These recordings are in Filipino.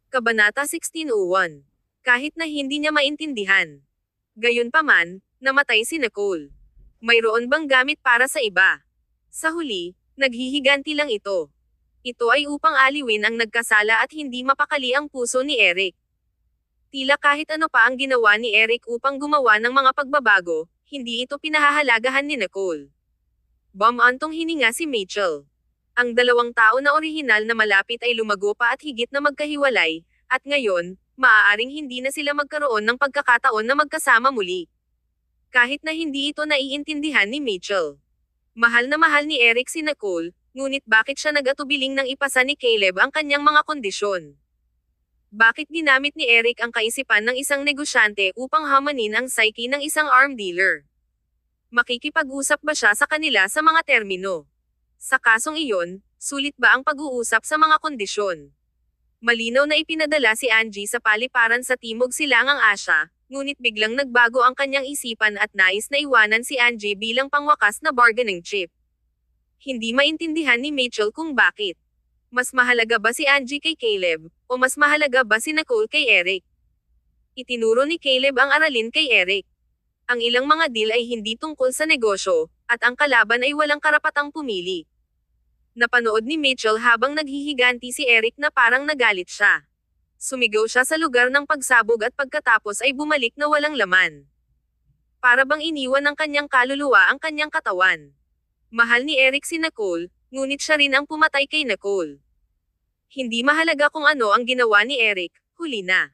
Kabanata 16:01. Kahit na hindi niya maintindihan. Gayunpaman, namatay si Nicole. Mayroon bang gamit para sa iba? Sa huli, naghihiganti lang ito. Ito ay upang aliwin ang nagkasala at hindi mapakali ang puso ni Eric. Tila kahit ano pa ang ginawa ni Eric upang gumawa ng mga pagbabago, hindi ito pinahahalagahan ni Nicole. Bumantong hininga si Mitchell. Ang dalawang tao na orihinal na malapit ay lumago pa at higit na magkahiwalay, at ngayon, maaaring hindi na sila magkaroon ng pagkakataon na magkasama muli. Kahit na hindi ito naiintindihan ni Mitchell. Mahal na mahal ni Eric si Nicole, ngunit bakit siya nag-atubiling nang ipasa ni Caleb ang kanyang mga kondisyon? Bakit ginamit ni Eric ang kaisipan ng isang negosyante upang hamanin ang psyche ng isang arm dealer? Makikipag-usap ba siya sa kanila sa mga termino? Sa kasong iyon, sulit ba ang pag-uusap sa mga kondisyon? Malinaw na ipinadala si Angie sa paliparan sa Timog Silangang Asya, ngunit biglang nagbago ang kanyang isipan at nais na iwanan si Angie bilang pangwakas na bargaining chip. Hindi maintindihan ni Mitchell kung bakit. Mas mahalaga ba si Angie kay Caleb, o mas mahalaga ba si Nicole kay Eric? Itinuro ni Caleb ang aralin kay Eric. Ang ilang mga deal ay hindi tungkol sa negosyo, at ang kalaban ay walang karapatang pumili. Napanood ni Mitchell habang naghihiganti si Eric na parang nagalit siya. Sumigaw siya sa lugar ng pagsabog at pagkatapos ay bumalik na walang laman. Para bang iniwan ng kanyang kaluluwa ang kanyang katawan. Mahal ni Eric si Nicole, ngunit siya rin ang pumatay kay Nicole. Hindi mahalaga kung ano ang ginawa ni Eric, huli na.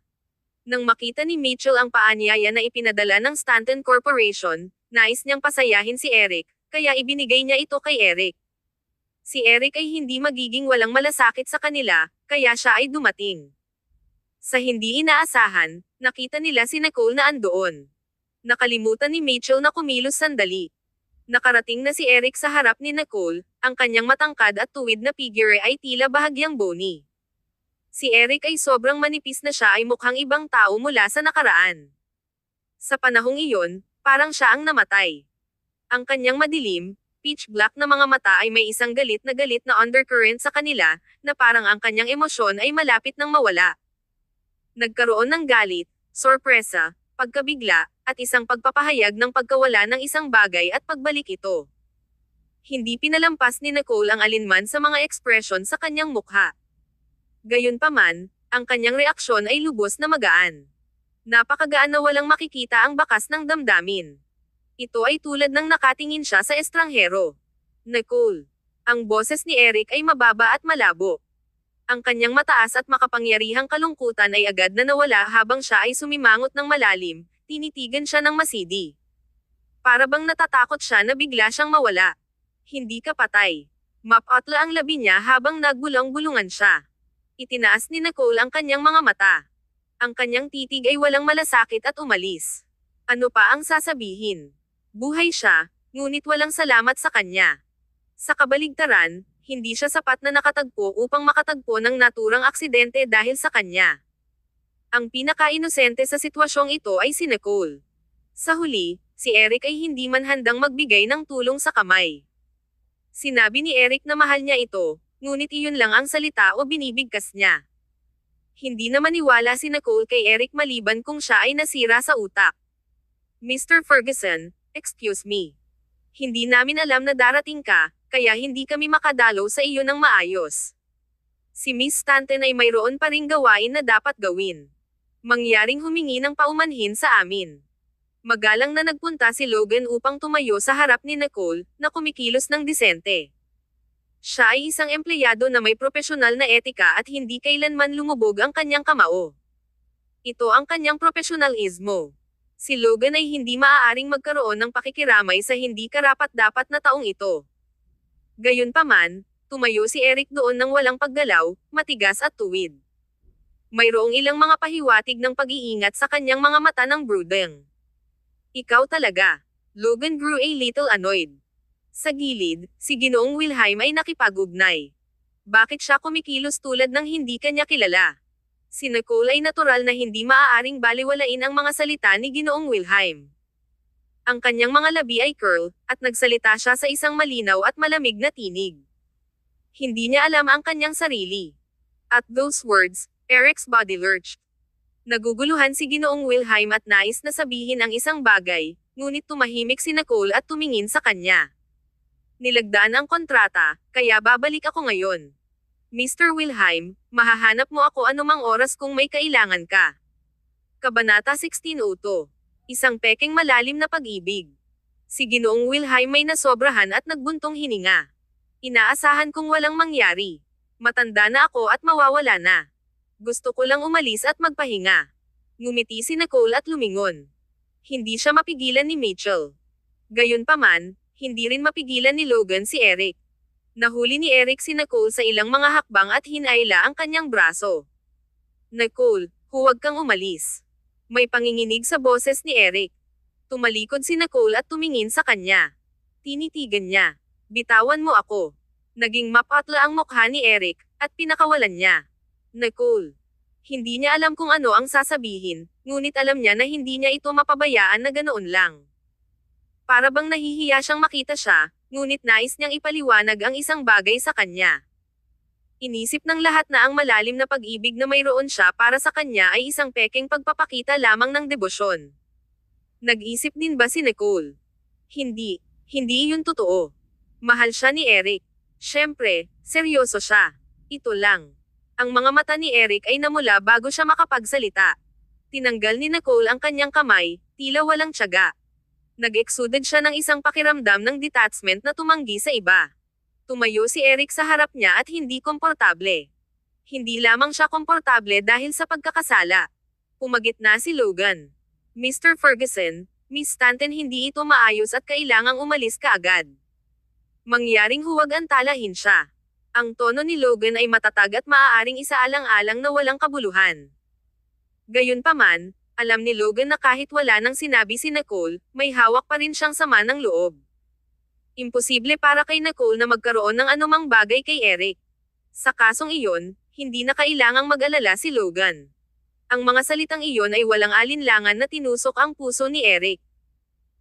Nang makita ni Mitchell ang paanyaya na ipinadala ng Stanton Corporation, nais niyang pasayahin si Eric, kaya ibinigay niya ito kay Eric. Si Eric ay hindi magiging walang malasakit sa kanila, kaya siya ay dumating. Sa hindi inaasahan, nakita nila si Nicole na andoon. Nakalimutan ni Mitchell na kumilos sandali. Nakarating na si Eric sa harap ni Nicole, ang kanyang matangkad at tuwid na figure ay tila bahagyang bony. Si Eric ay sobrang manipis na siya ay mukhang ibang tao mula sa nakaraan. Sa panahong iyon, parang siya ang namatay. Ang kanyang madilim, pitch black na mga mata ay may isang galit na undercurrent sa kanila, na parang ang kanyang emosyon ay malapit nang mawala. Nagkaroon ng galit, sorpresa, pagkabigla, at isang pagpapahayag ng pagkawala ng isang bagay at pagbalik ito. Hindi pinalampas ni Nicole ang alinman sa mga ekspresyon sa kanyang mukha. Gayunpaman, ang kanyang reaksyon ay lubos na magaan. Napakagaan na walang makikita ang bakas ng damdamin. Ito ay tulad ng nakatingin siya sa estranghero. Nicole. Ang boses ni Eric ay mababa at malabo. Ang kanyang mataas at makapangyarihang kalungkutan ay agad na nawala habang siya ay sumimangot ng malalim, tinitigan siya ng masidi. Para bang natatakot siya na bigla siyang mawala. Hindi ka patay. Mapatla ang labi niya habang nagbulong-bulungan siya. Itinaas ni Nicole ang kanyang mga mata. Ang kanyang titig ay walang malasakit at umalis. Ano pa ang sasabihin? Buhay siya, ngunit walang salamat sa kanya. Sa kabaligtaran, hindi siya sapat na nakatagpo upang makatagpo ng naturang aksidente dahil sa kanya. Ang pinaka-inosente sa sitwasyong ito ay si Nicole. Sa huli, si Eric ay hindi man handang magbigay ng tulong sa kamay. Sinabi ni Eric na mahal niya ito, ngunit iyon lang ang salita o binibigkas niya. Hindi na maniwala si Nicole kay Eric maliban kung siya ay nasira sa utak. Mr. Ferguson, excuse me. Hindi namin alam na darating ka, kaya hindi kami makadalaw sa iyo ng maayos. Si Miss Stanton ay mayroon pa ring gawain na dapat gawin. Mangyaring humingi ng paumanhin sa amin. Magalang na nagpunta si Logan upang tumayo sa harap ni Nicole, na kumikilos ng disente. Siya ay isang empleyado na may propesyonal na etika at hindi kailanman lumubog ang kanyang kamao. Ito ang kanyang profesionalismo. Si Logan ay hindi maaaring magkaroon ng pakikiramay sa hindi karapat-dapat na taong ito. Gayunpaman, tumayo si Eric doon ng walang paggalaw, matigas at tuwid. Mayroong ilang mga pahiwatig ng pag-iingat sa kanyang mga mata ng brooding. Ikaw talaga. Logan grew a little annoyed. Sa gilid, si Ginoong Wilhelm ay nakipag-ugnay. Bakit siya kumikilos tulad ng hindi kanya kilala? Si Nicole ay natural na hindi maaaring baliwalain ang mga salita ni Ginoong Wilhelm. Ang kanyang mga labi ay curl, at nagsalita siya sa isang malinaw at malamig na tinig. Hindi niya alam ang kanyang sarili. At those words, Eric's body lurched. Naguguluhan si Ginoong Wilhelm at nais na sabihin ang isang bagay, ngunit tumahimik si Nicole at tumingin sa kanya. Nilagdaan ang kontrata, kaya babalik ako ngayon. Mr. Wilhelm, mahahanap mo ako anumang oras kung may kailangan ka. Kabanata 16:02. Isang pekeng malalim na pag-ibig. Si Ginoong Wilhelm may nasobrahan at nagbuntong hininga. Inaasahan kong walang mangyari. Matanda na ako at mawawala na. Gusto ko lang umalis at magpahinga. Ngumiti si Nicole at lumingon. Hindi siya mapigilan ni Mitchell. Gayunpaman, hindi rin mapigilan ni Logan si Eric. Nahuli ni Eric si Nicole sa ilang mga hakbang at hinayla ang kanyang braso. Nicole, huwag kang umalis. May panginginig sa boses ni Eric. Tumalikod si Nicole at tumingin sa kanya. Tinitigan niya. Bitawan mo ako. Naging mapatla ang mukha ni Eric, at pinakawalan niya. Nicole. Hindi niya alam kung ano ang sasabihin, ngunit alam niya na hindi niya ito mapabayaan na ganoon lang. Para bang nahihiya siyang makita siya, ngunit nais niyang ipaliwanag ang isang bagay sa kanya. Inisip ng lahat na ang malalim na pag-ibig na mayroon siya para sa kanya ay isang pekeng pagpapakita lamang ng debosyon. Nag-isip din ba si Nicole? Hindi iyon totoo. Mahal siya ni Eric. Siyempre, seryoso siya. Ito lang. Ang mga mata ni Eric ay namula bago siya makapagsalita. Tinanggal ni Nicole ang kanyang kamay, tila walang tiyaga. Nag-exuded siya ng isang pakiramdam ng detachment na tumanggi sa iba. Tumayo si Eric sa harap niya at hindi komportable. Hindi lamang siya komportable dahil sa pagkakasala. Pumagitna si Logan. Mr. Ferguson, Miss Stanton, hindi ito maayos at kailangang umalis ka agad. Mangyaring huwag antalahin siya. Ang tono ni Logan ay matatag at maaaring isaalang-alang na walang kabuluhan. Gayunpaman, alam ni Logan na kahit wala nang sinabi si Nicole, may hawak pa rin siyang sama ng loob. Imposible para kay Nicole na magkaroon ng anumang bagay kay Eric. Sa kasong iyon, hindi na kailangang mag-alala si Logan. Ang mga salitang iyon ay walang alinlangan na tinusok ang puso ni Eric.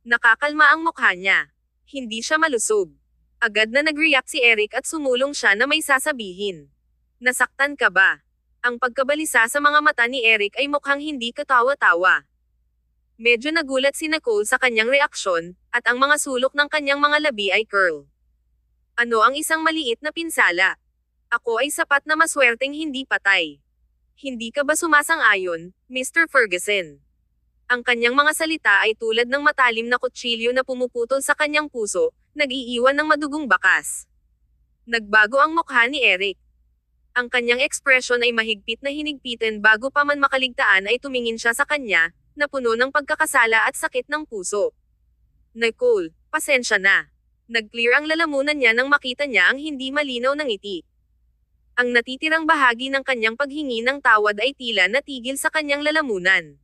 Nakakalma ang mukha niya. Hindi siya malusog. Agad na nag-react si Eric at sumulong siya na may sasabihin. Nasaktan ka ba? Ang pagkabalisa sa mga mata ni Eric ay mukhang hindi katawa-tawa. Medyo nagulat si Nicole sa kanyang reaksyon, at ang mga sulok ng kanyang mga labi ay curl. Ano ang isang maliit na pinsala? Ako ay sapat na maswerteng hindi patay. Hindi ka ba sumasang-ayon, Mr. Ferguson? Ang kanyang mga salita ay tulad ng matalim na kutsilyo na pumuputol sa kanyang puso, nag-iiwan ng madugong bakas. Nagbago ang mukha ni Eric. Ang kanyang ekspresyon ay mahigpit na hinigpitan bago pa man makaligtaan ay tumingin siya sa kanya, na puno ng pagkakasala at sakit ng puso. Nicole, pasensya na. Nag-clear ang lalamunan niya nang makita niya ang hindi malinaw ng ngiti. Ang natitirang bahagi ng kanyang paghingi ng tawad ay tila natigil sa kanyang lalamunan.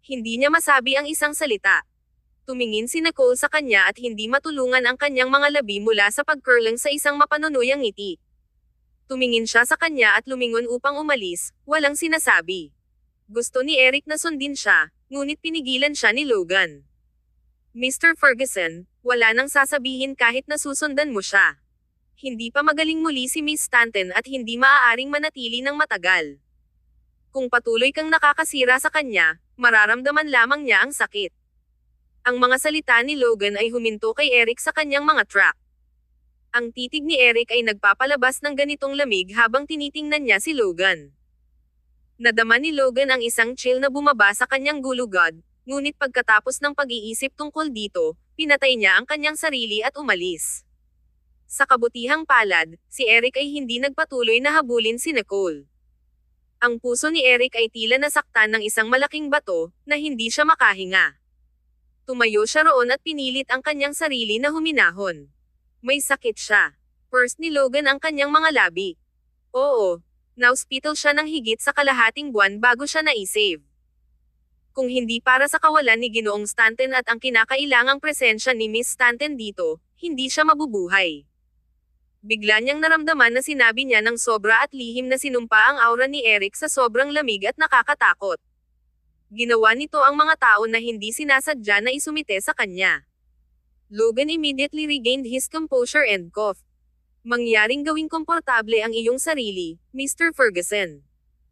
Hindi niya masabi ang isang salita. Tumingin si Nicole sa kanya at hindi matulungan ang kanyang mga labi mula sa pagkurlang sa isang mapanunuyang ngiti. Tumingin siya sa kanya at lumingon upang umalis, walang sinasabi. Gusto ni Eric na sundin siya, ngunit pinigilan siya ni Logan. Mr. Ferguson, wala nang sasabihin kahit na susundan mo siya. Hindi pa magaling muli si Miss Stanton at hindi maaaring manatili ng matagal. Kung patuloy kang nakakasira sa kanya, mararamdaman lamang niya ang sakit. Ang mga salita ni Logan ay huminto kay Eric sa kanyang mga track. Ang titig ni Eric ay nagpapalabas ng ganitong lamig habang tinitingnan niya si Logan. Nadama ni Logan ang isang chill na bumaba sa kanyang gulugod, ngunit pagkatapos ng pag-iisip tungkol dito, pinatay niya ang kanyang sarili at umalis. Sa kabutihang palad, si Eric ay hindi nagpatuloy na habulin si Nicole. Ang puso ni Eric ay tila nasaktan ng isang malaking bato, na hindi siya makahinga. Tumayo siya roon at pinilit ang kanyang sarili na huminahon. May sakit siya. First ni Logan ang kanyang mga labi. Oo, na-hospital siya ng higit sa kalahating buwan bago siya na-save. Kung hindi para sa kawalan ni Ginoong Stanton at ang kinakailangang presensya ni Miss Stanton dito, hindi siya mabubuhay. Bigla niyang naramdaman na sinabi niya ng sobra at lihim na sinumpa ang aura ni Eric sa sobrang lamig at nakakatakot. Ginawa nito ang mga tao na hindi sinasadya na isumite sa kanya. Logan immediately regained his composure and coughed. Mangyaring gawing komportable ang iyong sarili, Mr. Ferguson.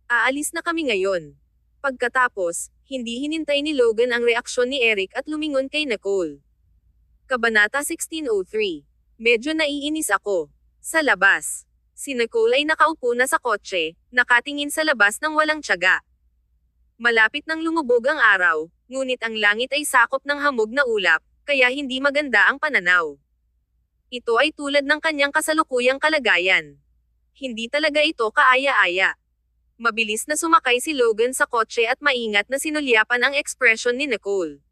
Aalis na kami ngayon. Pagkatapos, hindi hinintay ni Logan ang reaksyon ni Eric at lumingon kay Nicole. Kabanata 1603. Medyo naiinis ako. Sa labas. Si Nicole ay nakaupo na sa kotse, nakatingin sa labas ng walang tiyaga. Malapit nang lumubog ang araw, ngunit ang langit ay sakop ng hamog na ulap, kaya hindi maganda ang pananaw. Ito ay tulad ng kanyang kasalukuyang kalagayan. Hindi talaga ito kaaya-aya. Mabilis na sumakay si Logan sa kotse at maingat na sinulyapan ang ekspresyon ni Nicole.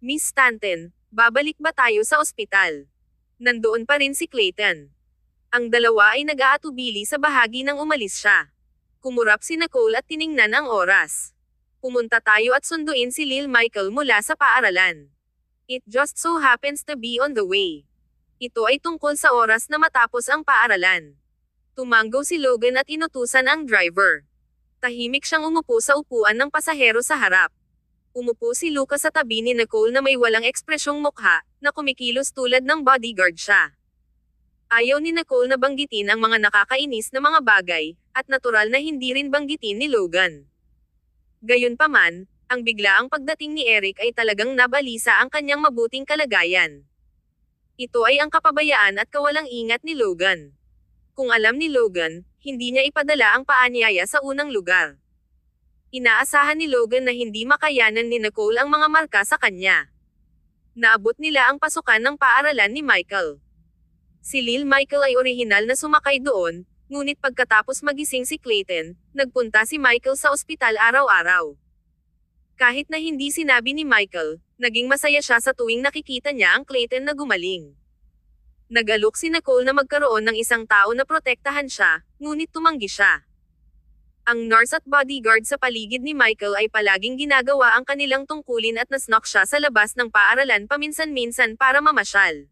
Miss Stanton, babalik ba tayo sa ospital? Nandoon pa rin si Clayton. Ang dalawa ay nag-aatubili sa bahagi nang umalis siya. Kumurap si Nicole at tiningnan ang oras. Pumunta tayo at sunduin si Lil Michael mula sa paaralan. It just so happens to be on the way. Ito ay tungkol sa oras na matapos ang paaralan. Tumanggo si Logan at inutusan ang driver. Tahimik siyang umupo sa upuan ng pasahero sa harap. Umupo si Lucas sa tabi ni Nicole na may walang ekspresyong mukha, na kumikilos tulad ng bodyguard siya. Ayaw ni Nicole na banggitin ang mga nakakainis na mga bagay, at natural na hindi rin banggitin ni Logan. Gayunpaman, ang biglaang pagdating ni Eric ay talagang nabalisa ang kanyang mabuting kalagayan. Ito ay ang kapabayaan at kawalang ingat ni Logan. Kung alam ni Logan, hindi niya ipadala ang paanyaya sa unang lugar. Inaasahan ni Logan na hindi makayanan ni Nicole ang mga marka sa kanya. Naabot nila ang pasukan ng paaralan ni Michael. Si Lil Michael ay orihinal na sumakay doon, ngunit pagkatapos magising si Clayton, nagpunta si Michael sa ospital araw-araw. Kahit na hindi sinabi ni Michael, naging masaya siya sa tuwing nakikita niya ang Clayton na gumaling. Nag-alok si Nicole na magkaroon ng isang tao na protektahan siya, ngunit tumanggi siya. Ang nurse at bodyguard sa paligid ni Michael ay palaging ginagawa ang kanilang tungkulin at nasnock siya sa labas ng paaralan paminsan-minsan para mamasyal.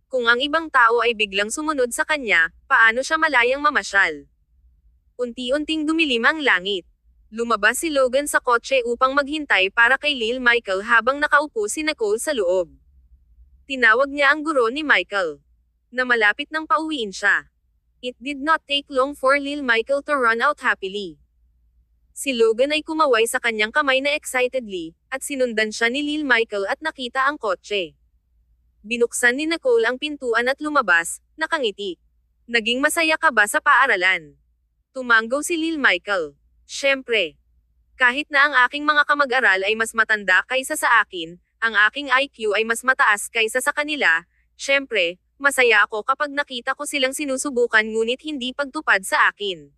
Kung ang ibang tao ay biglang sumunod sa kanya, paano siya malayang mamasyal? Unti-unting dumilim ang langit. Lumabas si Logan sa kotse upang maghintay para kay Lil Michael habang nakaupo si Nicole sa loob. Tinawag niya ang guro ni Michael. Na malapit nang pauwiin siya. It did not take long for Lil Michael to run out happily. Si Logan ay kumaway sa kanyang kamay na excitedly, at sinundan siya ni Lil Michael at nakita ang kotse. Binuksan ni Nicole ang pintuan at lumabas, nakangiti. Naging masaya ka ba sa paaralan? Tumanggo si Lil Michael. Siyempre. Kahit na ang aking mga kamag-aral ay mas matanda kaysa sa akin, ang aking IQ ay mas mataas kaysa sa kanila, siyempre, masaya ako kapag nakita ko silang sinusubukan ngunit hindi pagtupad sa akin.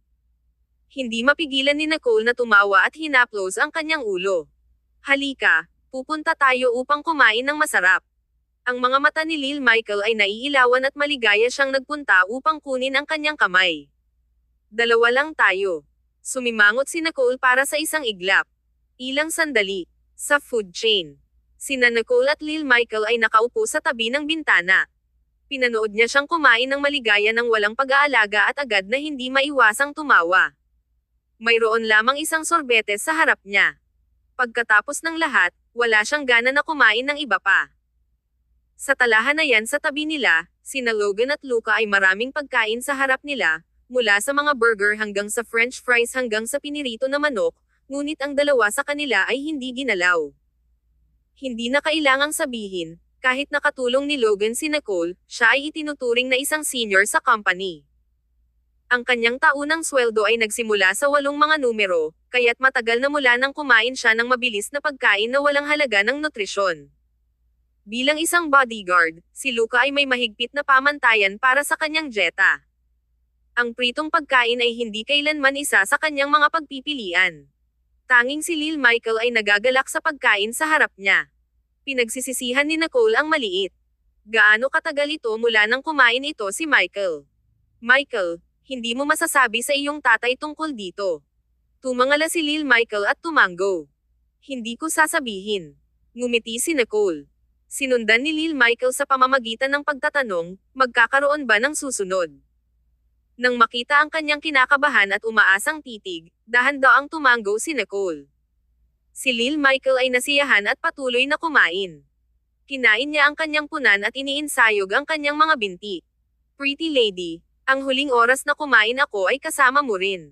Hindi mapigilan ni Nicole na tumawa at hinaplos ang kanyang ulo. Halika, pupunta tayo upang kumain ng masarap. Ang mga mata ni Lil Michael ay naiilawan at maligaya siyang nagpunta upang kunin ang kanyang kamay. Dalawa lang tayo. Sumimangot si Nicole para sa isang iglap. Ilang sandali. Sa food chain. Sina Nicole at Lil Michael ay nakaupo sa tabi ng bintana. Pinanood niya siyang kumain ng maligaya ng walang pag-aalaga at agad na hindi maiwasang tumawa. Mayroon lamang isang sorbetes sa harap niya. Pagkatapos ng lahat, wala siyang gana na kumain ng iba pa. Sa talahanayan sa tabi nila, sina Logan at Luca ay maraming pagkain sa harap nila, mula sa mga burger hanggang sa French fries hanggang sa pinirito na manok, ngunit ang dalawa sa kanila ay hindi ginalaw. Hindi na kailangang sabihin, kahit nakatulong ni Logan si Nicole, siya ay itinuturing na isang senior sa company. Ang kanyang taunang sweldo ay nagsimula sa 8 mga numero, kaya't matagal na mula nang kumain siya ng mabilis na pagkain na walang halaga ng nutrisyon. Bilang isang bodyguard, si Luca ay may mahigpit na pamantayan para sa kanyang dieta. Ang pritong pagkain ay hindi kailanman isa sa kanyang mga pagpipilian. Tanging si Lil Michael ay nagagalak sa pagkain sa harap niya. Pinagsisisihan ni Nicole ang maliit. Gaano katagal ito mula nang kumain ito si Michael? Michael, hindi mo masasabi sa iyong tatay tungkol dito. Tumangala si Lil Michael at tumanggo. Hindi ko sasabihin. Ngumiti si Nicole. Sinundan ni Lil Michael sa pamamagitan ng pagtatanong, magkakaroon ba ng susunod? Nang makita ang kanyang kinakabahan at umaasang titig, dahan-daang tumanggo si Nicole. Si Lil Michael ay nasiyahan at patuloy na kumain. Kinain niya ang kanyang punan at iniinsayog ang kanyang mga binti. Pretty lady, ang huling oras na kumain ako ay kasama mo rin.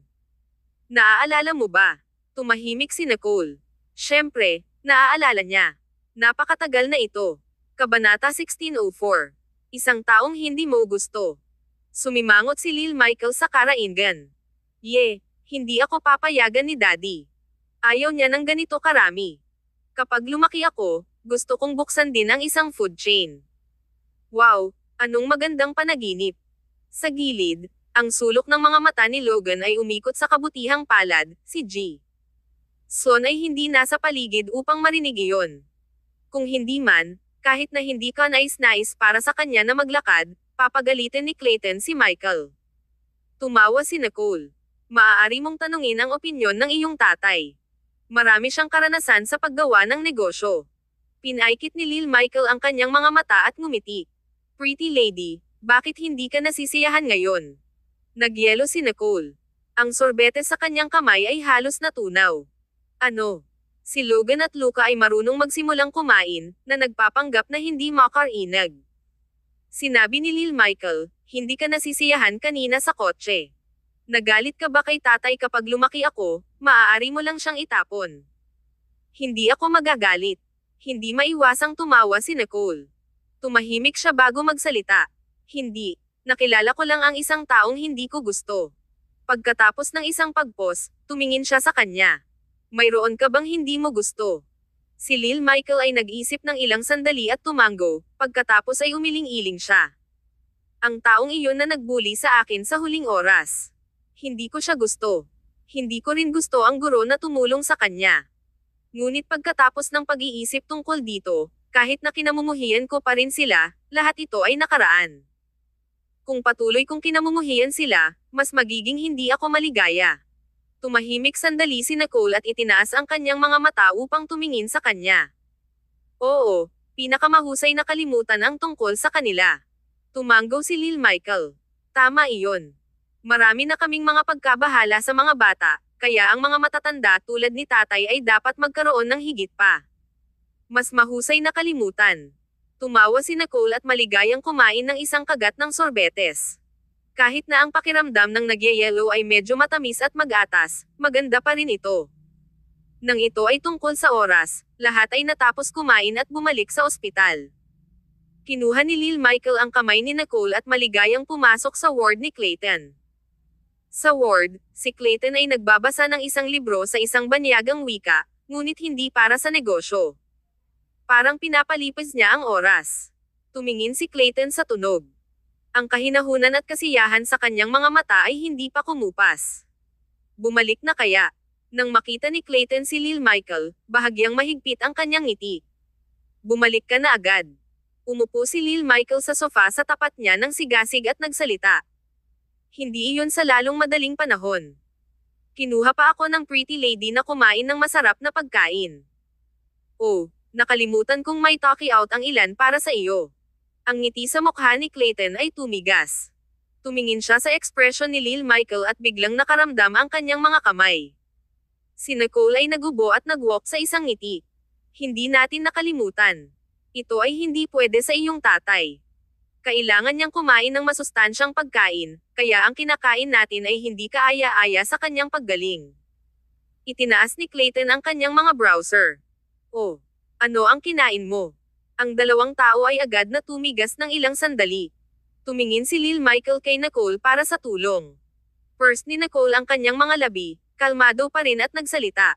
Naaalala mo ba? Tumahimik si Nicole. Siyempre, naaalala niya. Napakatagal na ito. Kabanata 1604. Isang taong hindi mo gusto. Sumimangot si Lil Michael sa karaingan. Hindi ako papayagan ni Daddy. Ayaw niya ng ganito karami. Kapag lumaki ako, gusto kong buksan din ang isang food chain. Wow, anong magandang panaginip. Sa gilid, ang sulok ng mga mata ni Logan ay umikot sa kabutihang palad, si G. Son ay hindi nasa paligid upang marinig iyon. Kung hindi man, kahit na hindi ka nais-nais para sa kanya na maglakad, papagalitin ni Clayton si Michael. Tumawa si Nicole. Maaari mong tanungin ang opinyon ng iyong tatay. Marami siyang karanasan sa paggawa ng negosyo. Pinaikit ni Lil Michael ang kanyang mga mata at ngumiti. Pretty lady, bakit hindi ka nasisiyahan ngayon? Nagyelo si Nicole. Ang sorbete sa kanyang kamay ay halos natunaw. Ano? Si Logan at Luca ay marunong magsimulang kumain, na nagpapanggap na hindi makarinag. Sinabi ni Lil Michael, hindi ka nasisiyahan kanina sa kotse. Nagalit ka ba kay tatay kapag lumaki ako, maaari mo lang siyang itapon. Hindi ako magagalit. Hindi maiwasang tumawa si Nicole. Tumahimik siya bago magsalita. Hindi. Nakilala ko lang ang isang taong hindi ko gusto. Pagkatapos ng isang pagpos, tumingin siya sa kanya. Mayroon ka bang hindi mo gusto? Si Lil Michael ay nag-isip ng ilang sandali at tumango, pagkatapos ay umiling-iling siya. Ang taong iyon na nagbuli sa akin sa huling oras. Hindi ko siya gusto. Hindi ko rin gusto ang guro na tumulong sa kanya. Ngunit pagkatapos ng pag-iisip tungkol dito, kahit na kinamumuhian ko pa rin sila, lahat ito ay nakaraan. Kung patuloy kong kinamumuhian sila, mas magiging hindi ako maligaya. Tumahimik sandali si Nicole at itinaas ang kanyang mga mata upang tumingin sa kanya. Oo, pinakamahusay na kalimutan ang tungkol sa kanila. Tumanggaw si Lil Michael. Tama iyon. Marami na kaming mga pagkabahala sa mga bata, kaya ang mga matatanda tulad ni tatay ay dapat magkaroon ng higit pa. Mas mahusay na kalimutan. Tumawa si Nicole at maligayang kumain ng isang kagat ng sorbetes. Kahit na ang pakiramdam ng nagyayelo ay medyo matamis at mag-atas, maganda pa rin ito. Nang ito ay tungkol sa oras, lahat ay natapos kumain at bumalik sa ospital. Kinuha ni Lil Michael ang kamay ni Nicole at maligayang pumasok sa ward ni Clayton. Sa ward, si Clayton ay nagbabasa ng isang libro sa isang banyagang wika, ngunit hindi para sa negosyo. Parang pinapalipas niya ang oras. Tumingin si Clayton sa tunog. Ang kahinahunan at kasiyahan sa kanyang mga mata ay hindi pa kumupas. Bumalik na kaya? Nang makita ni Clayton si Lil Michael, bahagyang mahigpit ang kanyang ngiti. Bumalik ka na agad. Umupo si Lil Michael sa sofa sa tapat niya ng sigasig at nagsalita. Hindi iyon sa lalong madaling panahon. Kinuha pa ako ng pretty lady na kumain ng masarap na pagkain. Oh, nakalimutan kong may talkie out ang ilan para sa iyo. Ang ngiti sa mukha ni Clayton ay tumigas. Tumingin siya sa ekspresyon ni Lil Michael at biglang nakaramdam ang kanyang mga kamay. Si Nicole ay nagubo at nagwalk sa isang ngiti. Hindi natin nakalimutan. Ito ay hindi pwede sa iyong tatay. Kailangan niyang kumain ng masustansyang pagkain, kaya ang kinakain natin ay hindi kaaya-aya sa kanyang paggaling. Itinaas ni Clayton ang kanyang mga browser. Oh, ano ang kinain mo? Ang dalawang tao ay agad na tumigas ng ilang sandali. Tumingin si Lil Michael kay Nicole para sa tulong. First ni Nicole ang kanyang mga labi, kalmado pa rin at nagsalita.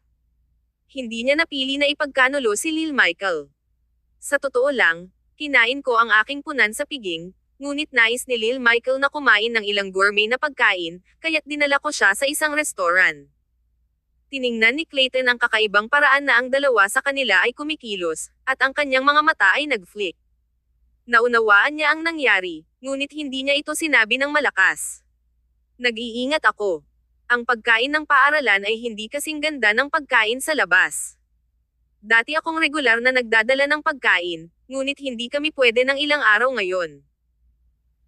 Hindi niya napili na ipagkanulo si Lil Michael. Sa totoo lang, kinain ko ang aking punan sa piging, ngunit nais ni Lil Michael na kumain ng ilang gourmet na pagkain, kaya't dinala ko siya sa isang restaurant. Tiningnan ni Clayton ang kakaibang paraan na ang dalawa sa kanila ay kumikilos, at ang kanyang mga mata ay nag-flick. Naunawaan niya ang nangyari, ngunit hindi niya ito sinabi ng malakas. Nag-iingat ako. Ang pagkain ng paaralan ay hindi kasing ganda ng pagkain sa labas. Dati akong regular na nagdadala ng pagkain, ngunit hindi kami pwede ng ilang araw ngayon.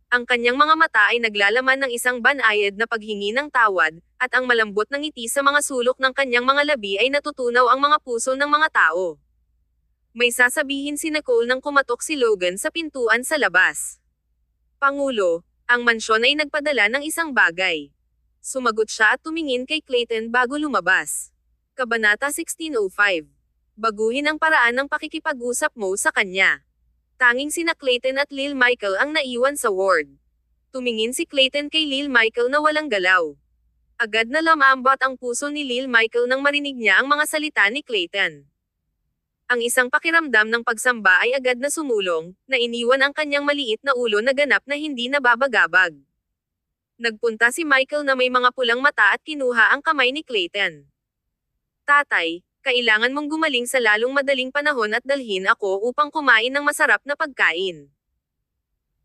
Ang kanyang mga mata ay naglalaman ng isang banayad na paghingi ng tawad, at ang malambot ng ngiti sa mga sulok ng kanyang mga labi ay natutunaw ang mga puso ng mga tao. May sasabihin si Nicole nang kumatok si Logan sa pintuan sa labas. Pangulo, ang mansyon ay nagpadala ng isang bagay. Sumagot siya at tumingin kay Clayton bago lumabas. Kabanata 1605. Baguhin ang paraan ng pakikipag-usap mo sa kanya. Tanging sina Clayton at Lil Michael ang naiwan sa ward. Tumingin si Clayton kay Lil Michael na walang galaw. Agad na lumambot ang puso ni Lil Michael nang marinig niya ang mga salita ni Clayton. Ang isang pakiramdam ng pagsamba ay agad na sumulong, na iniwan ang kanyang maliit na ulo na ganap na hindi nababagabag. Nagpunta si Michael na may mga pulang mata at kinuha ang kamay ni Clayton. Tatay, kailangan mong gumaling sa lalong madaling panahon at dalhin ako upang kumain ng masarap na pagkain.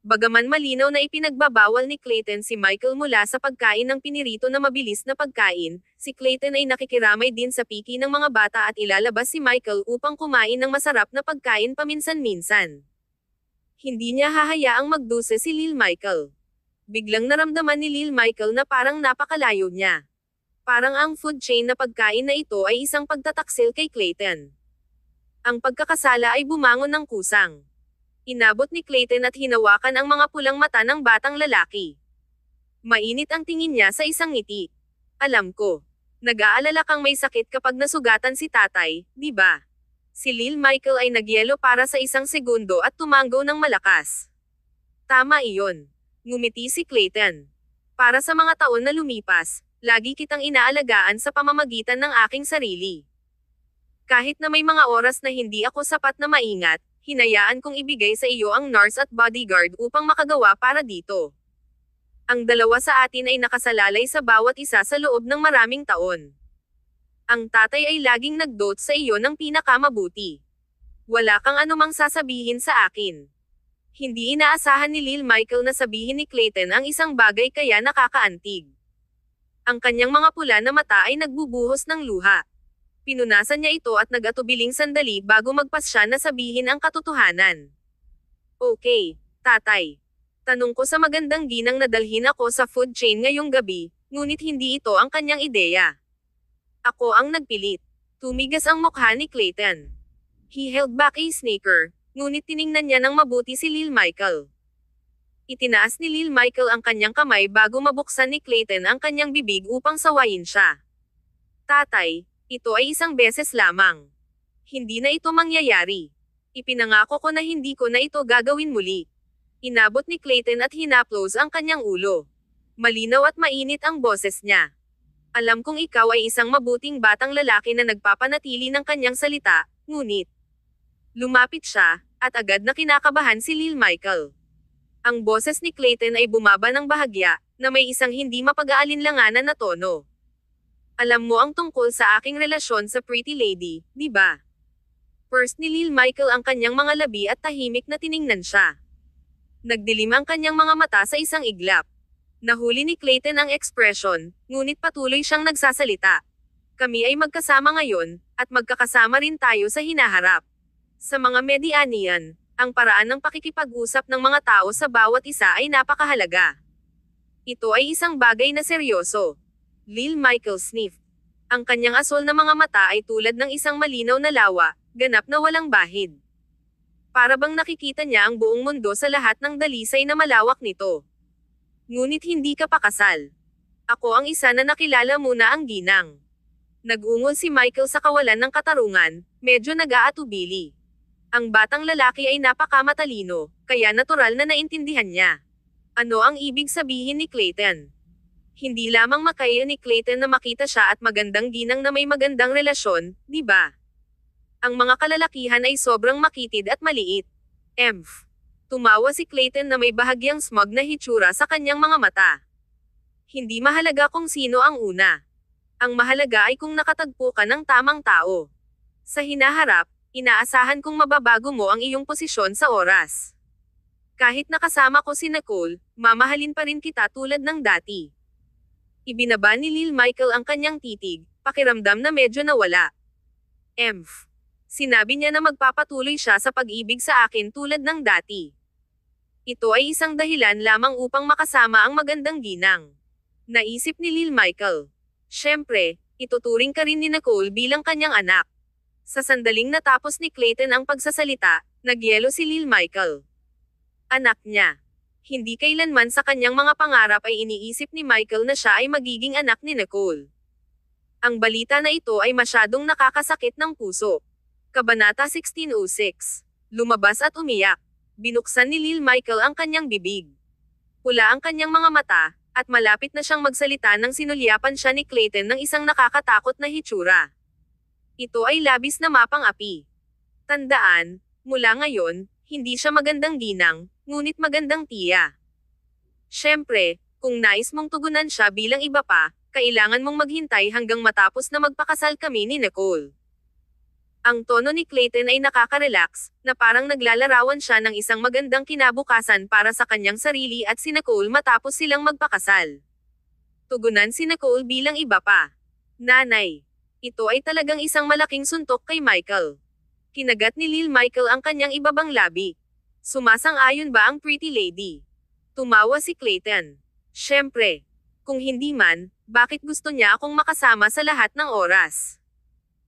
Bagaman malinaw na ipinagbabawal ni Clayton si Michael mula sa pagkain ng pinirito na mabilis na pagkain, si Clayton ay nakikiramay din sa piki ng mga bata at ilalabas si Michael upang kumain ng masarap na pagkain paminsan-minsan. Hindi niya hahayaang magdusa si Lil Michael. Biglang naramdaman ni Lil Michael na parang napakalayo niya. Parang ang food chain na pagkain na ito ay isang pagtataksil kay Clayton. Ang pagkakasala ay bumangon ng kusang. Inabot ni Clayton at hinawakan ang mga pulang mata ng batang lalaki. Mainit ang tingin niya sa isang ngiti. Alam ko. Nag-aalala kang may sakit kapag nasugatan si tatay, di ba? Si Lil Michael ay nagyelo para sa isang segundo at tumanggo ng malakas. Tama iyon. Ngumiti si Clayton. Para sa mga taon na lumipas, lagi kitang inaalagaan sa pamamagitan ng aking sarili. Kahit na may mga oras na hindi ako sapat na maingat, hinayaan kong ibigay sa iyo ang nurse at bodyguard upang makagawa para dito. Ang dalawa sa atin ay nakasalalay sa bawat isa sa loob ng maraming taon. Ang tatay ay laging nag-dote sa iyo ng pinakamabuti. Wala kang anumang sasabihin sa akin. Hindi inaasahan ni Lil Michael na sabihin ni Clayton ang isang bagay kaya nakakaantig. Ang kanyang mga pula na mata ay nagbubuhos ng luha. Pinunasan niya ito at nag-atubiling sandali bago magpasya na sabihin ang katotohanan. Okay, tatay. Tanong ko sa magandang ginang na dalhin ako sa food chain ngayong gabi, ngunit hindi ito ang kanyang ideya. Ako ang nagpilit. Tumigas ang mukha ni Clayton. He held back a snicker, ngunit tiningnan niya ng mabuti si Lil Michael. Itinaas ni Lil Michael ang kanyang kamay bago mabuksan ni Clayton ang kanyang bibig upang sawayin siya. Tatay, ito ay isang beses lamang. Hindi na ito mangyayari. Ipinangako ko na hindi ko na ito gagawin muli. Inabot ni Clayton at hinaplos ang kanyang ulo. Malinaw at mainit ang boses niya. Alam kong ikaw ay isang mabuting batang lalaki na nagpapanatili ng kanyang salita, ngunit. Lumapit siya, at agad na kinakabahan si Lil Michael. Ang boses ni Clayton ay bumaba ng bahagya, na may isang hindi mapag-aalinlanganan na tono. Alam mo ang tungkol sa aking relasyon sa pretty lady, di ba? First ni Lil Michael ang kanyang mga labi at tahimik na tiningnan siya. Nagdilim ang kanyang mga mata sa isang iglap. Nahuli ni Clayton ang ekspresyon, ngunit patuloy siyang nagsasalita. Kami ay magkasama ngayon, at magkakasama rin tayo sa hinaharap. Sa mga Medianian, ang paraan ng pakikipag-usap ng mga tao sa bawat isa ay napakahalaga. Ito ay isang bagay na seryoso. Lil Michael sniffed. Ang kanyang asol na mga mata ay tulad ng isang malinaw na lawa, ganap na walang bahid. Para bang nakikita niya ang buong mundo sa lahat ng dalisay na malawak nito. Ngunit hindi ka pa kasal. Ako ang isa na nakilala muna ang ginang. Nag-ungol si Michael sa kawalan ng katarungan, medyo nag-aatubili. Ang batang lalaki ay napakamatalino, kaya natural na naintindihan niya. Ano ang ibig sabihin ni Clayton? Hindi lamang makaya ni Clayton na makita siya at magandang ginang na may magandang relasyon, di ba? Ang mga kalalakihan ay sobrang makitid at maliit. Tumawa si Clayton na may bahagyang smug na hitsura sa kanyang mga mata. Hindi mahalaga kung sino ang una. Ang mahalaga ay kung nakatagpo ka ng tamang tao. Sa hinaharap, inaasahan kong mababago mo ang iyong posisyon sa oras. Kahit nakasama ko si Nicole, mamahalin pa rin kita tulad ng dati. Ibinaba ni Lil Michael ang kanyang titig, pakiramdam na medyo nawala. Sinabi niya na magpapatuloy siya sa pag-ibig sa akin tulad ng dati. Ito ay isang dahilan lamang upang makasama ang magandang ginang. Naisip ni Lil Michael. Siyempre, ituturing ka rin ni Nicole bilang kanyang anak. Sa sandaling natapos ni Clayton ang pagsasalita, nagyelo si Lil Michael. Anak niya. Hindi kailanman sa kanyang mga pangarap ay iniisip ni Michael na siya ay magiging anak ni Nicole. Ang balita na ito ay masyadong nakakasakit ng puso. Kabanata 1606. Lumabas at umiyak. Binuksan ni Lil Michael ang kanyang bibig. Pula ang kanyang mga mata, at malapit na siyang magsalita nang sinulyapan siya ni Clayton ng isang nakakatakot na hitsura. Ito ay labis na mapang-api. Tandaan, mula ngayon, hindi siya magandang ginang, ngunit magandang tiya. Siyempre, kung nais mong tugunan siya bilang iba pa, kailangan mong maghintay hanggang matapos na magpakasal kami ni Nicole. Ang tono ni Clayton ay nakaka-relax, na parang naglalarawan siya ng isang magandang kinabukasan para sa kanyang sarili at si Nicole matapos silang magpakasal. Tugunan si Nicole bilang iba pa. Nanay. Ito ay talagang isang malaking suntok kay Michael. Kinagat ni Lil Michael ang kanyang ibabang labi. Sumasang-ayon ba ang pretty lady? Tumawa si Clayton. Siyempre. Kung hindi man, bakit gusto niya akong makasama sa lahat ng oras?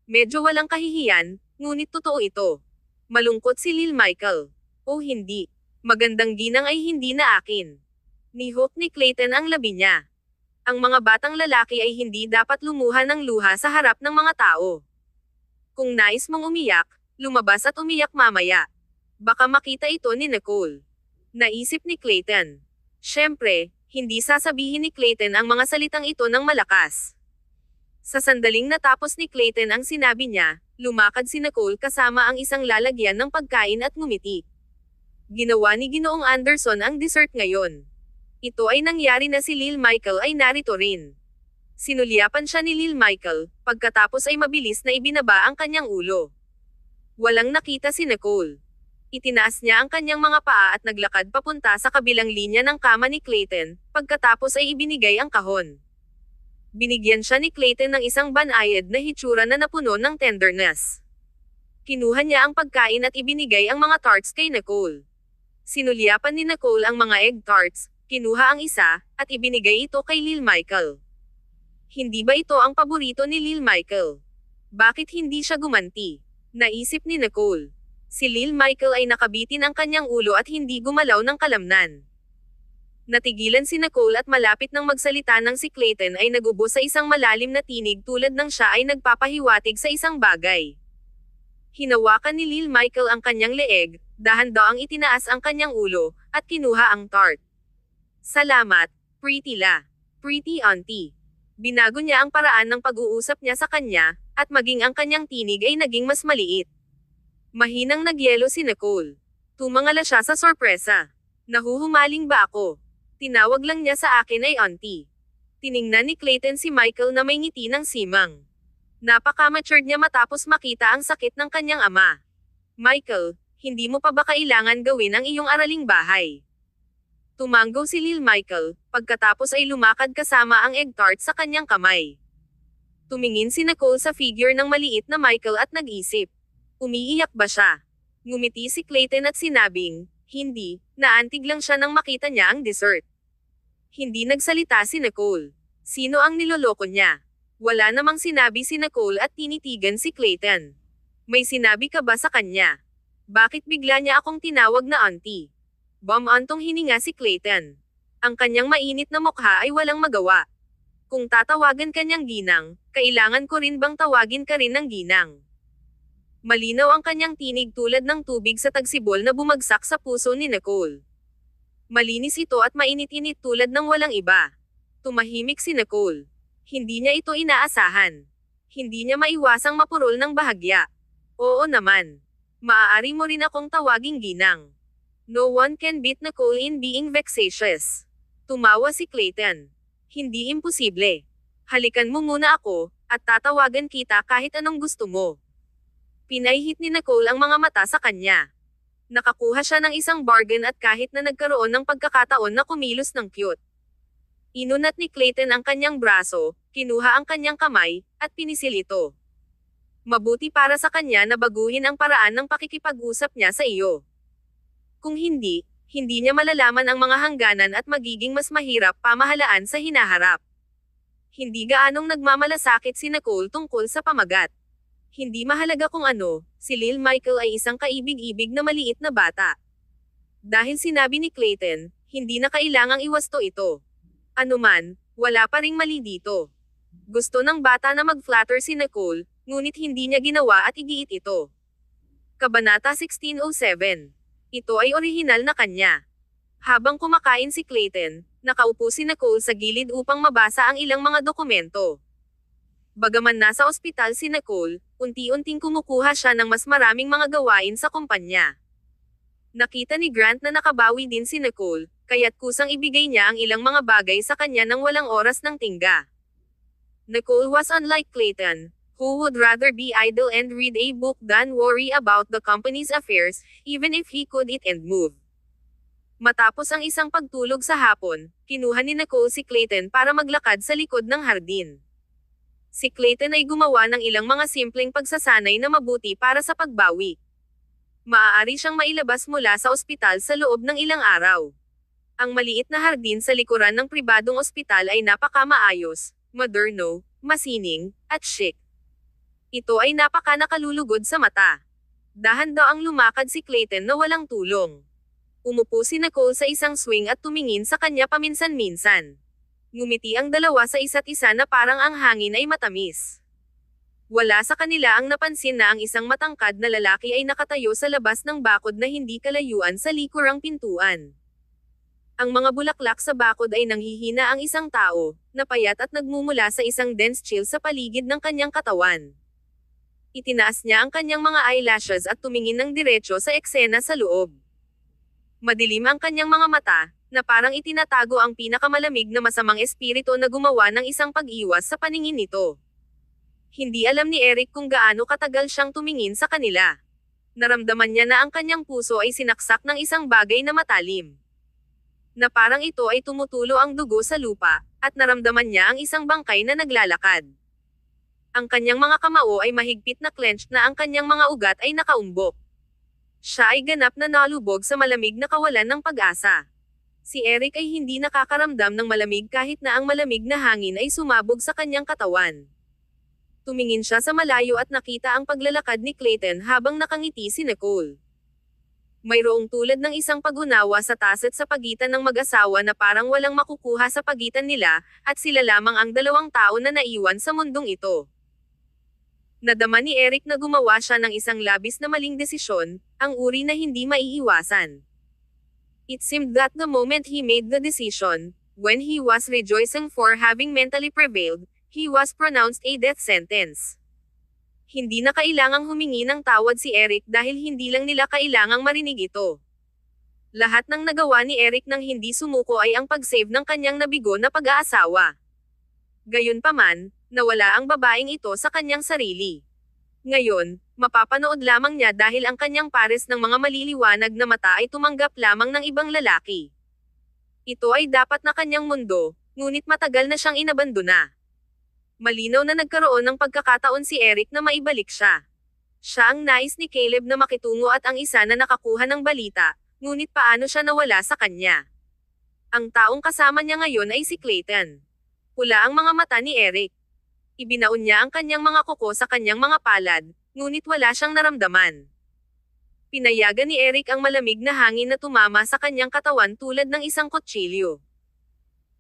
Medyo walang kahihiyan, ngunit totoo ito. Malungkot si Lil Michael. O hindi. Magandang ginang ay hindi na akin. Nihok ni Clayton ang labi niya. Ang mga batang lalaki ay hindi dapat lumuha ng luha sa harap ng mga tao. Kung nais mong umiyak, lumabas at umiyak mamaya. Baka makita ito ni Nicole. Naisip ni Clayton. Siyempre, hindi sasabihin ni Clayton ang mga salitang ito ng malakas. Sa sandaling natapos ni Clayton ang sinabi niya, lumakad si Nicole kasama ang isang lalagyan ng pagkain at ngumiti. Ginawa ni Ginoong Anderson ang dessert ngayon. Ito ay nangyari na si Lil Michael ay narito rin. Sinulyapan siya ni Lil Michael, pagkatapos ay mabilis na ibinaba ang kanyang ulo. Walang nakita si Nicole. Itinaas niya ang kanyang mga paa at naglakad papunta sa kabilang linya ng kama ni Clayton, pagkatapos ay ibinigay ang kahon. Binigyan siya ni Clayton ng isang banayad na hitsura na napuno ng tenderness. Kinuha niya ang pagkain at ibinigay ang mga tarts kay Nicole. Sinulyapan ni Nicole ang mga egg tarts, kinuha ang isa, at ibinigay ito kay Lil Michael. Hindi ba ito ang paborito ni Lil Michael? Bakit hindi siya gumanti? Naisip ni Nicole. Si Lil Michael ay nakabitin ang kanyang ulo at hindi gumalaw ng kalamnan. Natigilan si Nicole at malapit nang magsalita ng si Clayton ay nagubo sa isang malalim na tinig tulad ng siya ay nagpapahiwatig sa isang bagay. Hinawakan ni Lil Michael ang kanyang leeg, dahan-daang itinaas ang kanyang ulo, at kinuha ang tart. Salamat, pretty la. Pretty auntie. Binago niya ang paraan ng pag-uusap niya sa kanya, at maging ang kanyang tinig ay naging mas maliit. Mahinang nagyelo si Nicole. Tumangala siya sa sorpresa. Nahuhumaling ba ako? Tinawag lang niya sa akin ay auntie. Tiningnan ni Clayton si Michael na may ngiti ng simang. Napaka-matured niya matapos makita ang sakit ng kanyang ama. Michael, hindi mo pa ba kailangan gawin ang iyong araling bahay? Tumanggaw si Lil Michael, pagkatapos ay lumakad kasama ang egg tart sa kanyang kamay. Tumingin si Nicole sa figure ng maliit na Michael at nag-isip. Umiiyak ba siya? Ngumiti si Clayton at sinabing, hindi, naantig lang siya nang makita niya ang dessert. Hindi nagsalita si Nicole. Sino ang niloloko niya? Wala namang sinabi si Nicole at tinitigan si Clayton. May sinabi ka ba sa kanya? Bakit bigla niya akong tinawag na auntie? Bumantong hininga si Clayton. Ang kanyang mainit na mukha ay walang magawa. Kung tatawagan ka niyang ginang, kailangan ko rin bang tawagin ka rin ng ginang? Malinaw ang kanyang tinig tulad ng tubig sa tagsibol na bumagsak sa puso ni Nicole. Malinis ito at mainit-init tulad ng walang iba. Tumahimik si Nicole. Hindi niya ito inaasahan. Hindi niya maiwasang mapurol ng bahagya. Oo naman. Maaari mo rin akong tawaging ginang. No one can beat Nicole in being vexatious. Tumawa si Clayton. Hindi imposible. Halikan mo muna ako, at tatawagan kita kahit anong gusto mo. Pinahihit ni Nicole ang mga mata sa kanya. Nakakuha siya ng isang bargain at kahit na nagkaroon ng pagkakataon na kumilos ng cute. Inunat ni Clayton ang kanyang braso, kinuha ang kanyang kamay, at pinisil ito. Mabuti para sa kanya na baguhin ang paraan ng pakikipag-usap niya sa iyo. Kung hindi, hindi niya malalaman ang mga hangganan at magiging mas mahirap pamahalaan sa hinaharap. Hindi gaanong nagmamalasakit si Nicole tungkol sa pamagat. Hindi mahalaga kung ano, si Lil Michael ay isang kaibig-ibig na maliit na bata. Dahil sinabi ni Clayton, Hindi na kailangang iwasto ito. Anuman, wala pa ring mali dito. Gusto ng bata na mag-flatter si Nicole, ngunit hindi niya ginawa at igiit ito. Kabanata 1607. Ito ay orihinal na kanya. Habang kumakain si Clayton, nakaupo si Nicole sa gilid upang mabasa ang ilang mga dokumento. Bagaman nasa ospital si Nicole, unti-unting kumukuha siya ng mas maraming mga gawain sa kumpanya. Nakita ni Grant na nakabawi din si Nicole, kaya't kusang ibigay niya ang ilang mga bagay sa kanya nang walang oras ng tingga. Nicole was unlike Clayton, who would rather be idle and read a book than worry about the company's affairs, even if he could eat and move. Matapos ang isang pagtulog sa hapon, kinuha ni Nicole si Clayton para maglakad sa likod ng hardin. Si Clayton ay gumawa ng ilang mga simpleng pagsasanay na mabuti para sa pagbawi. Maaari siyang mailabas mula sa ospital sa loob ng ilang araw. Ang maliit na hardin sa likuran ng pribadong ospital ay napakamaayos, moderno, masining, at chic. Ito ay napaka-nakalulugod sa mata. Dahan-daang lumakad si Clayton na walang tulong. Umupo si Nicole sa isang swing at tumingin sa kanya paminsan-minsan. Ngumiti ang dalawa sa isa't isa na parang ang hangin ay matamis. Wala sa kanila ang napansin na ang isang matangkad na lalaki ay nakatayo sa labas ng bakod na hindi kalayuan sa likurang pintuan. Ang mga bulaklak sa bakod ay nanghihina ang isang tao, na payat at nagmumula sa isang dense chill sa paligid ng kanyang katawan. Itinaas niya ang kanyang mga eyelashes at tumingin ng diretso sa eksena sa loob. Madilim ang kanyang mga mata, na parang itinatago ang pinakamalamig na masamang espiritu na gumawa ng isang pag-iwas sa paningin nito. Hindi alam ni Eric kung gaano katagal siyang tumingin sa kanila. Naramdaman niya na ang kanyang puso ay sinaksak ng isang bagay na matalim. Na parang ito ay tumutulo ang dugo sa lupa, at naramdaman niya ang isang bangkay na naglalakad. Ang kanyang mga kamao ay mahigpit na clenched na ang kanyang mga ugat ay nakaumbok. Siya ay ganap na nalubog sa malamig na kawalan ng pag-asa. Si Eric ay hindi nakakaramdam ng malamig kahit na ang malamig na hangin ay sumabog sa kanyang katawan. Tumingin siya sa malayo at nakita ang paglalakad ni Clayton habang nakangiti si Nicole. Mayroong tulad ng isang pag-unawa sa taset sa pagitan ng mag-asawa na parang walang makukuha sa pagitan nila, at sila lamang ang dalawang tao na naiwan sa mundong ito. Nadama ni Eric na gumawa siya ng isang labis na maling desisyon, ang uri na hindi maiiwasan. It seemed that the moment he made the decision, when he was rejoicing for having mentally prevailed, he was pronounced a death sentence. Hindi na kailangang humingi ng tawad si Eric dahil hindi lang nila kailangang marinig ito. Lahat ng nagawa ni Eric nang hindi sumuko ay ang pag-save ng kanyang nabigo na pag-aasawa. Gayunpaman, nawala ang babaeng ito sa kanyang sarili. Ngayon, mapapanood lamang niya dahil ang kanyang pares ng mga maliliwanag na mata ay tumanggap lamang ng ibang lalaki. Ito ay dapat na kanyang mundo, ngunit matagal na siyang inabandona. Malinaw na nagkaroon ng pagkakataon si Eric na maibalik siya. Siya ang nais ni Caleb na makitungo at ang isa na nakakuha ng balita, ngunit paano siya nawala sa kanya? Ang taong kasama niya ngayon ay si Clayton. Pula ang mga mata ni Eric. Ibinaon niya ang kanyang mga kuko sa kanyang mga palad, ngunit wala siyang naramdaman. Pinayagan ni Eric ang malamig na hangin na tumama sa kanyang katawan tulad ng isang kutsilyo.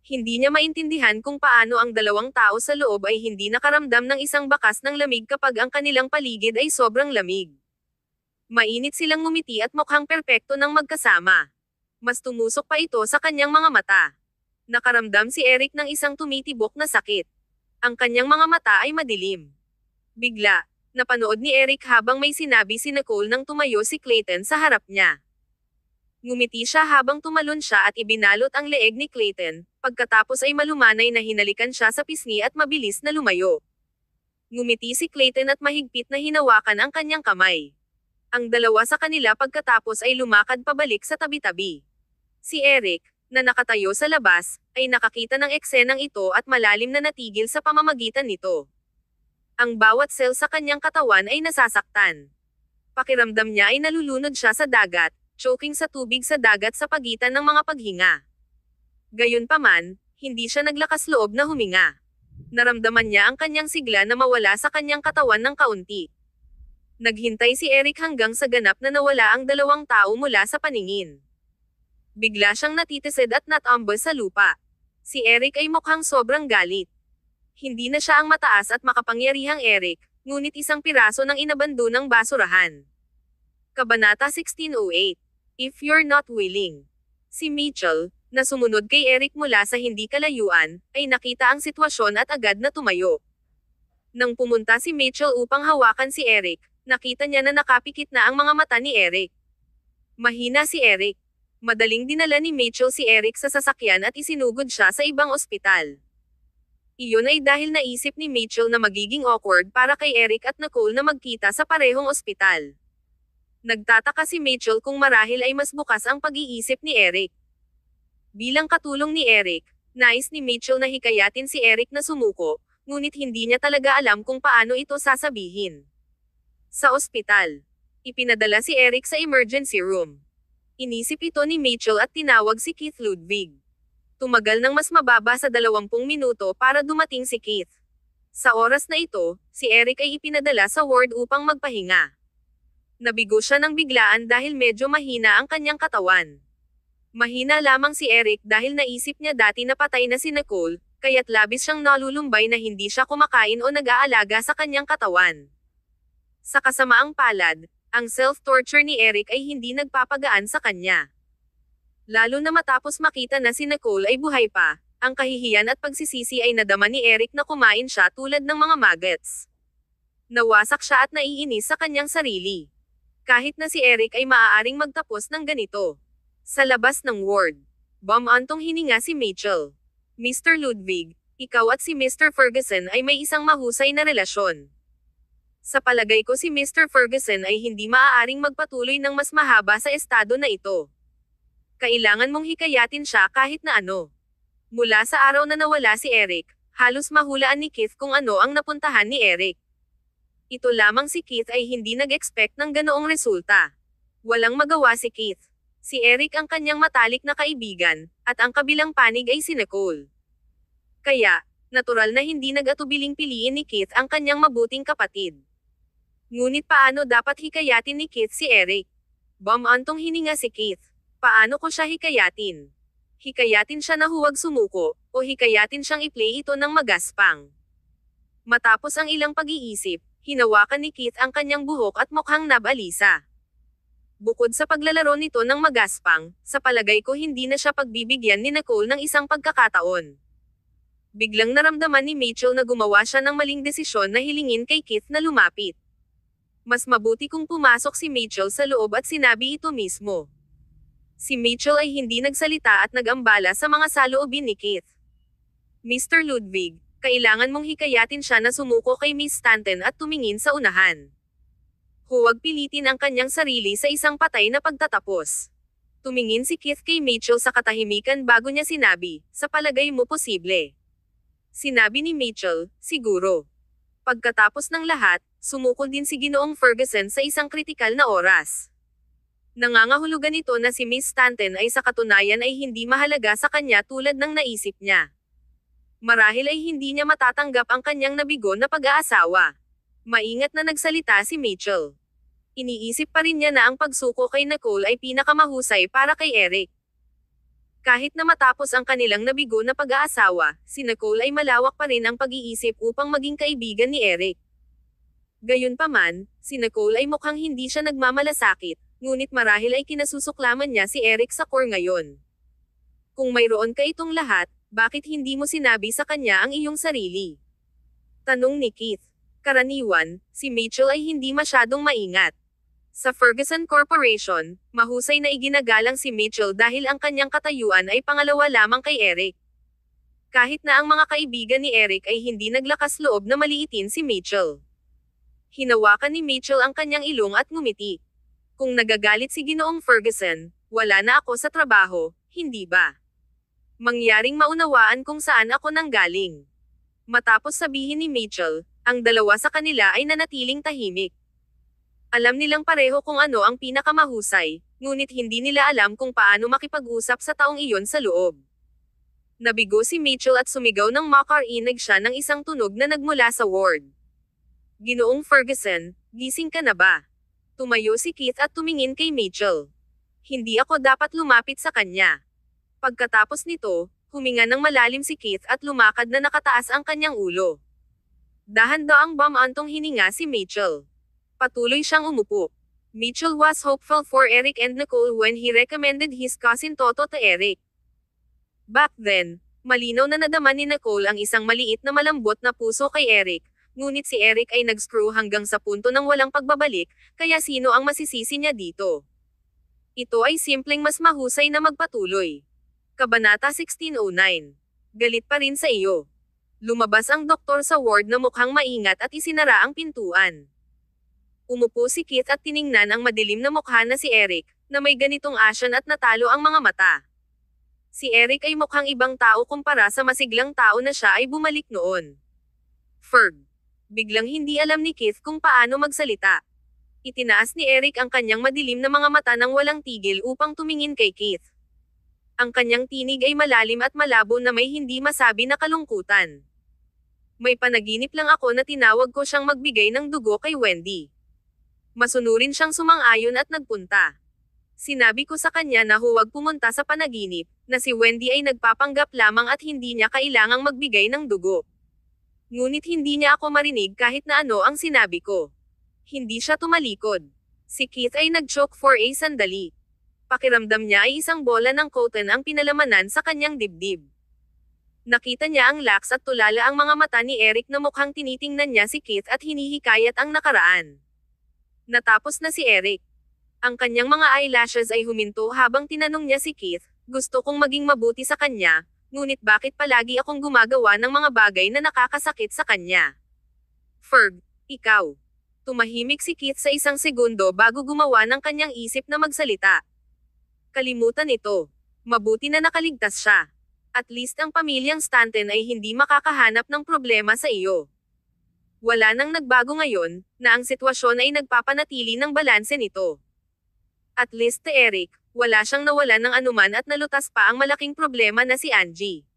Hindi niya maintindihan kung paano ang dalawang tao sa loob ay hindi nakaramdam ng isang bakas ng lamig kapag ang kanilang paligid ay sobrang lamig. Mainit silang ngumiti at mukhang perpekto ng magkasama. Mas tumusok pa ito sa kanyang mga mata. Nakaramdam si Eric ng isang tumitibok na sakit. Ang kanyang mga mata ay madilim. Bigla, napanood ni Eric habang may sinabi si Nicole nang tumayo si Clayton sa harap niya. Ngumiti siya habang tumalon siya at ibinalot ang leeg ni Clayton, pagkatapos ay malumanay na hinalikan siya sa pisngi at mabilis na lumayo. Ngumiti si Clayton at mahigpit na hinawakan ang kanyang kamay. Ang dalawa sa kanila pagkatapos ay lumakad pabalik sa tabi-tabi. Si Eric, na nakatayo sa labas, ay nakakita ng eksenang ito at malalim na natigil sa pamamagitan nito. Ang bawat sel sa kanyang katawan ay nasasaktan. Pakiramdam niya ay nalulunod siya sa dagat, choking sa tubig sa dagat sa pagitan ng mga paghinga. Gayunpaman, hindi siya naglakas loob na huminga. Naramdaman niya ang kanyang sigla na mawala sa kanyang katawan ng kaunti. Naghintay si Eric hanggang sa ganap na nawala ang dalawang tao mula sa paningin. Bigla siyang natitisid at natumba sa lupa. Si Eric ay mukhang sobrang galit. Hindi na siya ang mataas at makapangyarihang Eric, ngunit isang piraso ng inabando ng basurahan. Kabanata 1608. If you're not willing. Si Mitchell, na sumunod kay Eric mula sa hindi kalayuan, ay nakita ang sitwasyon at agad na tumayo. Nang pumunta si Mitchell upang hawakan si Eric, nakita niya na nakapikit na ang mga mata ni Eric. Mahina si Eric. Madaling dinala ni Mitchell si Eric sa sasakyan at isinugod siya sa ibang ospital. Iyon ay dahil naisip ni Mitchell na magiging awkward para kay Eric at Nicole na magkita sa parehong ospital. Nagtataka si Mitchell kung marahil ay mas bukas ang pag-iisip ni Eric. Bilang katulong ni Eric, nais ni Mitchell na hikayatin si Eric na sumuko, ngunit hindi niya talaga alam kung paano ito sasabihin. Sa ospital, ipinadala si Eric sa emergency room. Inisip ito ni Mitchell at tinawag si Keith Ludwig. Tumagal ng mas mababa sa 20 minuto para dumating si Keith. Sa oras na ito, si Eric ay ipinadala sa ward upang magpahinga. Nabigo siya ng biglaan dahil medyo mahina ang kanyang katawan. Mahina lamang si Eric dahil naisip niya dati na patay na si Nicole, kaya't labis siyang nalulumbay na hindi siya kumakain o nag-aalaga sa kanyang katawan. Sa kasamaang palad, ang self-torture ni Eric ay hindi nagpapagaan sa kanya. Lalo na matapos makita na si Nicole ay buhay pa, ang kahihiyan at pagsisisi ay nadama ni Eric na kumain siya tulad ng mga maggots. Nawasak siya at naiinis sa kanyang sarili. Kahit na si Eric ay maaaring magtapos ng ganito. Sa labas ng ward, bumantong hininga si Mitchell. Mr. Ludwig, ikaw at si Mr. Ferguson ay may isang mahusay na relasyon. Sa palagay ko si Mr. Ferguson ay hindi maaaring magpatuloy ng mas mahaba sa estado na ito. Kailangan mong hikayatin siya kahit na ano. Mula sa araw na nawala si Eric, halos mahulaan ni Keith kung ano ang napuntahan ni Eric. Ito lamang si Keith ay hindi nag-expect ng ganoong resulta. Walang magawa si Keith. Si Eric ang kanyang matalik na kaibigan, at ang kabilang panig ay si Nicole. Kaya, natural na hindi nag-atubiling piliin ni Keith ang kanyang mabuting kapatid. Ngunit paano dapat hikayatin ni Keith si Eric? Bumantong hininga si Keith. Paano ko siya hikayatin? Hikayatin siya na huwag sumuko, o hikayatin siyang i-play ito ng magaspang. Matapos ang ilang pag-iisip, hinawakan ni Keith ang kanyang buhok at mukhang nabalisa. Bukod sa paglalaro nito ng magaspang, sa palagay ko hindi na siya pagbibigyan ni Nicole ng isang pagkakataon. Biglang naramdaman ni Mitchell na gumawa siya ng maling desisyon na hilingin kay Keith na lumapit. Mas mabuti kung pumasok si Mitchell sa loob at sinabi ito mismo. Si Mitchell ay hindi nagsalita at nag-ambala sa mga saloobin ni Keith. Mr. Ludwig, kailangan mong hikayatin siya na sumuko kay Miss Stanton at tumingin sa unahan. Huwag pilitin ang kanyang sarili sa isang patay na pagtatapos. Tumingin si Keith kay Mitchell sa katahimikan bago niya sinabi, sa palagay mo posible. Sinabi ni Mitchell, siguro. Pagkatapos ng lahat, sumuko din si Ginoong Ferguson sa isang kritikal na oras. Nangangahulugan ito na si Miss Stanton ay sa katunayan ay hindi mahalaga sa kanya tulad ng naisip niya. Marahil ay hindi niya matatanggap ang kanyang nabigo na pag-aasawa. Maingat na nagsalita si Mitchell. Iniisip pa rin niya na ang pagsuko kay Nicole ay pinakamahusay para kay Eric. Kahit na matapos ang kanilang nabigo na pag-aasawa, si Nicole ay malawak pa rin ang pag-iisip upang maging kaibigan ni Eric. Gayunpaman, si Nicole ay mukhang hindi siya nagmamalasakit, ngunit marahil ay kinasusuklaman niya si Eric sa core ngayon. Kung mayroon ka itong lahat, bakit hindi mo sinabi sa kanya ang iyong sarili? Tanong ni Keith. Karaniwan, si Mitchell ay hindi masyadong maingat. Sa Ferguson Corporation, mahusay na iginagalang si Mitchell dahil ang kanyang katayuan ay pangalawa lamang kay Eric. Kahit na ang mga kaibigan ni Eric ay hindi naglakas loob na maliitin si Mitchell. Hinawakan ni Mitchell ang kanyang ilong at ngumiti. Kung nagagalit si Ginoong Ferguson, wala na ako sa trabaho, hindi ba? Mangyaring maunawaan kung saan ako nanggaling. Matapos sabihin ni Mitchell, ang dalawa sa kanila ay nanatiling tahimik. Alam nilang pareho kung ano ang pinakamahusay, ngunit hindi nila alam kung paano makipag-usap sa taong iyon sa loob. Nabigo si Mitchell at sumigaw ng makarinig siya ng isang tunog na nagmula sa ward. Ginoong Ferguson, gising ka na ba? Tumayo si Keith at tumingin kay Mitchell. Hindi ako dapat lumapit sa kanya. Pagkatapos nito, huminga ng malalim si Keith at lumakad na nakataas ang kanyang ulo. Dahan-daang bumantong hininga si Mitchell. Patuloy siyang umupo. Mitchell was hopeful for Eric and Nicole when he recommended his cousin Toto to Eric. Back then, malinaw na nadama ni Nicole ang isang maliit na malambot na puso kay Eric, ngunit si Eric ay nag-screw hanggang sa punto ng walang pagbabalik, kaya sino ang masisisi niya dito? Ito ay simpleng mas mahusay na magpatuloy. Kabanata 1609. Galit pa rin sa iyo. Lumabas ang doktor sa ward na mukhang maingat at isinara ang pintuan. Umupo si Keith at tiningnan ang madilim na mukha na si Eric, na may ganitong asyan at natalo ang mga mata. Si Eric ay mukhang ibang tao kumpara sa masiglang tao na siya ay bumalik noon. Ferg. Biglang hindi alam ni Keith kung paano magsalita. Itinaas ni Eric ang kanyang madilim na mga mata nang walang tigil upang tumingin kay Keith. Ang kanyang tinig ay malalim at malabo na may hindi masabi na kalungkutan. May panaginip lang ako na tinawag ko siyang magbigay ng dugo kay Wendy. Masunurin siyang sumang-ayon at nagpunta. Sinabi ko sa kanya na huwag pumunta sa panaginip, na si Wendy ay nagpapanggap lamang at hindi niya kailangang magbigay ng dugo. Ngunit hindi niya ako marinig kahit na ano ang sinabi ko. Hindi siya tumalikod. Si Keith ay nag-choke for a sandali. Pakiramdam niya ay isang bola ng cotton ang pinalamanan sa kanyang dibdib. Nakita niya ang lax at tulala ang mga mata ni Eric na mukhang tinitingnan niya si Keith at hinihikayat ang nakaraan. Natapos na si Eric. Ang kanyang mga eyelashes ay huminto habang tinanong niya si Keith, gusto kong maging mabuti sa kanya, ngunit bakit palagi akong gumagawa ng mga bagay na nakakasakit sa kanya? Ferg, ikaw. Tumahimik si Keith sa isang segundo bago gumawa ng kanyang isip na magsalita. Kalimutan ito. Mabuti na nakaligtas siya. At least ang pamilyang Stanton ay hindi makakahanap ng problema sa iyo. Wala nang nagbago ngayon, na ang sitwasyon ay nagpapanatili ng balanse nito. At least Eric, wala siyang nawalan ng anuman at nalutas pa ang malaking problema na si Angie.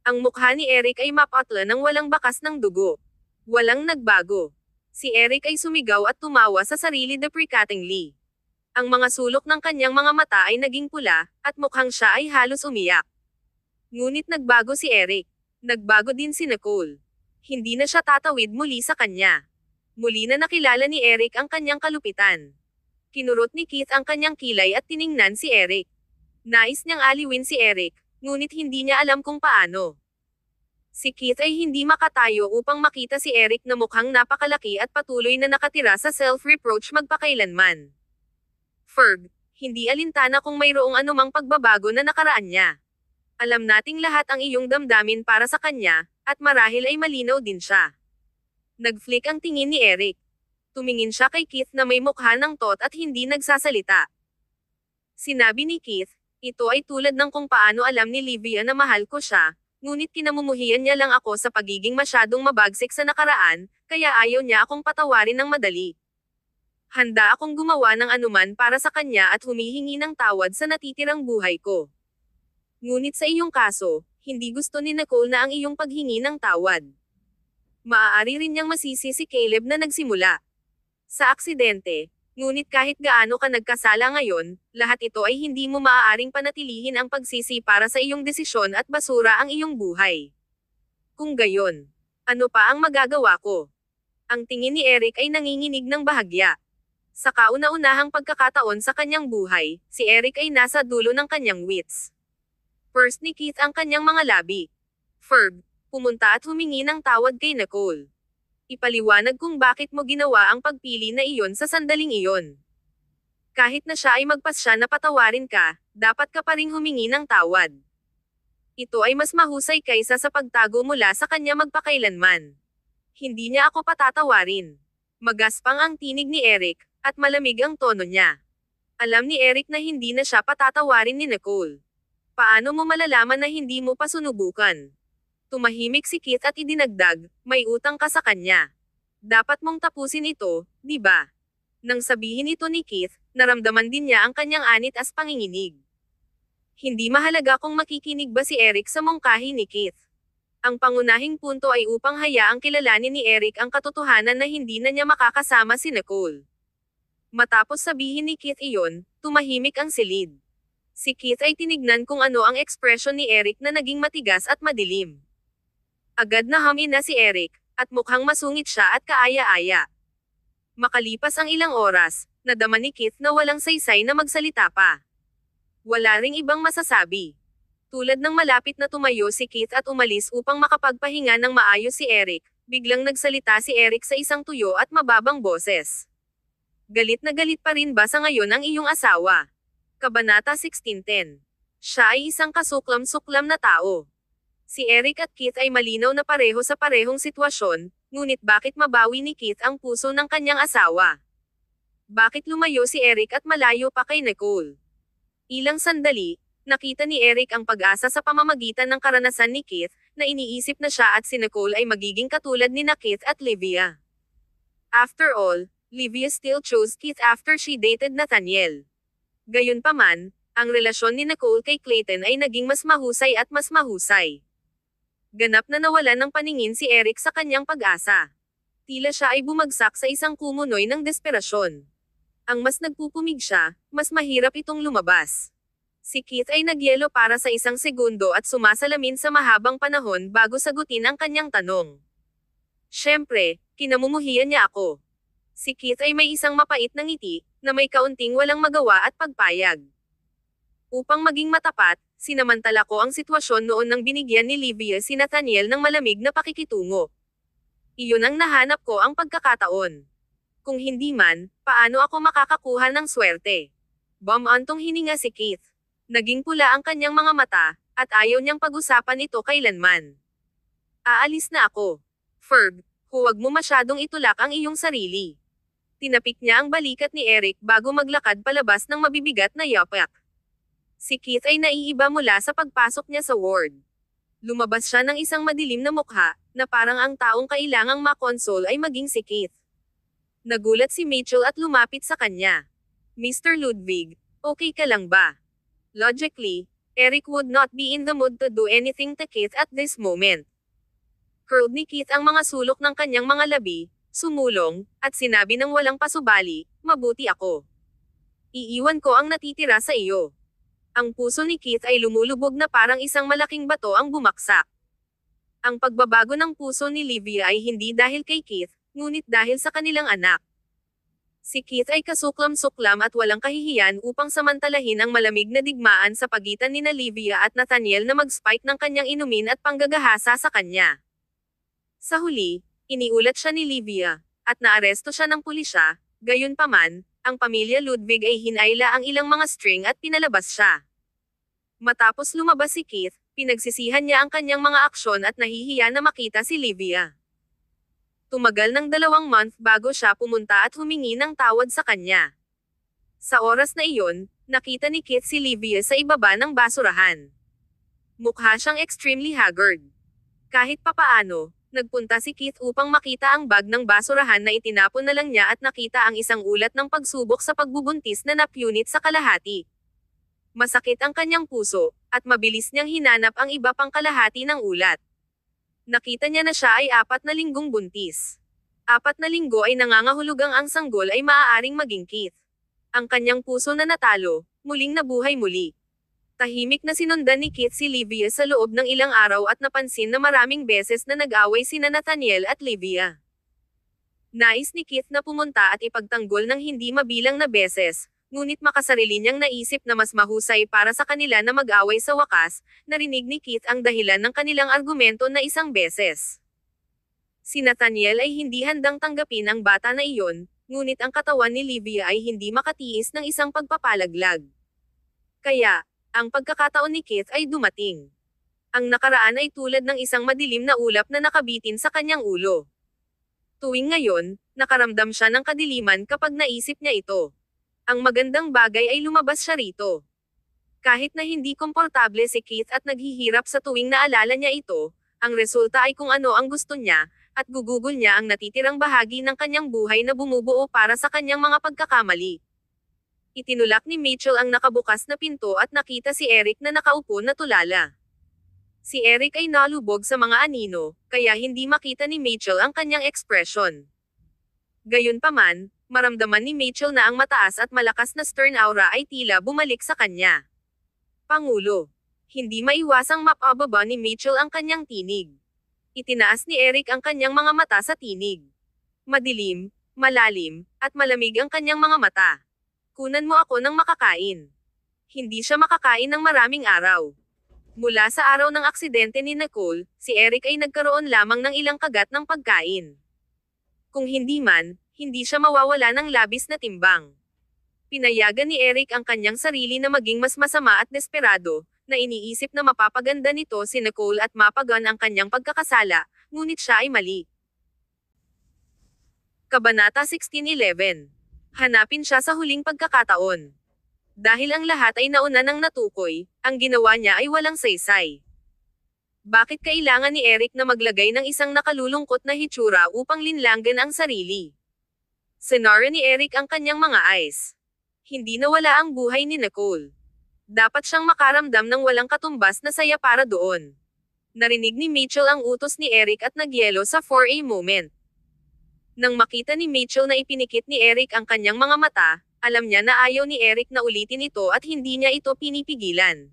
Ang mukha ni Eric ay mapatla ng walang bakas ng dugo. Walang nagbago. Si Eric ay sumigaw at tumawa sa sarili deprecatingly. Ang mga sulok ng kanyang mga mata ay naging pula, at mukhang siya ay halos umiyak. Ngunit nagbago si Eric. Nagbago din si Nicole. Hindi na siya tatawid muli sa kanya. Muli na nakilala ni Eric ang kanyang kalupitan. Kinurot ni Keith ang kanyang kilay at tiningnan si Eric. Nais niyang aliwin si Eric, ngunit hindi niya alam kung paano. Si Keith ay hindi makatayo upang makita si Eric na mukhang napakalaki at patuloy na nakatira sa self-reproach magpakailanman. Ferg, hindi alintana kung mayroong anumang pagbabago na nakaraan niya. Alam nating lahat ang iyong damdamin para sa kanya, at marahil ay malinaw din siya. Nag-flick ang tingin ni Eric. Tumingin siya kay Keith na may mukha ng tot at hindi nagsasalita. Sinabi ni Keith, ito ay tulad ng kung paano alam ni Livia na mahal ko siya, ngunit kinamumuhian niya lang ako sa pagiging masyadong mabagsik sa nakaraan, kaya ayaw niya akong patawarin ng madali. Handa akong gumawa ng anuman para sa kanya at humihingi ng tawad sa natitirang buhay ko. Ngunit sa iyong kaso, hindi gusto ni Nicole na ang iyong paghingi ng tawad. Maaari rin niyang masisi si Caleb na nagsimula sa aksidente, ngunit kahit gaano ka nagkasala ngayon, lahat ito ay hindi mo maaaring panatilihin ang pagsisi para sa iyong desisyon at basura ang iyong buhay. Kung gayon, ano pa ang magagawa ko? Ang tingin ni Eric ay nanginginig ng bahagya. Sa kauna-unahang pagkakataon sa kanyang buhay, si Eric ay nasa dulo ng kanyang wits. First ni Keith ang kanyang mga labi. Ferg, pumunta at humingi ng tawad kay Nicole. Ipaliwanag kung bakit mo ginawa ang pagpili na iyon sa sandaling iyon. Kahit na siya ay magpasya na patawarin ka, dapat ka pa ring humingi ng tawad. Ito ay mas mahusay kaysa sa pagtago mula sa kanya magpakailanman. Hindi niya ako patatawarin. Magaspang ang tinig ni Eric, at malamig ang tono niya. Alam ni Eric na hindi na siya patatawarin ni Nicole. Paano mo malalaman na hindi mo pa sunubukan? Tumahimik si Keith at idinagdag, may utang ka sa kanya. Dapat mong tapusin ito, di ba? Nang sabihin ito ni Keith, naramdaman din niya ang kanyang anit as panginginig. Hindi mahalaga kung makikinig ba si Eric sa mungkahi ni Keith. Ang pangunahing punto ay upang hayaang kilalanin ni Eric ang katotohanan na hindi na niya makakasama si Nicole. Matapos sabihin ni Keith iyon, tumahimik ang silid. Si Keith ay tinignan kung ano ang ekspresyon ni Eric na naging matigas at madilim. Agad na hamin na si Eric, at mukhang masungit siya at kaaya-aya. Makalipas ang ilang oras, nadama ni Keith na walang saysay na magsalita pa. Wala ring ibang masasabi. Tulad ng malapit na tumayo si Keith at umalis upang makapagpahinga ng maayos si Eric, biglang nagsalita si Eric sa isang tuyo at mababang boses. Galit na galit pa rin ba sa ngayon ang iyong asawa? Kabanata 16:10. Siya ay isang kasuklam-suklam na tao. Si Eric at Keith ay malinaw na pareho sa parehong sitwasyon, ngunit bakit mabawi ni Keith ang puso ng kanyang asawa? Bakit lumayo si Eric at malayo pa kay Nicole? Ilang sandali, nakita ni Eric ang pag-asa sa pamamagitan ng karanasan ni Keith, na iniisip na siya at si Nicole ay magiging katulad ni Keith at Livia. After all, Livia still chose Keith after she dated Nathaniel. Gayunpaman, ang relasyon ni Nicole kay Clayton ay naging mas mahusay at mas mahusay. Ganap na nawalan ng paningin si Eric sa kanyang pag-asa. Tila siya ay bumagsak sa isang kumunoy ng desperasyon. Ang mas nagpupumig siya, mas mahirap itong lumabas. Si Keith ay nagyelo para sa isang segundo at sumasalamin sa mahabang panahon bago sagutin ang kanyang tanong. Siyempre, kinamumuhian niya ako. Si Keith ay may isang mapait na ngiti, na may kaunting walang magawa at pagpayag. Upang maging matapat, sinamantala ko ang sitwasyon noon nang binigyan ni Livia si Nathaniel ng malamig na pakikitungo. Iyon ang nahanap ko ang pagkakataon. Kung hindi man, paano ako makakakuha ng swerte? Bumantong hininga si Keith. Naging pula ang kanyang mga mata, at ayaw niyang pag-usapan ito kailanman. Aalis na ako. Ferg, huwag mo masyadong itulak ang iyong sarili. Tinapik niya ang balikat ni Eric bago maglakad palabas ng mabibigat na yapak. Si Keith ay naiiba mula sa pagpasok niya sa ward. Lumabas siya ng isang madilim na mukha, na parang ang taong kailangang makonsol ay maging si Keith. Nagulat si Mitchell at lumapit sa kanya. Mr. Ludwig, okay ka lang ba? Logically, Eric would not be in the mood to do anything to Keith at this moment. Curled ni Keith ang mga sulok ng kanyang mga labi, sumulong, at sinabi ng walang pasubali, mabuti ako. Iiwan ko ang natitira sa iyo. Ang puso ni Keith ay lumulubog na parang isang malaking bato ang bumaksak. Ang pagbabago ng puso ni Livia ay hindi dahil kay Keith, ngunit dahil sa kanilang anak. Si Keith ay kasuklam-suklam at walang kahihiyan upang samantalahin ang malamig na digmaan sa pagitan ni Livia at Nathaniel na mag-spike ng kanyang inumin at panggagahasa sa kanya. Sa huli, iniulat siya ni Livia, at naaresto siya ng pulisya. Gayunpaman, ang pamilya Ludwig ay hinayla ang ilang mga string at pinalabas siya. Matapos lumabas si Keith, pinagsisihan niya ang kanyang mga aksyon at nahihiya na makita si Livia. Tumagal ng 2 month bago siya pumunta at humingi ng tawad sa kanya. Sa oras na iyon, nakita ni Keith si Livia sa ibaba ng basurahan. Mukha siyang extremely haggard. Kahit papaano, nagpunta si Keith upang makita ang bag ng basurahan na itinapon na lang niya at nakita ang isang ulat ng pagsubok sa pagbubuntis na napunit sa kalahati. Masakit ang kanyang puso, at mabilis niyang hinanap ang iba pang kalahati ng ulat. Nakita niya na siya ay 4 na linggong buntis. 4 na linggo ay nangangahulugang ang sanggol ay maaaring maging Keith. Ang kanyang puso na natalo, muling nabuhay muli. Tahimik na sinundan ni Keith si Livia sa loob ng ilang araw at napansin na maraming beses na nag-away sina Nathaniel at Livia. Nais ni Keith na pumunta at ipagtanggol ng hindi mabilang na beses, ngunit makasarili niyang naisip na mas mahusay para sa kanila na mag-away sa wakas. Narinig ni Keith ang dahilan ng kanilang argumento na isang beses. Si Nathaniel ay hindi handang tanggapin ang bata na iyon, ngunit ang katawan ni Livia ay hindi makatiis ng isang pagpapalaglag. Kaya, ang pagkakataon ni Keith ay dumating. Ang nakaraan ay tulad ng isang madilim na ulap na nakabitin sa kanyang ulo. Tuwing ngayon, nakaramdam siya ng kadiliman kapag naisip niya ito. Ang magandang bagay ay lumabas siya rito. Kahit na hindi komportable si Keith at naghihirap sa tuwing naalala niya ito, ang resulta ay kung ano ang gusto niya, at gugugol niya ang natitirang bahagi ng kanyang buhay na bumubuo para sa kanyang mga pagkakamali. Itinulak ni Mitchell ang nakabukas na pinto at nakita si Eric na nakaupo na tulala. Si Eric ay nalubog sa mga anino, kaya hindi makita ni Mitchell ang kanyang ekspresyon. Gayunpaman, Maramdaman ni Mitchell na ang mataas at malakas na stern aura ay tila bumalik sa kanya. Pangulo. Hindi maiwasang mapababa ni Mitchell ang kanyang tinig. Itinaas ni Eric ang kanyang mga mata sa tinig. Madilim, malalim, at malamig ang kanyang mga mata. Kunan mo ako ng makakain. Hindi siya makakain ng maraming araw. Mula sa araw ng aksidente ni Nicole, si Eric ay nagkaroon lamang ng ilang kagat ng pagkain. Kung hindi man, hindi siya mawawala ng labis na timbang. Pinayagan ni Eric ang kanyang sarili na maging mas masama at desperado, na iniisip na mapapaganda nito si Nicole at mapagan ang kanyang pagkakasala, ngunit siya ay mali. Kabanata 16:11. Hanapin siya sa huling pagkakataon. Dahil ang lahat ay nauna ng natukoy, ang ginawa niya ay walang saysay. Bakit kailangan ni Eric na maglagay ng isang nakalulungkot na hitsura upang linlanggan ang sarili? Sinara ni Eric ang kanyang mga eyes. Hindi nawala ang buhay ni Nicole. Dapat siyang makaramdam ng walang katumbas na saya para doon. Narinig ni Mitchell ang utos ni Eric at nagyelo sa for a moment. Nang makita ni Mitchell na ipinikit ni Eric ang kanyang mga mata, alam niya na ayaw ni Eric na ulitin ito at hindi niya ito pinipigilan.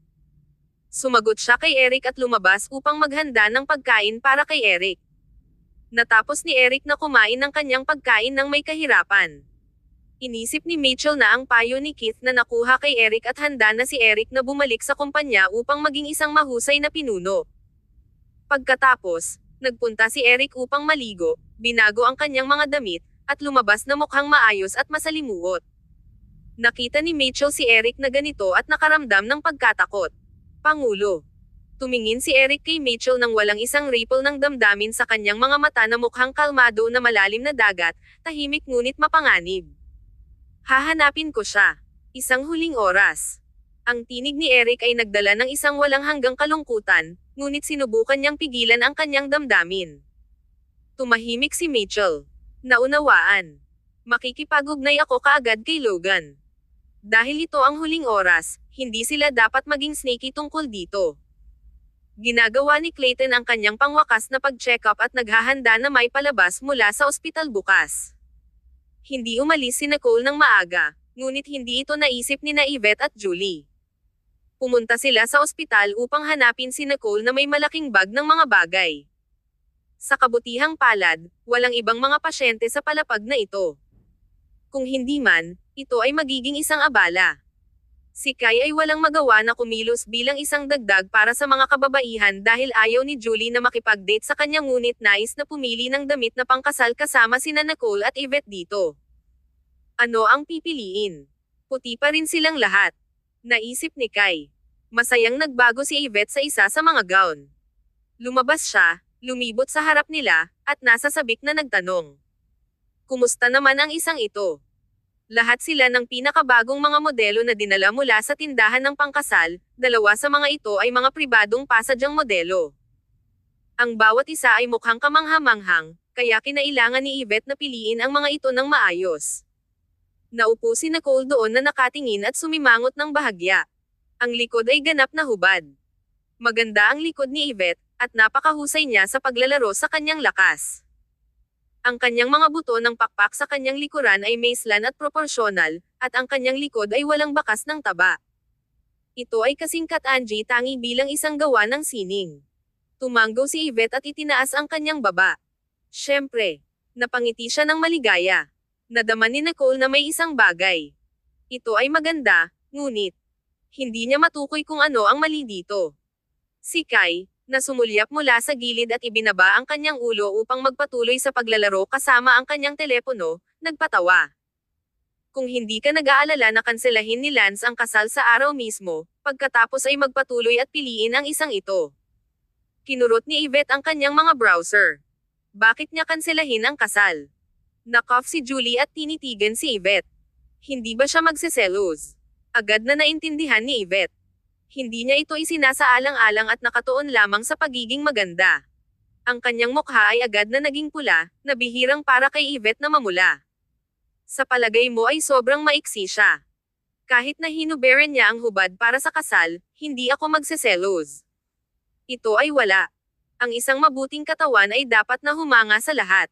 Sumagot siya kay Eric at lumabas upang maghanda ng pagkain para kay Eric. Natapos ni Eric na kumain ng kanyang pagkain ng may kahirapan. Inisip ni Mitchell na ang payo ni Keith na nakuha kay Eric at handa na si Eric na bumalik sa kumpanya upang maging isang mahusay na pinuno. Pagkatapos, nagpunta si Eric upang maligo, binago ang kanyang mga damit, at lumabas na mukhang maayos at masalimuot. Nakita ni Mitchell si Eric na ganito at nakaramdam ng pagkatakot. Pangulo. Tumingin si Eric kay Mitchell nang walang isang ripple ng damdamin sa kanyang mga mata na mukhang kalmado na malalim na dagat, tahimik ngunit mapanganib. Hahanapin ko siya. Isang huling oras. Ang tinig ni Eric ay nagdala ng isang walang hanggang kalungkutan, ngunit sinubukan niyang pigilan ang kanyang damdamin. Tumahimik si Mitchell. Naunawaan. Makikipagugnay ako kaagad kay Logan. Dahil ito ang huling oras, hindi sila dapat maging sneaky tungkol dito. Ginagawa ni Clayton ang kanyang pangwakas na pag-check up at naghahanda na may palabas mula sa ospital bukas. Hindi umalis si Nicole ng maaga, ngunit hindi ito naisip ni Yvette at Julie. Pumunta sila sa ospital upang hanapin si Nicole na may malaking bag ng mga bagay. Sa kabutihang palad, walang ibang mga pasyente sa palapag na ito. Kung hindi man, ito ay magiging isang abala. Si Kai ay walang magawa na kumilos bilang isang dagdag para sa mga kababaihan dahil ayaw ni Julie na makipag-date sa kanya ngunit nais na pumili ng damit na pangkasal kasama sina Nicole at Yvette dito. Ano ang pipiliin? Puti pa rin silang lahat. Naisip ni Kai. Masayang nagbago si Yvette sa isa sa mga gown. Lumabas siya, lumibot sa harap nila, at nasa sabik na nagtanong. Kumusta naman ang isang ito? Lahat sila ng pinakabagong mga modelo na dinala mula sa tindahan ng pangkasal, dalawa sa mga ito ay mga pribadong pasadyang modelo. Ang bawat isa ay mukhang kamangha-manghang, kaya kinailangan ni Yvette na piliin ang mga ito ng maayos. Naupo si Nicole doon na nakatingin at sumimangot ng bahagya. Ang likod ay ganap na hubad. Maganda ang likod ni Yvette, at napakahusay niya sa paglalaro sa kanyang lakas. Ang kanyang mga buto ng pakpak sa kanyang likuran ay maislan at proporsyonal, at ang kanyang likod ay walang bakas ng taba. Ito ay kasing Kat-Anji tangi bilang isang gawa ng sining. Tumanggo si Yvette at itinaas ang kanyang baba. Siyempre, napangiti siya ng maligaya. Nadama ni Nicole na may isang bagay. Ito ay maganda, ngunit hindi niya matukoy kung ano ang mali dito. Si Kai, na sumulyap mula sa gilid at ibinaba ang kanyang ulo upang magpatuloy sa paglalaro kasama ang kanyang telepono, nagpatawa. Kung hindi ka nag-aalala na kanselahin ni Lance ang kasal sa araw mismo, pagkatapos ay magpatuloy at piliin ang isang ito. Kinurot ni Yvette ang kanyang mga browser. Bakit niya kanselahin ang kasal? Nakoff si Julie at tinitigan si Yvette. Hindi ba siya magseselos? Agad na naintindihan ni Yvette. Hindi niya ito isinasaalang-alang at nakatuon lamang sa pagiging maganda. Ang kanyang mukha ay agad na naging pula, na bihirang para kay Yvette na mamula. Sa palagay mo ay sobrang maiksi siya. Kahit na hinuberan niya ang hubad para sa kasal, hindi ako magseselos. Ito ay wala. Ang isang mabuting katawan ay dapat na humanga sa lahat.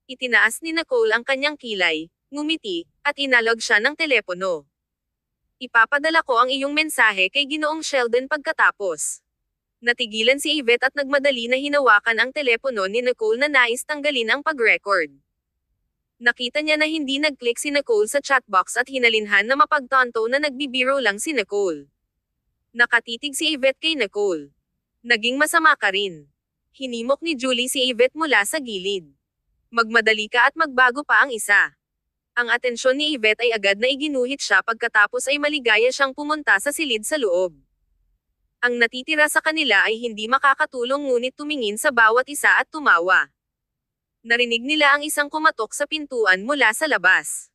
Itinaas ni Nicole ang kanyang kilay, ngumiti, at inalog siya ng telepono. Ipapadala ko ang iyong mensahe kay Ginoong Sheldon pagkatapos. Natigilan si Yvette at nagmadali na hinawakan ang telepono ni Nicole na nais tanggalin ang pag-record. Nakita niya na hindi nag-click si Nicole sa chatbox at hinalinhan na mapagtanto na nagbibiro lang si Nicole. Nakatitig si Yvette kay Nicole. Naging masama ka rin. Hinimok ni Julie si Yvette mula sa gilid. Magmadali ka at magbago pa ang isa. Ang atensyon ni Yvette ay agad na iginuhit siya pagkatapos ay maligaya siyang pumunta sa silid sa loob. Ang natitira sa kanila ay hindi makakatulong ngunit tumingin sa bawat isa at tumawa. Narinig nila ang isang kumatok sa pintuan mula sa labas.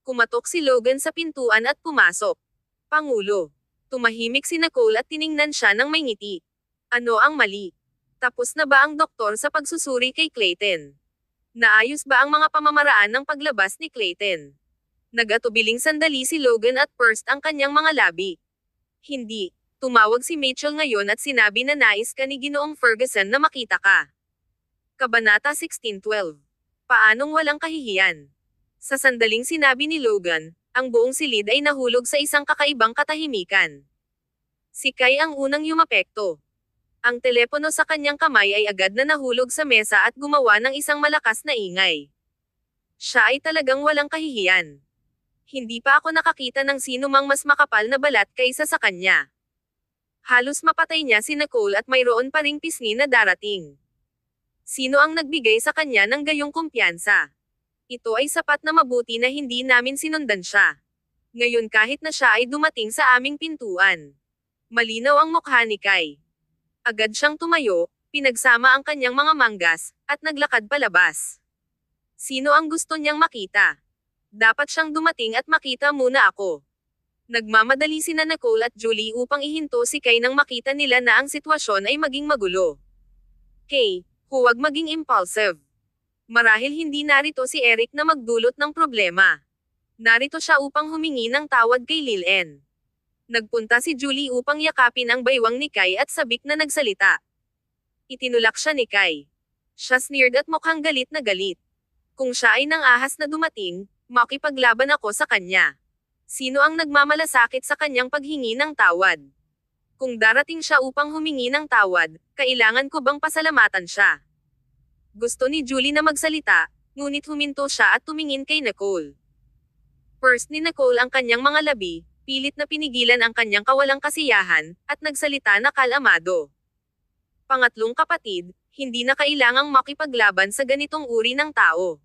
Kumatok si Logan sa pintuan at pumasok. Pangulo. Tumahimik si Nicole at tiningnan siya ng may ngiti. Ano ang mali? Tapos na ba ang doktor sa pagsusuri kay Clayton? Naayos ba ang mga pamamaraan ng paglabas ni Clayton? Nag-atubiling sandali si Logan at pursed ang kanyang mga labi. Hindi. Tumawag si Mitchell ngayon at sinabi na nais ka ni Ginoong Ferguson na makita ka. Kabanata 16:12. Paanong walang kahihiyan? Sa sandaling sinabi ni Logan, ang buong silid ay nahulog sa isang kakaibang katahimikan. Si Kai ang unang yumapekto. Ang telepono sa kanyang kamay ay agad na nahulog sa mesa at gumawa ng isang malakas na ingay. Siya ay talagang walang kahihiyan. Hindi pa ako nakakita ng sino mang mas makapal na balat kaysa sa kanya. Halos mapatay niya si Nicole at mayroon pa ring pisngi na darating. Sino ang nagbigay sa kanya ng gayong kumpiyansa? Ito ay sapat na mabuti na hindi namin sinundan siya. Ngayon kahit na siya ay dumating sa aming pintuan. Malinaw ang mukha ni Kai. Agad siyang tumayo, pinagsama ang kanyang mga manggas, at naglakad palabas. Sino ang gusto niyang makita? Dapat siyang dumating at makita muna ako. Nagmamadali sina Nicole at Julie upang ihinto si Kai nang makita nila na ang sitwasyon ay maging magulo. Kay, huwag maging impulsive. Marahil hindi narito si Eric na magdulot ng problema. Narito siya upang humingi ng tawad kay Lil-En. Nagpunta si Julie upang yakapin ang baywang ni Kai at sabik na nagsalita. Itinulak siya ni Kai. Siya sneered at mukhang galit na galit. Kung siya ay nang ahas na dumating, makipaglaban ako sa kanya. Sino ang nagmamalasakit sa kanyang paghingi ng tawad? Kung darating siya upang humingi ng tawad, kailangan ko bang pasalamatan siya? Gusto ni Julie na magsalita, ngunit huminto siya at tumingin kay Nicole. First ni Nicole ang kanyang mga labi, pilit na pinigilan ang kanyang kawalang kasiyahan, at nagsalita na kalamado. Pangatlong kapatid, hindi na kailangang makipaglaban sa ganitong uri ng tao.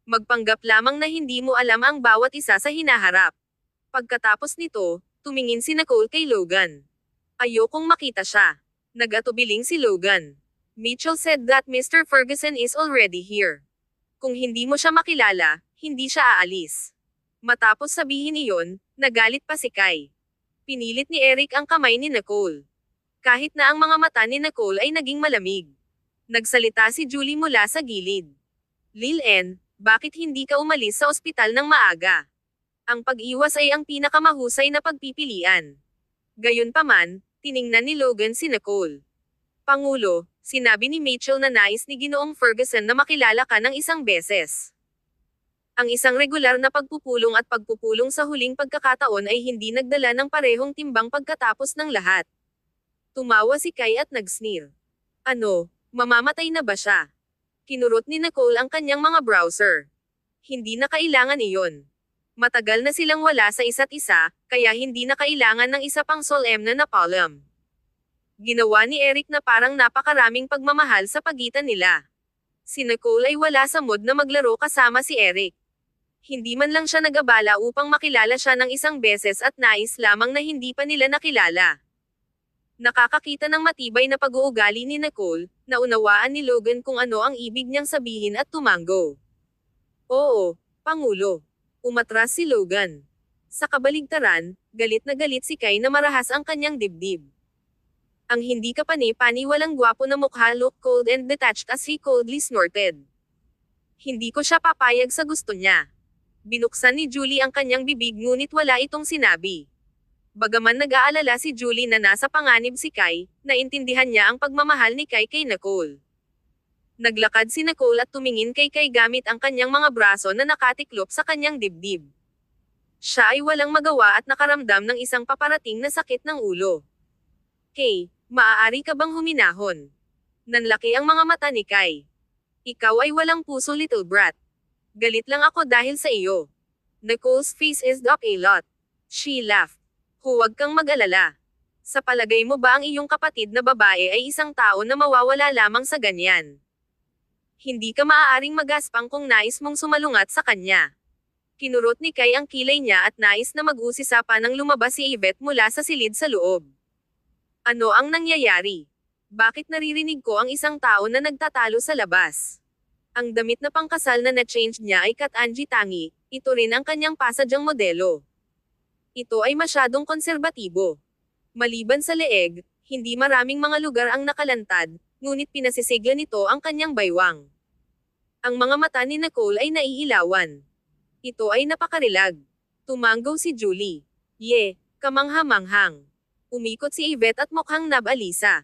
Magpanggap lamang na hindi mo alam ang bawat isa sa hinaharap. Pagkatapos nito, tumingin si Nicole kay Logan. Ayokong makita siya. Nag-atubiling si Logan. Mitchell said that Mr. Ferguson is already here. Kung hindi mo siya makilala, hindi siya aalis. Matapos sabihin iyon, nagalit pa si Kai. Pinilit ni Eric ang kamay ni Nicole. Kahit na ang mga mata ni Nicole ay naging malamig. Nagsalita si Julie mula sa gilid. Lil-En, bakit hindi ka umalis sa ospital ng maaga? Ang pag-iwas ay ang pinakamahusay na pagpipilian. Gayunpaman, tiningnan ni Logan si Nicole. Pangulo, sinabi ni Mitchell na nais ni Ginoong Ferguson na makilala ka ng isang beses. Ang isang regular na pagpupulong at pagpupulong sa huling pagkakataon ay hindi nagdala ng parehong timbang pagkatapos ng lahat. Tumawa si Kai at nag-sneer. Ano, mamamatay na ba siya? Kinurot ni Nicole ang kanyang mga browser. Hindi na kailangan iyon. Matagal na silang wala sa isa't isa, kaya hindi na kailangan ng isa pang solemn na napalm. Ginawa ni Eric na parang napakaraming pagmamahal sa pagitan nila. Si Nicole ay wala sa mood na maglaro kasama si Eric. Hindi man lang siya nag-abala upang makilala siya ng isang beses at nais lamang na hindi pa nila nakilala. Nakakakita ng matibay na pag-uugali ni Nicole, naunawaan ni Logan kung ano ang ibig niyang sabihin at tumanggo. Oo, Pangulo. Umatras si Logan. Sa kabaligtaran, galit na galit si Kai na marahas ang kanyang dibdib. Ang hindi kapani-paniwalang gwapo na mukha looked cold and detached as he coldly snorted. Hindi ko siya papayag sa gusto niya. Binuksan ni Julie ang kanyang bibig ngunit wala itong sinabi. Bagaman nag-aalala si Julie na nasa panganib si Kai, naintindihan niya ang pagmamahal ni Kai kay Nicole. Naglakad si Nicole at tumingin kay Kay gamit ang kanyang mga braso na nakatiklop sa kanyang dibdib. Siya ay walang magawa at nakaramdam ng isang paparating na sakit ng ulo. Kay, maaari ka bang huminahon? Nanlaki ang mga mata ni Kay. Ikaw ay walang puso, little brat. Galit lang ako dahil sa iyo. Nicole's face is up a lot. She laughed. Huwag kang mag-alala. Sa palagay mo ba ang iyong kapatid na babae ay isang tao na mawawala lamang sa ganyan? Hindi ka maaaring magaspang kung nais mong sumalungat sa kanya. Kinurot ni Kay ang kilay niya at nais na mag-usisa pa nang lumabas si Yvette mula sa silid sa loob. Ano ang nangyayari? Bakit naririnig ko ang isang tao na nagtatalo sa labas? Ang damit na pangkasal na na-change niya ay Kat Angie Tangi, ito rin ang kanyang pasadyang modelo. Ito ay masyadong konserbatibo. Maliban sa leeg, hindi maraming mga lugar ang nakalantad, ngunit pinasisigla nito ang kanyang baywang. Ang mga mata ni Nicole ay naiilawan. Ito ay napakarilag. Tumanggaw si Julie. Kamangha-manghang. Umikot si Yvette at mukhang nabalisa.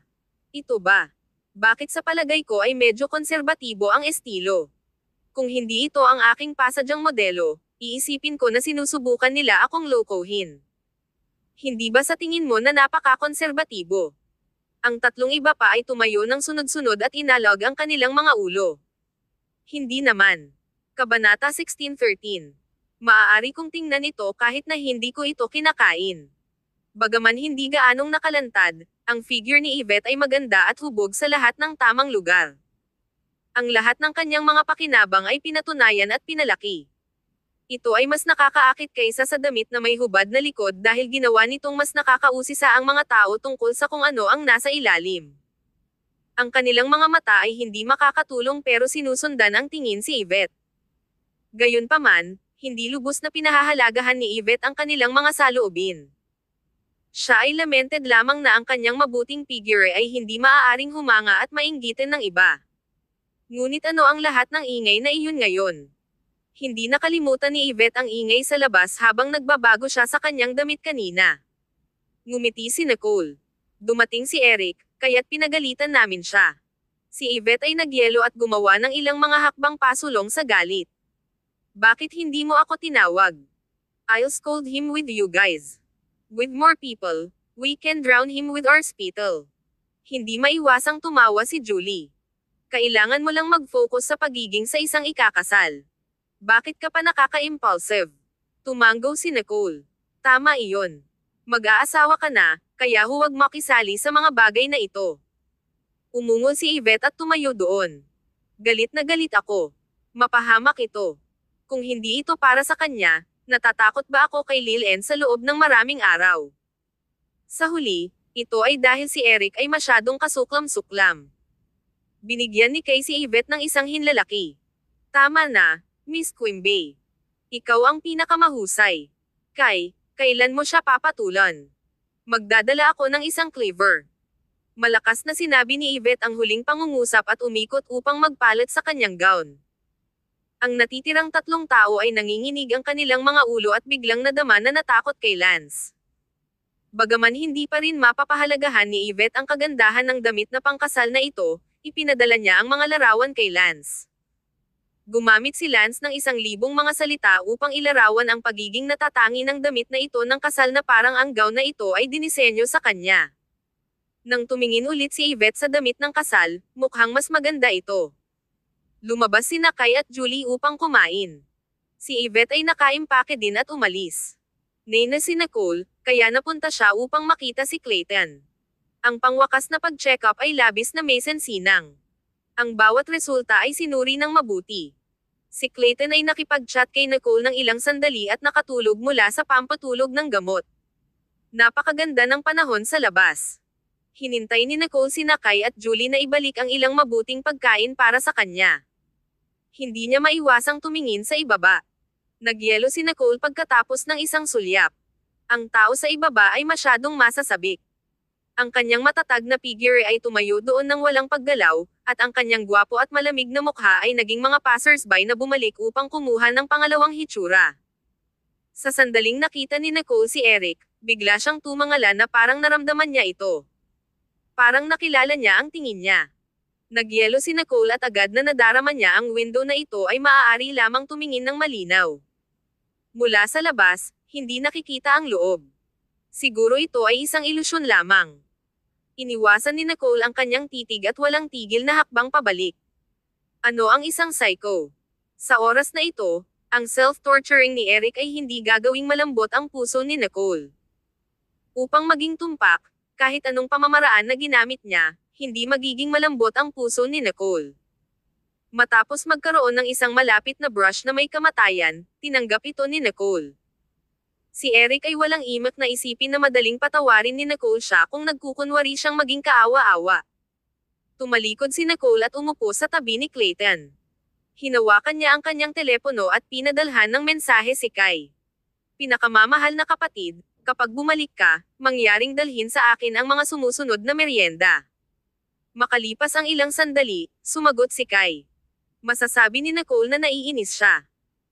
Ito ba? Bakit sa palagay ko ay medyo konserbatibo ang estilo? Kung hindi ito ang aking pasadyang modelo, iisipin ko na sinusubukan nila akong lokohin. Hindi ba sa tingin mo na napaka-konserbatibo? Ang tatlong iba pa ay tumayo ng sunod-sunod at inalog ang kanilang mga ulo. Hindi naman. Kabanata 16:13. Maaari kong tingnan ito kahit na hindi ko ito kinakain. Bagaman hindi gaanong nakalantad, ang figure ni Yvette ay maganda at hubog sa lahat ng tamang lugar. Ang lahat ng kanyang mga pakinabang ay pinatunayan at pinalaki. Ito ay mas nakakaakit kaysa sa damit na may hubad na likod dahil ginawa nitong mas nakakausisa ang mga tao tungkol sa kung ano ang nasa ilalim. Ang kanilang mga mata ay hindi makakatulong pero sinusundan ang tingin si Yvette. Gayunpaman, hindi lubos na pinahahalagahan ni Yvette ang kanilang mga saloobin. Siya ay lamented lamang na ang kanyang mabuting figure ay hindi maaaring humanga at mainggitin ng iba. Ngunit ano ang lahat ng ingay na iyon ngayon? Hindi nakalimutan ni Yvette ang ingay sa labas habang nagbabago siya sa kanyang damit kanina. Ngumiti si Nicole. Dumating si Eric, kaya't pinagalitan namin siya. Si Yvette ay nagyelo at gumawa ng ilang mga hakbang pasulong sa galit. Bakit hindi mo ako tinawag? I'll scold him with you guys. With more people, we can drown him with our spittle. Hindi maiwasang tumawa si Julie. Kailangan mo lang mag-focus sa pagiging sa isang ikakasal. Bakit ka pa nakaka-impulsive? Tumanggaw si Nicole. Tama iyon. Mag-aasawa ka na, kaya huwag makisali sa mga bagay na ito. Umungol si Yvette at tumayo doon. Galit na galit ako. Mapahamak ito. Kung hindi ito para sa kanya, natatakot ba ako kay Lil-En sa loob ng maraming araw? Sa huli, ito ay dahil si Eric ay masyadong kasuklam-suklam. Binigyan ni Kay si Yvette ng isang hinlalaki. Tama na, Miss Quimby. Ikaw ang pinakamahusay. Kay, kailan mo siya papatulan? Magdadala ako ng isang cleaver. Malakas na sinabi ni Yvette ang huling pangungusap at umikot upang magpalit sa kanyang gown. Ang natitirang tatlong tao ay nanginginig ang kanilang mga ulo at biglang nadama na natakot kay Lance. Bagaman hindi pa rin mapapahalagahan ni Yvette ang kagandahan ng damit na pangkasal na ito, ipinadala niya ang mga larawan kay Lance. Gumamit si Lance ng 1,000 mga salita upang ilarawan ang pagiging natatangi ng damit na ito ng kasal na parang ang gown na ito ay dinisenyo sa kanya. Nang tumingin ulit si Yvette sa damit ng kasal, mukhang mas maganda ito. Lumabas sina Kay at Julie upang kumain. Si Yvette ay nakaimpake din at umalis. Nena si Nicole, kaya napunta siya upang makita si Clayton. Ang pangwakas na pag-check up ay labis na may sensinang. Ang bawat resulta ay sinuri ng mabuti. Si Clayton ay nakipag-chat kay Nicole ng ilang sandali at nakatulog mula sa pampatulog ng gamot. Napakaganda ng panahon sa labas. Hinintay ni Nicole sina Kay at Julie na ibalik ang ilang mabuting pagkain para sa kanya. Hindi niya maiwasang tumingin sa ibaba. Nagyelo si Nicole pagkatapos ng isang sulyap. Ang tao sa ibaba ay masyadong masasabik. Ang kanyang matatag na figure ay tumayo doon ng walang paggalaw, at ang kanyang gwapo at malamig na mukha ay naging mga passers-by na bumalik upang kumuha ng pangalawang hitsura. Sa sandaling nakita ni Nicole si Eric, bigla siyang tumangala na parang naramdaman niya ito. Parang nakilala niya ang tingin niya. Nagyelo si Nicole at agad na nadarama niya ang window na ito ay maaari lamang tumingin ng malinaw. Mula sa labas, hindi nakikita ang loob. Siguro ito ay isang ilusyon lamang. Iniwasan ni Nicole ang kanyang titig at walang tigil na hakbang pabalik. Ano ang isang psycho? Sa oras na ito, ang self-torturing ni Eric ay hindi gagawing malambot ang puso ni Nicole. Upang maging tumpak, kahit anong pamamaraan na ginamit niya, hindi magiging malambot ang puso ni Nicole. Matapos magkaroon ng isang malapit na brush na may kamatayan, tinanggap ito ni Nicole. Si Eric ay walang imak na isipin na madaling patawarin ni Nicole siya kung nagkukunwari siyang maging kaawa-awa. Tumalikod si Nicole at umupo sa tabi ni Clayton. Hinawakan niya ang kanyang telepono at pinadalhan ng mensahe si Kai. Pinakamamahal na kapatid, kapag bumalik ka, mangyaring dalhin sa akin ang mga sumusunod na merienda. Makalipas ang ilang sandali, sumagot si Kai. Masasabi ni Nicole na naiinis siya.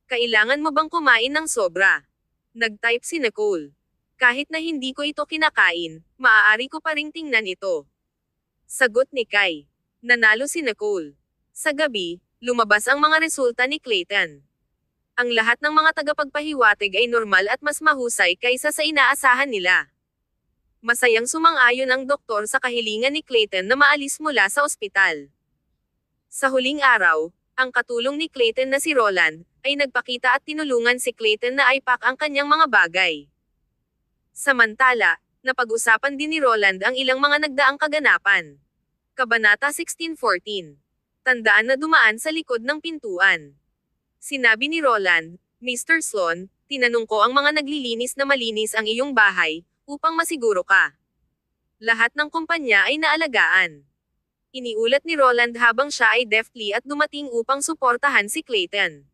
Kailangan mo bang kumain ng sobra? Nag-type si Nicole. Kahit na hindi ko ito kinakain, maaari ko pa ring tingnan ito. Sagot ni Kai. Nanalo si Nicole. Sa gabi, lumabas ang mga resulta ni Clayton. Ang lahat ng mga tagapagpahiwatig ay normal at mas mahusay kaysa sa inaasahan nila. Masayang sumang-ayon ang doktor sa kahilingan ni Clayton na maalis mula sa ospital. Sa huling araw, ang katulong ni Clayton na si Roland, ay nagpakita at tinulungan si Clayton na ipack ang kanyang mga bagay. Samantala, napag-usapan din ni Roland ang ilang mga nagdaang kaganapan. Kabanata 16:14. Tandaan na dumaan sa likod ng pintuan. Sinabi ni Roland, Mr. Sloan, tinanong ko ang mga naglilinis na malinis ang iyong bahay, upang masiguro ka. Lahat ng kumpanya ay naalagaan. Iniulat ni Roland habang siya ay deftly at dumating upang suportahan si Clayton.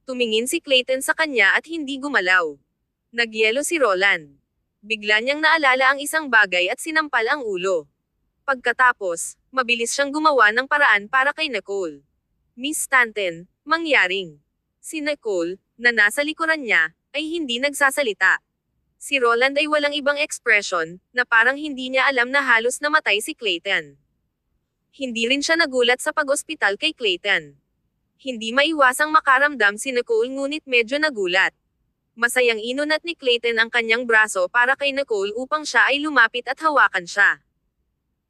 Tumingin si Clayton sa kanya at hindi gumalaw. Nagyelo si Roland. Bigla niyang naalala ang isang bagay at sinampal ang ulo. Pagkatapos, mabilis siyang gumawa ng paraan para kay Nicole. Miss Stanton, mangyaring. Si Nicole, na nasa likuran niya, ay hindi nagsasalita. Si Roland ay walang ibang ekspresyon, na parang hindi niya alam na halos namatay si Clayton. Hindi rin siya nagulat sa pag-ospital kay Clayton. Hindi maiwasang makaramdam si Nicole ngunit medyo nagulat. Masayang inunat ni Clayton ang kanyang braso para kay Nicole upang siya ay lumapit at hawakan siya.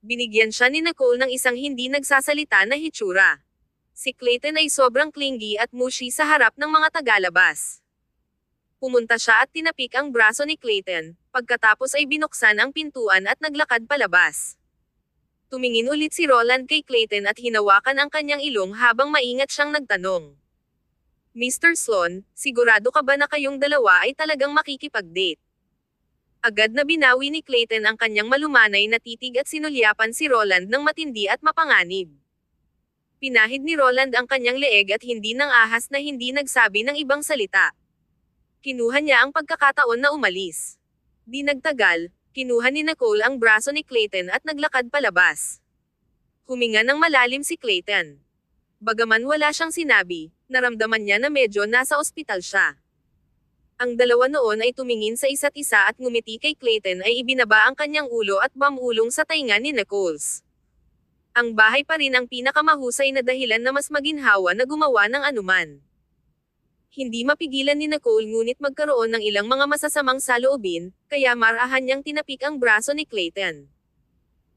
Binigyan siya ni Nicole ng isang hindi nagsasalita na hitsura. Si Clayton ay sobrang clingy at mushy sa harap ng mga tagalabas. Pumunta siya at tinapik ang braso ni Clayton, pagkatapos ay binuksan ang pintuan at naglakad palabas. Tumingin ulit si Roland kay Clayton at hinawakan ang kanyang ilong habang maingat siyang nagtanong. Mr. Sloan, sigurado ka ba na kayong dalawa ay talagang makikipag-date? Agad na binawi ni Clayton ang kanyang malumanay na titig at sinulyapan si Roland ng matindi at mapanganib. Pinahid ni Roland ang kanyang leeg at hindi nang ahas na hindi nagsabi ng ibang salita. Kinuha niya ang pagkakataon na umalis. Di nagtagal, kinuha ni Nicole ang braso ni Clayton at naglakad palabas. Huminga ng malalim si Clayton. Bagaman wala siyang sinabi, naramdaman niya na medyo nasa ospital siya. Ang dalawa noon ay tumingin sa isa't isa at ngumiti kay Clayton ay ibinaba ang kanyang ulo at bumulong sa tainga ni Nichols. Ang bahay pa rin ang pinakamahusay na dahilan na mas maginhawa na gumawa ng anuman. Hindi mapigilan ni Nicole ngunit magkaroon ng ilang mga masasamang saloobin, kaya marahan niyang tinapik ang braso ni Clayton.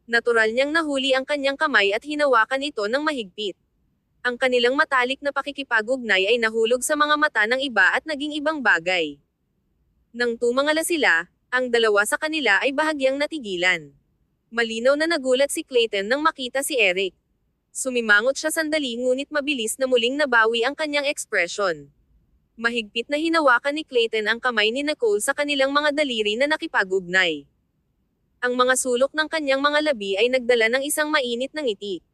Natural niyang nahuli ang kanyang kamay at hinawakan ito ng mahigpit. Ang kanilang matalik na pakikipag-ugnay ay nahulog sa mga mata ng iba at naging ibang bagay. Nang tumangala sila, ang dalawa sa kanila ay bahagyang natigilan. Malinaw na nagulat si Clayton nang makita si Eric. Sumimangot siya sandali ngunit mabilis na muling nabawi ang kanyang ekspresyon. Mahigpit na hinawakan ni Clayton ang kamay ni Nicole sa kanilang mga daliri na nakipag-ugnay. Ang mga sulok ng kanyang mga labi ay nagdala ng isang mainit na ngiti.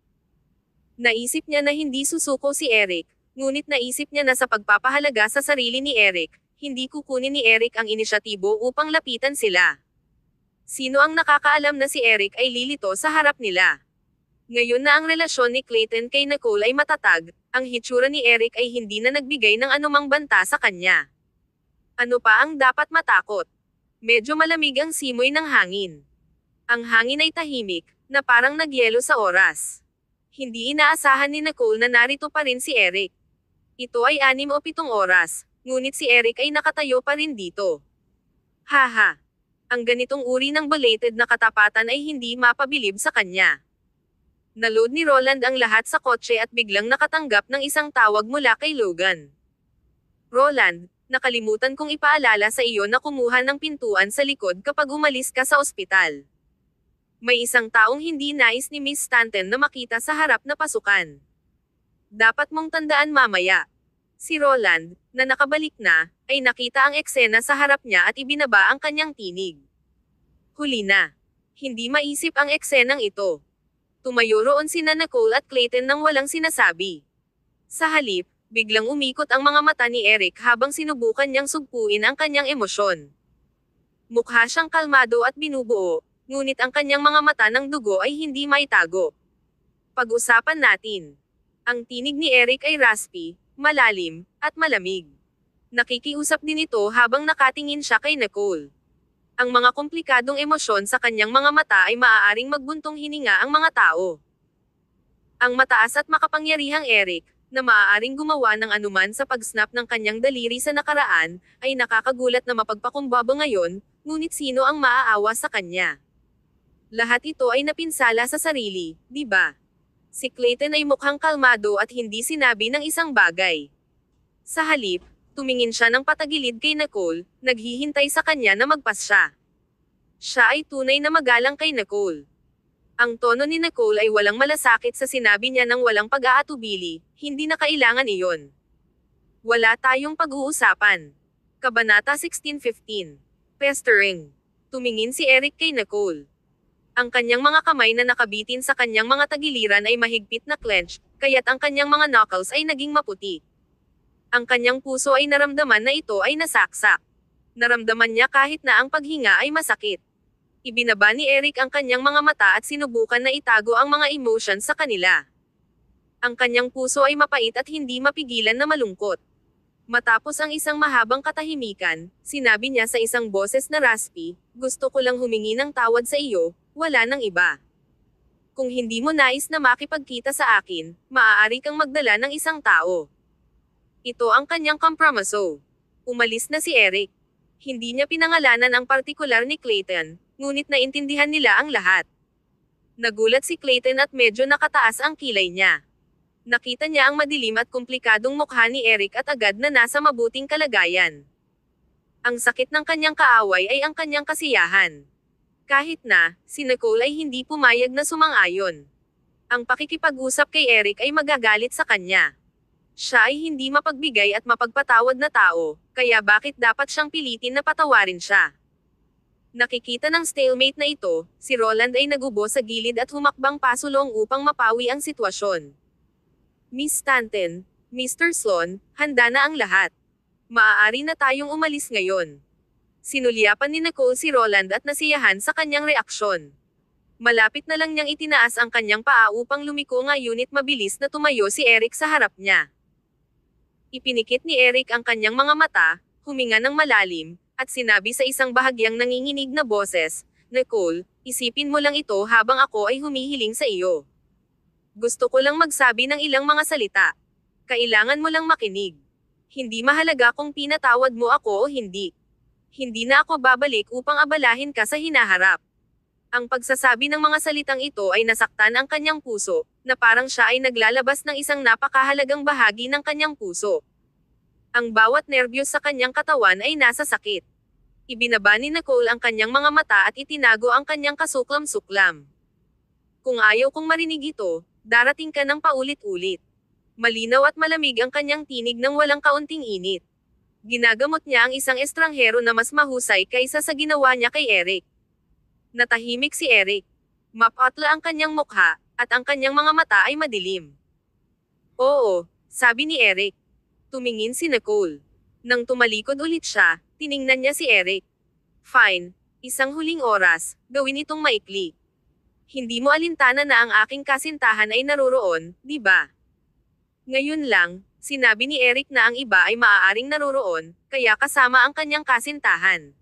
Naisip niya na hindi susuko si Eric, ngunit naisip niya na sa pagpapahalaga sa sarili ni Eric, hindi kukunin ni Eric ang inisyatibo upang lapitan sila. Sino ang nakakaalam na si Eric ay lilito sa harap nila? Ngayon na ang relasyon ni Clayton kay Nicole ay matatag, ang hitsura ni Eric ay hindi na nagbigay ng anumang banta sa kanya. Ano pa ang dapat matakot? Medyo malamig ang simoy ng hangin. Ang hangin ay tahimik, na parang nagyelo sa oras. Hindi inaasahan ni Nicole na narito pa rin si Eric. Ito ay 6 o 7 oras, ngunit si Eric ay nakatayo pa rin dito. Haha. Ang ganitong uri ng belated na katapatan ay hindi mapabilib sa kanya. Naload ni Roland ang lahat sa kotse at biglang nakatanggap ng isang tawag mula kay Logan. Roland, nakalimutan kong ipaalala sa iyo na kumuha ng pintuan sa likod kapag umalis ka sa ospital. May isang taong hindi nais ni Miss Stanton na makita sa harap na pasukan. Dapat mong tandaan mamaya. Si Roland, na nakabalik na, ay nakita ang eksena sa harap niya at ibinaba ang kanyang tinig. Huli na. Hindi maisip ang eksenang ito. Tumayo roon sina Nicole at Clayton nang walang sinasabi. Sa halip, biglang umikot ang mga mata ni Eric habang sinubukan niyang sugpuin ang kanyang emosyon. Mukha siyang kalmado at binubuo, ngunit ang kanyang mga mata ng dugo ay hindi maitago. Pag-usapan natin. Ang tinig ni Eric ay raspy, malalim, at malamig. Nakikiusap din ito habang nakatingin siya kay Nicole. Ang mga komplikadong emosyon sa kanyang mga mata ay maaaring magbuntong hininga ang mga tao. Ang mataas at makapangyarihang Eric, na maaaring gumawa ng anuman sa pag-snap ng kanyang daliri sa nakaraan, ay nakakagulat na mapagpakumbaba ngayon, ngunit sino ang maaawa sa kanya? Lahat ito ay napinsala sa sarili, di ba? Si Clayton ay mukhang kalmado at hindi sinabi ng isang bagay. Sa halip, tumingin siya ng patagilid kay Nicole, naghihintay sa kanya na magpas siya. Siya ay tunay na magalang kay Nicole. Ang tono ni Nicole ay walang malasakit sa sinabi niya ng walang pag-aatubili, hindi na kailangan iyon. Wala tayong pag-uusapan. Kabanata 16:15. Pestering. Tumingin si Eric kay Nicole. Ang kanyang mga kamay na nakabitin sa kanyang mga tagiliran ay mahigpit na clench, kaya't ang kanyang mga knuckles ay naging maputi. Ang kanyang puso ay naramdaman na ito ay nasaksak. Naramdaman niya kahit na ang paghinga ay masakit. Ibinaba ni Eric ang kanyang mga mata at sinubukan na itago ang mga emotions sa kanila. Ang kanyang puso ay mapait at hindi mapigilan na malungkot. Matapos ang isang mahabang katahimikan, sinabi niya sa isang boses na raspy, "Gusto ko lang humingi ng tawad sa iyo, wala nang iba. Kung hindi mo nais na makipagkita sa akin, maaari kang magdala ng isang tao." Ito ang kanyang kompromiso. Umalis na si Eric. Hindi niya pinangalanan ang partikular ni Clayton, ngunit naintindihan nila ang lahat. Nagulat si Clayton at medyo nakataas ang kilay niya. Nakita niya ang madilim at komplikadong mukha ni Eric at agad na nasa mabuting kalagayan. Ang sakit ng kanyang kaaway ay ang kanyang kasiyahan. Kahit na, si Nicole ay hindi pumayag na sumang-ayon. Ang pakikipag-usap kay Eric ay magagalit sa kanya. Siya ay hindi mapagbigay at mapagpatawad na tao, kaya bakit dapat siyang pilitin na patawarin siya? Nakikita ng stalemate na ito, si Roland ay nagubo sa gilid at humakbang pasulong upang mapawi ang sitwasyon. Miss Stanton, Mr. Sloan, handa na ang lahat. Maaari na tayong umalis ngayon. Sinulyapan ni Nicole si Roland at nasiyahan sa kanyang reaksyon. Malapit na lang niyang itinaas ang kanyang paa upang lumiko ngunit mabilis na tumayo si Eric sa harap niya. Ipinikit ni Eric ang kanyang mga mata, huminga ng malalim, at sinabi sa isang bahagyang nanginginig na boses, "Nicole, isipin mo lang ito habang ako ay humihiling sa iyo. Gusto ko lang magsabi ng ilang mga salita. Kailangan mo lang makinig. Hindi mahalaga kung pinatawad mo ako o hindi. Hindi na ako babalik upang abalahin ka sa hinaharap." Ang pagsasabi ng mga salitang ito ay nasaktan ang kanyang puso, na parang siya ay naglalabas ng isang napakahalagang bahagi ng kanyang puso. Ang bawat nerbiyos sa kanyang katawan ay nasa sakit. Ibinaba ni Nicole ang kanyang mga mata at itinago ang kanyang kasuklam-suklam. "Kung ayaw kong marinig ito, darating ka ng paulit-ulit." Malinaw at malamig ang kanyang tinig ng walang kaunting init. Ginagamot niya ang isang estranghero na mas mahusay kaysa sa ginawa niya kay Eric. Natahimik si Eric. Mapatla ang kanyang mukha, at ang kanyang mga mata ay madilim. "Oo," sabi ni Eric. Tumingin si Nicole. Nang tumalikod ulit siya, tiningnan niya si Eric. "Fine. Isang huling oras, gawin itong maikli. Hindi mo alintana na ang aking kasintahan ay naroroon, di ba?" Ngayon lang, sinabi ni Eric na ang iba ay maaaring naroroon, kaya kasama ang kanyang kasintahan.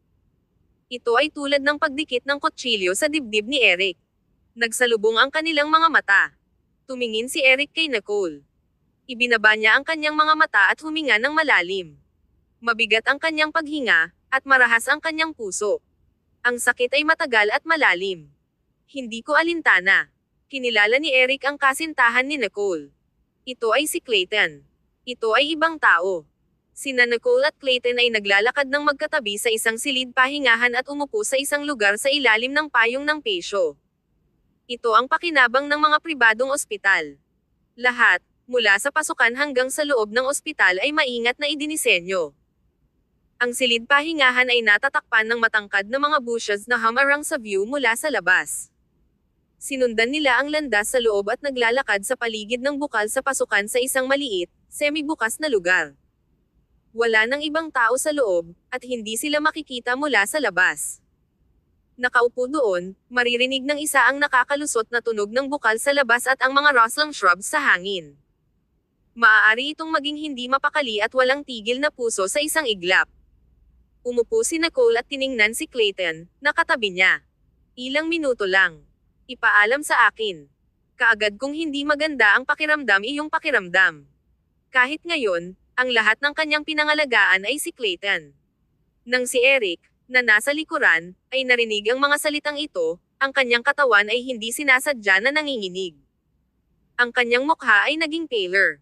Ito ay tulad ng pagdikit ng kutsilyo sa dibdib ni Eric. Nagsalubong ang kanilang mga mata. Tumingin si Eric kay Nicole. Ibinaba niya ang kanyang mga mata at huminga ng malalim. Mabigat ang kanyang paghinga, at marahas ang kanyang puso. Ang sakit ay matagal at malalim. Hindi ko alintana. Kinilala ni Eric ang kasintahan ni Nicole. Ito ay si Clayton. Ito ay ibang tao. Sina Nicole at Clayton ay naglalakad ng magkatabi sa isang silid pahingahan at umupo sa isang lugar sa ilalim ng payong ng pesyo. Ito ang pakinabang ng mga pribadong ospital. Lahat, mula sa pasukan hanggang sa loob ng ospital ay maingat na idinisenyo. Ang silid pahingahan ay natatakpan ng matangkad na mga bushes na humarang sa view mula sa labas. Sinundan nila ang landas sa loob at naglalakad sa paligid ng bukal sa pasukan sa isang maliit, semi-bukas na lugar. Wala nang ibang tao sa loob, at hindi sila makikita mula sa labas. Nakaupo doon, maririnig ng isa ang nakakalusot na tunog ng bukal sa labas at ang mga rustling shrubs sa hangin. Maaari itong maging hindi mapakali at walang tigil na puso sa isang iglap. Umupo si Nicole at tiningnan si Clayton, na katabi niya. Ilang minuto lang. Ipaalam sa akin. Kaagad kung hindi maganda ang pakiramdam iyong pakiramdam. Kahit ngayon, ang lahat ng kanyang pinangalagaan ay si Clayton. Nang si Eric, na nasa likuran, ay narinig ang mga salitang ito, ang kanyang katawan ay hindi sinasadya na nanginginig. Ang kanyang mukha ay naging paler.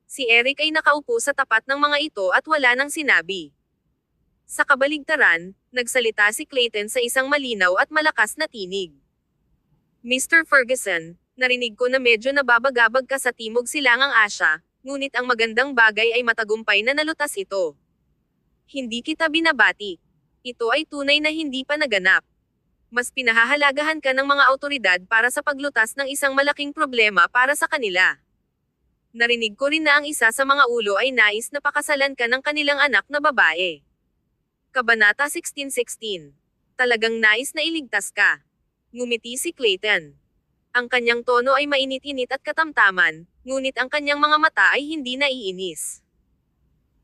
Si Eric ay nakaupo sa tapat ng mga ito at wala nang sinabi. Sa kabaligtaran, nagsalita si Clayton sa isang malinaw at malakas na tinig. Mr. Ferguson, narinig ko na medyo nababagabag ka sa Timog Silangang Asya, ngunit ang magandang bagay ay matagumpay na nalutas ito. Hindi kita binabati. Ito ay tunay na hindi pa naganap. Mas pinahahalagahan ka ng mga awtoridad para sa paglutas ng isang malaking problema para sa kanila. Narinig ko rin na ang isa sa mga ulo ay nais na pakasalan ka ng kanilang anak na babae. Kabanata 16:16. Talagang nais na iligtas ka. Ngumiti si Clayton. Ang kanyang tono ay mainit-init at katamtaman, ngunit ang kanyang mga mata ay hindi naiinis.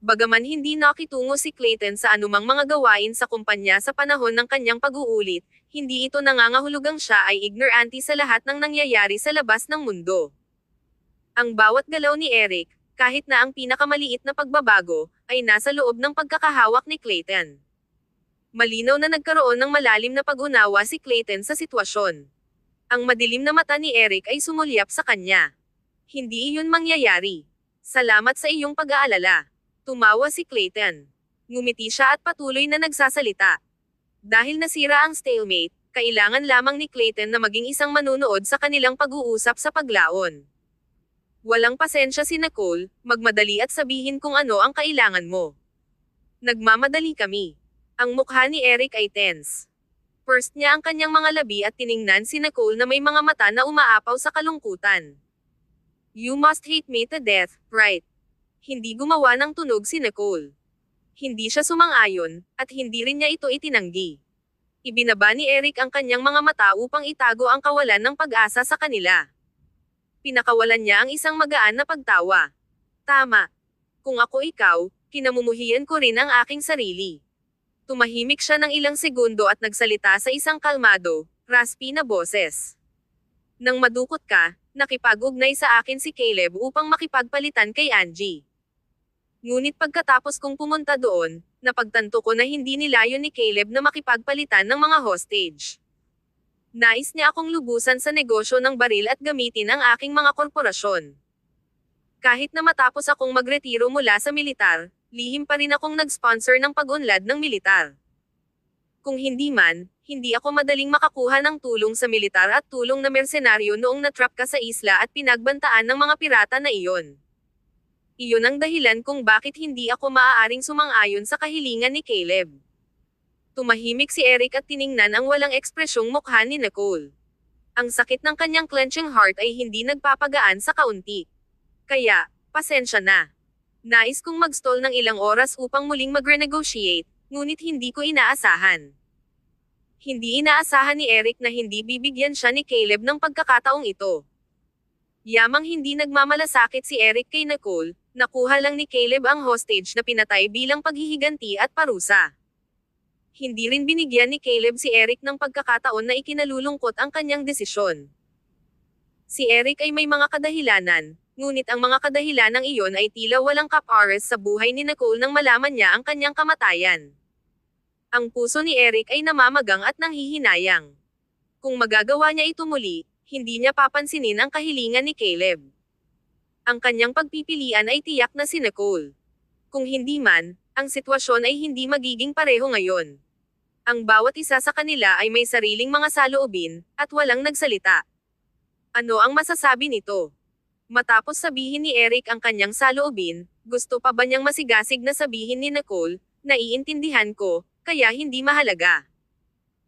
Bagaman hindi nakitungo si Clayton sa anumang mga gawain sa kumpanya sa panahon ng kanyang pag-uulit, hindi ito nangangahulugang siya ay ignorante sa lahat ng nangyayari sa labas ng mundo. Ang bawat galaw ni Eric, kahit na ang pinakamaliit na pagbabago, ay nasa loob ng pagkakahawak ni Clayton. Malinaw na nagkaroon ng malalim na pag-unawa si Clayton sa sitwasyon. Ang madilim na mata ni Eric ay sumulyap sa kanya. Hindi iyon mangyayari. Salamat sa iyong pag-aalala. Tumawa si Clayton. Ngumiti siya at patuloy na nagsasalita. Dahil nasira ang stalemate, kailangan lamang ni Clayton na maging isang manunood sa kanilang pag-uusap sa paglaon. Walang pasensya si Nicole, magmadali at sabihin kung ano ang kailangan mo. Nagmamadali kami. Ang mukha ni Eric ay tense. First niya ang kanyang mga labi at tiningnan si Nicole na may mga mata na umaapaw sa kalungkutan. You must hate me to death, right? Hindi gumawa ng tunog si Nicole. Hindi siya sumang-ayon, at hindi rin niya ito itinanggi. Ibinaba ni Eric ang kanyang mga mata upang itago ang kawalan ng pag-asa sa kanila. Pinakawalan niya ang isang magaan na pagtawa. Tama. Kung ako ikaw, kinamumuhian ko rin ang aking sarili. Tumahimik siya ng ilang segundo at nagsalita sa isang kalmado, raspy na boses. Nang madukot ka, nakipag-ugnay sa akin si Caleb upang makipagpalitan kay Angie. Ngunit pagkatapos kong pumunta doon, napagtanto ko na hindi nilayon ni Caleb na makipagpalitan ng mga hostage. Nais niya akong lubusan sa negosyo ng baril at gamitin ang aking mga korporasyon. Kahit na matapos akong magretiro mula sa militar, lihim pa rin akong nag-sponsor ng pag-unlad ng militar. Kung hindi man, hindi ako madaling makakuha ng tulong sa militar at tulong na mersenaryo noong natrap ka sa isla at pinagbantaan ng mga pirata na iyon. Iyon ang dahilan kung bakit hindi ako maaaring sumang-ayon sa kahilingan ni Caleb. Tumahimik si Eric at tiningnan ang walang ekspresyong mukha ni Nicole. Ang sakit ng kanyang clenching heart ay hindi nagpapagaan sa kaunti. Kaya, pasensya na. Nais kong mag-stall ng ilang oras upang muling mag-renegotiate, ngunit hindi ko inaasahan. Hindi inaasahan ni Eric na hindi bibigyan siya ni Caleb ng pagkakataong ito. Yamang hindi nagmamalasakit si Eric kay Nicole, nakuha lang ni Caleb ang hostage na pinatay bilang paghihiganti at parusa. Hindi rin binigyan ni Caleb si Eric ng pagkakataon na ikinalulungkot ang kanyang desisyon. Si Eric ay may mga kadahilanan, ngunit ang mga kadahilanang iyon ay tila walang kapares sa buhay ni Nicole nang malaman niya ang kanyang kamatayan. Ang puso ni Eric ay namamagang at nanghihinayang. Kung magagawa niya ito muli, hindi niya papansinin ang kahilingan ni Caleb. Ang kanyang pagpipilian ay tiyak na si Nicole. Kung hindi man, ang sitwasyon ay hindi magiging pareho ngayon. Ang bawat isa sa kanila ay may sariling mga saloobin, at walang nagsalita. Ano ang masasabi nito? Matapos sabihin ni Eric ang kanyang saloobin, gusto pa ba niyang masigasig na sabihin ni Nicole, naiintindihan ko, kaya hindi mahalaga.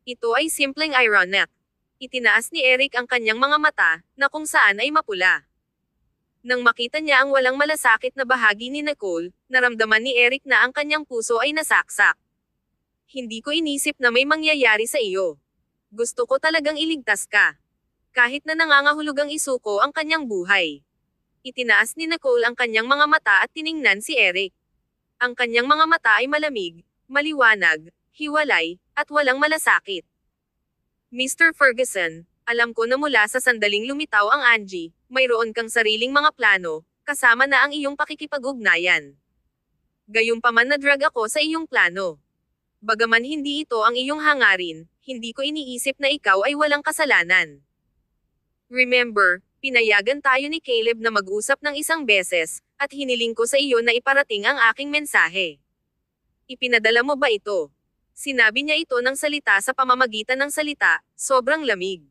Ito ay simpleng ironic. Itinaas ni Eric ang kanyang mga mata, na kung saan ay mapula. Nang makita niya ang walang malasakit na bahagi ni Nicole, naramdaman ni Eric na ang kanyang puso ay nasaksak. Hindi ko inisip na may mangyayari sa iyo. Gusto ko talagang iligtas ka. Kahit na nangangahulugang isuko ang kanyang buhay. Itinaas ni Nicole ang kanyang mga mata at tiningnan si Eric. Ang kanyang mga mata ay malamig, maliwanag, hiwalay, at walang malasakit. Mr. Ferguson, alam ko na mula sa sandaling lumitaw ang Angie, mayroon kang sariling mga plano, kasama na ang iyong pakikipag-ugnayan. Gayunpaman na-drag ako sa iyong plano. Bagaman hindi ito ang iyong hangarin, hindi ko iniisip na ikaw ay walang kasalanan. Remember, pinayagan tayo ni Caleb na mag-usap ng isang beses, at hiniling ko sa iyo na iparating ang aking mensahe. Ipinadala mo ba ito? Sinabi niya ito ng salita sa pamamagitan ng salita, sobrang lamig.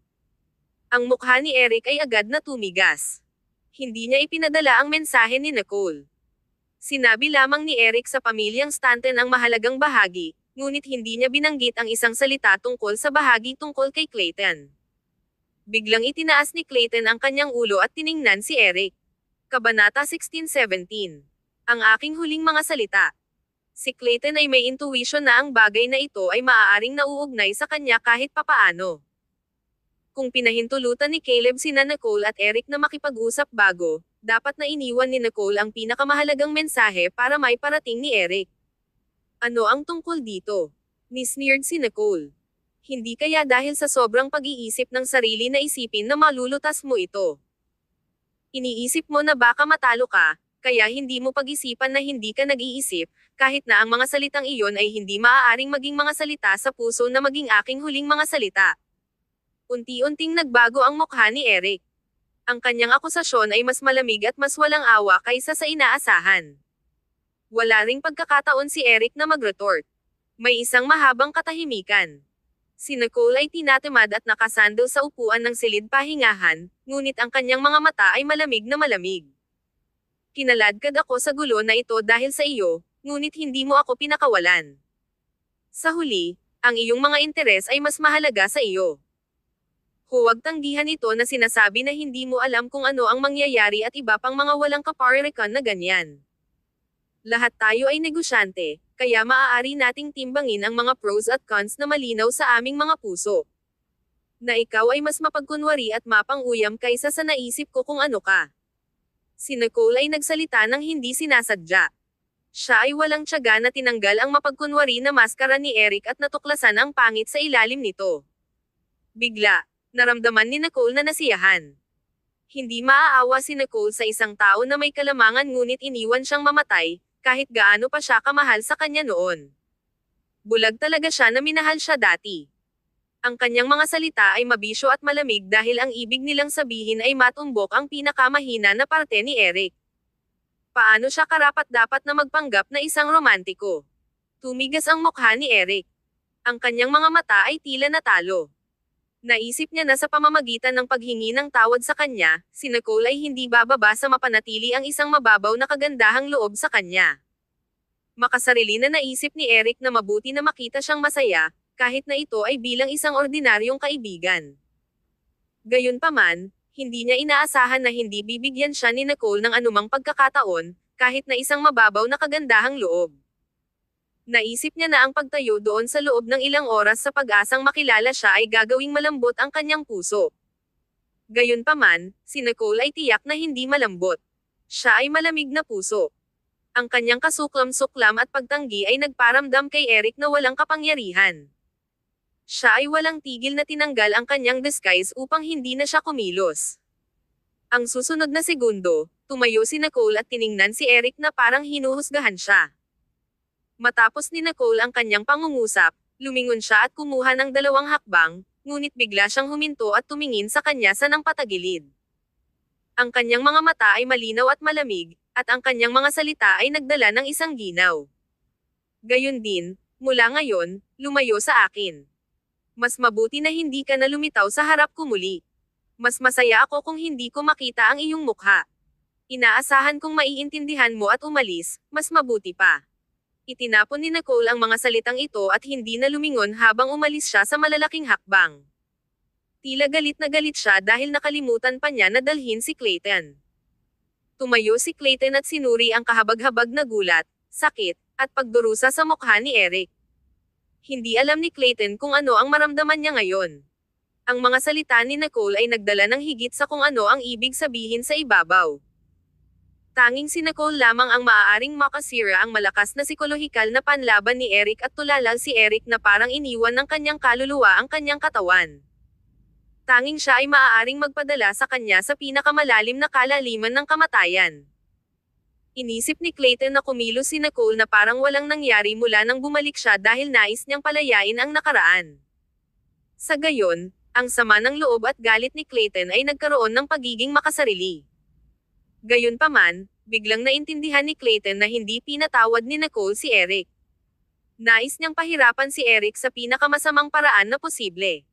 Ang mukha ni Eric ay agad na tumigas. Hindi niya ipinadala ang mensahe ni Nicole. Sinabi lamang ni Eric sa pamilyang Stanton ang mahalagang bahagi, ngunit hindi niya binanggit ang isang salita tungkol sa bahagi tungkol kay Clayton. Biglang itinaas ni Clayton ang kanyang ulo at tiningnan si Eric. Kabanata 16-17. Ang aking huling mga salita. Si Clayton ay may intuition na ang bagay na ito ay maaaring nauugnay sa kanya kahit papaano. Kung pinahintulutan ni Caleb sina Nicole at Eric na makipag-usap bago, dapat na iniwan ni Nicole ang pinakamahalagang mensahe para may parating ni Eric. Ano ang tungkol dito? Nisneered si Nicole. Hindi kaya dahil sa sobrang pag-iisip ng sarili na isipin na malulutas mo ito. Iniisip mo na baka matalo ka, kaya hindi mo pag-isipan na hindi ka nag-iisip, kahit na ang mga salitang iyon ay hindi maaaring maging mga salita sa puso na maging aking huling mga salita. Unti-unting nagbago ang mukha ni Eric. Ang kanyang akusasyon ay mas malamig at mas walang awa kaysa sa inaasahan. Wala ring pagkakataon si Eric na mag-retort. May isang mahabang katahimikan. Si Nicole ay tinatamad at nakasandal sa upuan ng silid pahingahan, ngunit ang kanyang mga mata ay malamig na malamig. Kinaladkad ako sa gulo na ito dahil sa iyo, ngunit hindi mo ako pinakawalan. Sa huli, ang iyong mga interes ay mas mahalaga sa iyo. Huwag tanggihan ito na sinasabi na hindi mo alam kung ano ang mangyayari at iba pang mga walang kaparekan na ganyan. Lahat tayo ay negosyante, kaya maaari nating timbangin ang mga pros at cons na malinaw sa aming mga puso. Na ikaw ay mas mapagkunwari at mapang-uyam kaysa sa naisip ko kung ano ka. Si Nicole ay nagsalita ng hindi sinasadya. Siya ay walang tiyaga na tinanggal ang mapagkunwari na maskara ni Eric at natuklasan ang pangit sa ilalim nito. Bigla, naramdaman ni Nicole na nasiyahan. Hindi maaawa si Nicole sa isang tao na may kalamangan ngunit iniwan siyang mamatay, kahit gaano pa siya kamahal sa kanya noon. Bulag talaga siya na minahal siya dati. Ang kanyang mga salita ay mabisyo at malamig dahil ang ibig nilang sabihin ay matumbok ang pinakamahina na parte ni Eric. Paano siya karapat-dapat na magpanggap na isang romantiko? Tumigas ang mukha ni Eric. Ang kanyang mga mata ay tila natalo. Naisip niya na sa pamamagitan ng paghingi ng tawad sa kanya, si Nicole ay hindi bababa sa mapanatili ang isang mababaw na kagandahang loob sa kanya. Makasarili na naisip ni Eric na mabuti na makita siyang masaya, kahit na ito ay bilang isang ordinaryong kaibigan. Gayunpaman, hindi niya inaasahan na hindi bibigyan siya ni Nicole ng anumang pagkakataon, kahit na isang mababaw na kagandahang loob. Naisip niya na ang pagtayo doon sa loob ng ilang oras sa pag-asang makilala siya ay gagawing malambot ang kanyang puso. Gayunpaman, si Nicole ay tiyak na hindi malambot. Siya ay malamig na puso. Ang kanyang kasuklam-suklam at pagtanggi ay nagparamdam kay Eric na walang kapangyarihan. Siya ay walang tigil na tinanggal ang kanyang disguise upang hindi na siya kumilos. Ang susunod na segundo, tumayo si Nicole at tiningnan si Eric na parang hinuhusgahan siya. Matapos ni Nicole ang kanyang pangungusap, lumingon siya at kumuha ng 2 hakbang, ngunit bigla siyang huminto at tumingin sa kanya sa nang patagilid. Ang kanyang mga mata ay malinaw at malamig, at ang kanyang mga salita ay nagdala ng isang ginaw. Gayon din, mula ngayon, lumayo sa akin. Mas mabuti na hindi ka na lumitaw sa harap ko muli. Mas masaya ako kung hindi ko makita ang iyong mukha. Inaasahan kong maiintindihan mo at umalis, mas mabuti pa. Itinapon ni Nicole ang mga salitang ito at hindi na lumingon habang umalis siya sa malalaking hakbang. Tila galit na galit siya dahil nakalimutan pa niya na dalhin si Clayton. Tumayo si Clayton at sinuri ang kahabag-habag na gulat, sakit, at pagdurusa sa mukha ni Eric. Hindi alam ni Clayton kung ano ang maramdaman niya ngayon. Ang mga salita ni Nicole ay nagdala ng higit sa kung ano ang ibig sabihin sa ibabaw. Tanging si Nicole lamang ang maaaring makasira ang malakas na psikolohikal na panlaban ni Eric at tulalal si Eric na parang iniwan ng kanyang kaluluwa ang kanyang katawan. Tanging siya ay maaaring magpadala sa kanya sa pinakamalalim na kalaliman ng kamatayan. Inisip ni Clayton na kumilos si Nicole na parang walang nangyari mula nang bumalik siya dahil nais niyang palayain ang nakaraan. Sa gayon, ang sama ng loob at galit ni Clayton ay nagkaroon ng pagiging makasarili. Gayunpaman, biglang naintindihan ni Clayton na hindi pinatawad ni Nicole si Eric. Nais niyang pahirapan si Eric sa pinakamasamang paraan na posible.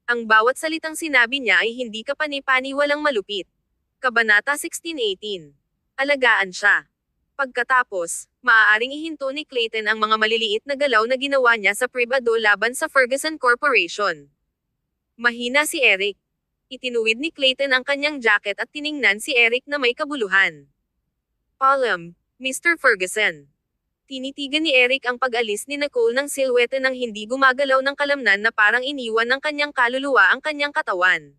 Ang bawat salitang sinabi niya ay hindi kapani-pani walang malupit. Kabanata 16:18. Alagaan siya. Pagkatapos, maaaring ihinto ni Clayton ang mga maliliit na galaw na ginawa niya sa pribado laban sa Ferguson Corporation. Mahina si Eric. Itinuwid ni Clayton ang kanyang jacket at tiningnan si Eric na may kabuluhan. Palm, Mr. Ferguson. Tinitigan ni Eric ang pag-alis ni Nicole ng silhouette ng hindi gumagalaw ng kalamnan na parang iniwan ng kanyang kaluluwa ang kanyang katawan.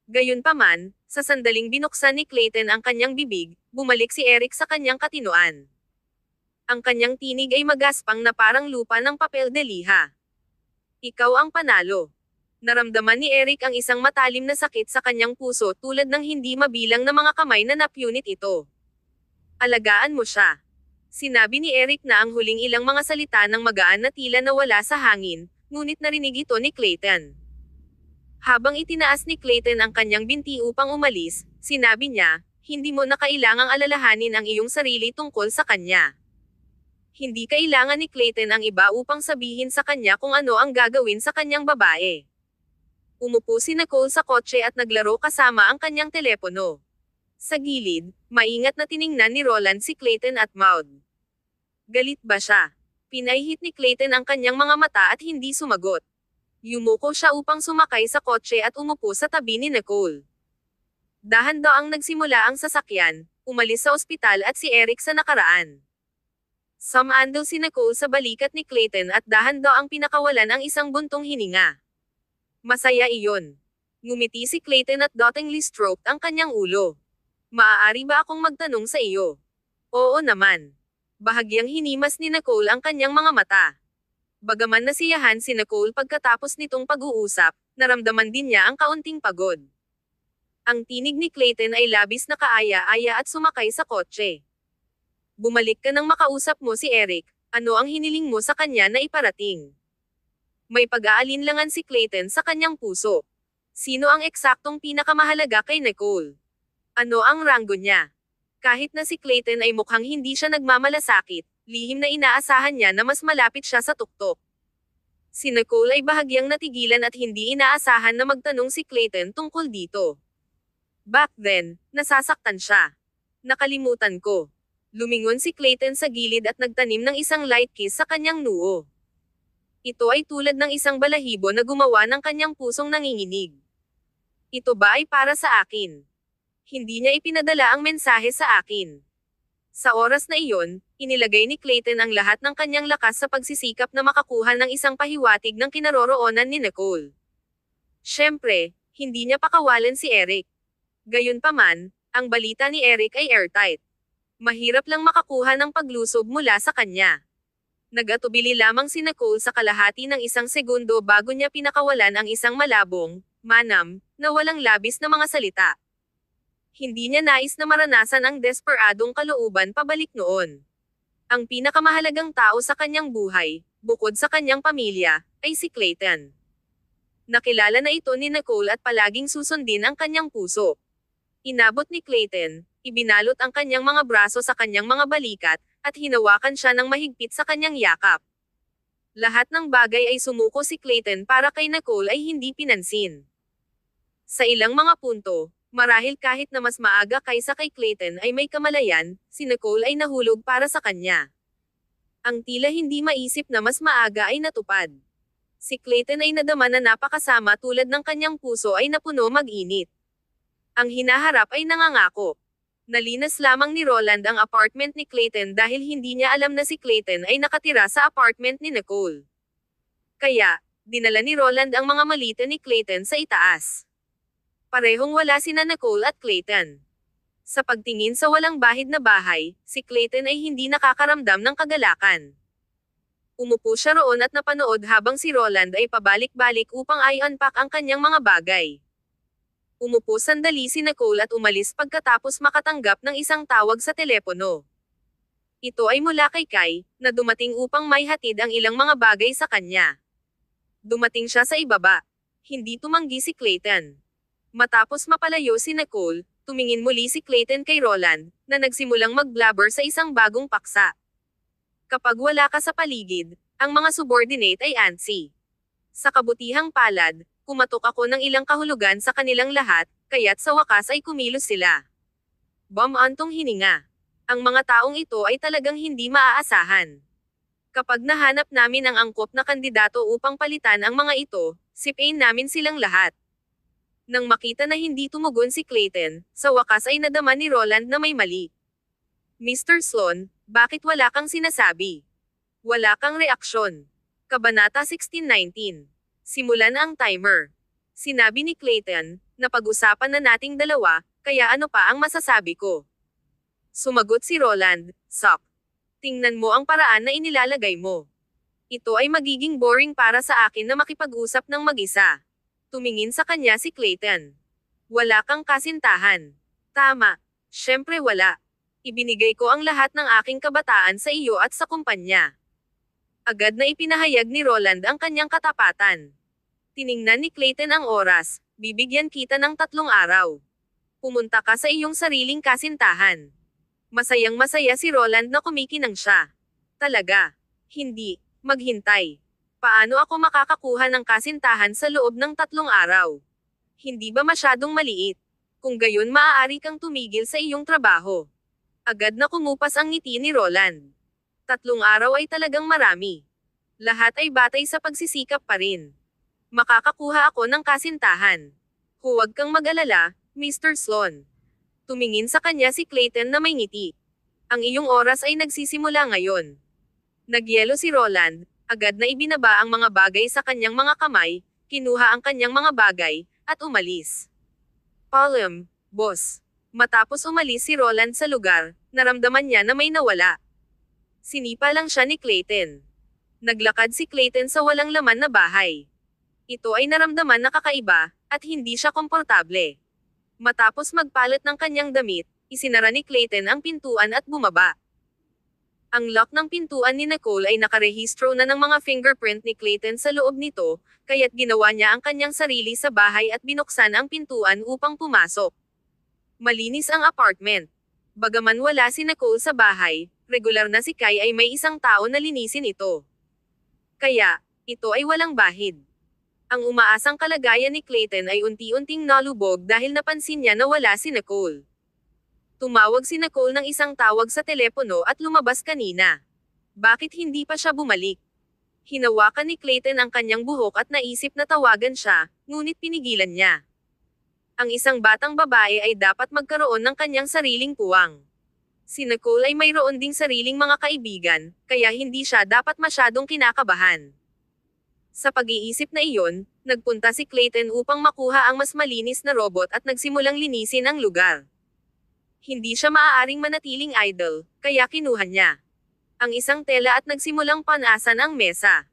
Gayunpaman, sa sandaling binuksan ni Clayton ang kanyang bibig, bumalik si Eric sa kanyang katinoan. Ang kanyang tinig ay magaspang na parang lupa ng papel de liha. Ikaw ang panalo. Naramdaman ni Eric ang isang matalim na sakit sa kanyang puso tulad ng hindi mabilang na mga kamay na napunit ito. Alagaan mo siya. Sinabi ni Eric na ang huling ilang mga salita ng magaan na tila nawala sa hangin, ngunit narinig ito ni Clayton. Habang itinaas ni Clayton ang kanyang binti upang umalis, sinabi niya, hindi mo na kailangang alalahanin ang iyong sarili tungkol sa kanya. Hindi kailangan ni Clayton ang iba upang sabihin sa kanya kung ano ang gagawin sa kanyang babae. Umupo si Nicole sa kotse at naglaro kasama ang kanyang telepono. Sa gilid, maingat na tiningnan ni Roland si Clayton at Maud. Galit ba siya? Pinaihit ni Clayton ang kanyang mga mata at hindi sumagot. Yumuko siya upang sumakay sa kotse at umupo sa tabi ni Nicole. Dahan-daang nagsimula ang sasakyan, umalis sa ospital at si Eric sa nakaraan. Sumandal si Nicole sa balikat ni Clayton at dahan-daang pinakawalan ang isang buntong hininga. Masaya iyon. Ngumiti si Clayton at dotingly stroked ang kanyang ulo. Maaari ba akong magtanong sa iyo? Oo naman. Bahagyang hinimas ni Nicole ang kanyang mga mata. Bagaman nasiyahan si Nicole pagkatapos nitong pag-uusap, naramdaman din niya ang kaunting pagod. Ang tinig ni Clayton ay labis na kaaya-aya at sumakay sa kotse. Bumalik ka nang makausap mo si Eric, ano ang hiniling mo sa kanya na iparating? May pag-aalinlangan si Clayton sa kanyang puso. Sino ang eksaktong pinakamahalaga kay Nicole? Ano ang ranggo niya? Kahit na si Clayton ay mukhang hindi siya nagmamalasakit, lihim na inaasahan niya na mas malapit siya sa tuktok. Si Nicole ay bahagyang natigilan at hindi inaasahan na magtanong si Clayton tungkol dito. Back then, nasasaktan siya. Nakalimutan ko. Lumingon si Clayton sa gilid at nagtanim ng isang light kiss sa kanyang noo. Ito ay tulad ng isang balahibo na gumawa ng kanyang pusong nanginginig. Ito ba ay para sa akin? Hindi niya ipinadala ang mensahe sa akin. Sa oras na iyon, inilagay ni Clayton ang lahat ng kanyang lakas sa pagsisikap na makakuha ng isang pahiwatig ng kinaroroonan ni Nicole. Siyempre, hindi niya pakawalan si Eric. Gayunpaman, ang balita ni Eric ay airtight. Mahirap lang makakuha ng paglusob mula sa kanya. Nag-atubili lamang si Nicole sa kalahati ng isang segundo bago niya pinakawalan ang isang malabong, manam, na walang labis na mga salita. Hindi niya nais na maranasan ang desperadong kalooban pabalik noon. Ang pinakamahalagang tao sa kanyang buhay, bukod sa kanyang pamilya, ay si Clayton. Nakilala na ito ni Nicole at palaging susundin ang kanyang puso. Inabot ni Clayton, ibinalot ang kanyang mga braso sa kanyang mga balikat, at hinawakan siya ng mahigpit sa kanyang yakap. Lahat ng bagay ay sumuko si Clayton para kay Nicole ay hindi pinansin. Sa ilang mga punto, marahil kahit na mas maaga kaysa kay Clayton ay may kamalayan, si Nicole ay nahulog para sa kanya. Ang tila hindi maisip na mas maaga ay natupad. Si Clayton ay nadama na napakasama tulad ng kanyang puso ay napuno mag-init. Ang hinaharap ay nangangako. Nalinas lamang ni Roland ang apartment ni Clayton dahil hindi niya alam na si Clayton ay nakatira sa apartment ni Nicole. Kaya, dinala ni Roland ang mga malita ni Clayton sa itaas. Parehong wala sina Nicole at Clayton. Sa pagtingin sa walang bahid na bahay, si Clayton ay hindi nakakaramdam ng kagalakan. Umupo siya roon at napanood habang si Roland ay pabalik-balik upang i-unpack ang kanyang mga bagay. Umupo sandali si Nicole at umalis pagkatapos makatanggap ng isang tawag sa telepono. Ito ay mula kay Kai, na dumating upang may hatid ang ilang mga bagay sa kanya. Dumating siya sa ibaba. Hindi tumanggi si Clayton. Matapos mapalayo si Nicole, tumingin muli si Clayton kay Roland, na nagsimulang mag-blabber sa isang bagong paksa. Kapag wala ka sa paligid, ang mga subordinate ay antsy. Sa kabutihang palad, kumatok ako ng ilang kahulugan sa kanilang lahat, kaya't sa wakas ay kumilos sila. Bumantong hininga. Ang mga taong ito ay talagang hindi maaasahan. Kapag nahanap namin ang angkop na kandidato upang palitan ang mga ito, sipain namin silang lahat. Nang makita na hindi tumugon si Clayton, sa wakas ay nadama ni Roland na may mali. Mr. Sloan, bakit wala kang sinasabi? Wala kang reaksyon. Kabanata 16:19. Simulan ang timer. Sinabi ni Clayton, napag-usapan na nating dalawa, kaya ano pa ang masasabi ko? Sumagot si Roland, Sok. Tingnan mo ang paraan na inilalagay mo. Ito ay magiging boring para sa akin na makipag-usap ng mag-isa. Tumingin sa kanya si Clayton. Wala kang kasintahan. Tama. Siyempre wala. Ibinigay ko ang lahat ng aking kabataan sa iyo at sa kumpanya. Agad na ipinahayag ni Roland ang kanyang katapatan. Tiningnan ni Clayton ang oras, bibigyan kita ng 3 araw. Pumunta ka sa iyong sariling kasintahan. Masayang masaya si Roland na kumikinang siya. Talaga. Hindi. Maghintay. Paano ako makakakuha ng kasintahan sa loob ng 3 araw? Hindi ba masyadong maliit? Kung gayon maaari kang tumigil sa iyong trabaho. Agad na kumupas ang ngiti ni Roland. 3 araw ay talagang marami. Lahat ay batay sa pagsisikap pa rin. Makakakuha ako ng kasintahan. Huwag kang mag-alala, Mr. Sloan. Tumingin sa kanya si Clayton na may ngiti. Ang iyong oras ay nagsisimula ngayon. Nagyelo si Roland. Agad na ibinaba ang mga bagay sa kanyang mga kamay, kinuha ang kanyang mga bagay, at umalis. Palm, boss. Matapos umalis si Roland sa lugar, naramdaman niya na may nawala. Sinipa lang siya ni Clayton. Naglakad si Clayton sa walang laman na bahay. Ito ay naramdaman na kakaiba, at hindi siya komportable. Matapos magpalit ng kanyang damit, isinara ni Clayton ang pintuan at bumaba. Ang lock ng pintuan ni Nicole ay nakarehistro na ng mga fingerprint ni Clayton sa loob nito, kaya't ginawa niya ang kanyang sarili sa bahay at binuksan ang pintuan upang pumasok. Malinis ang apartment. Bagaman wala si Nicole sa bahay, regular na si Kai ay may isang tao na linisin ito. Kaya, ito ay walang bahid. Ang umaasang kalagayan ni Clayton ay unti-unting nalubog dahil napansin niya na wala si Nicole. Tumawag si Nicole ng isang tawag sa telepono at lumabas kanina. Bakit hindi pa siya bumalik? Hinawakan ni Clayton ang kanyang buhok at naisip na tawagan siya, ngunit pinigilan niya. Ang isang batang babae ay dapat magkaroon ng kanyang sariling puwang. Si Nicole ay mayroon ding sariling mga kaibigan, kaya hindi siya dapat masyadong kinakabahan. Sa pag-iisip na iyon, nagpunta si Clayton upang makuha ang mas malinis na robot at nagsimulang linisin ang lugar. Hindi siya maaaring manatiling idle, kaya kinuha niya ang isang tela at nagsimulang panasan ang mesa.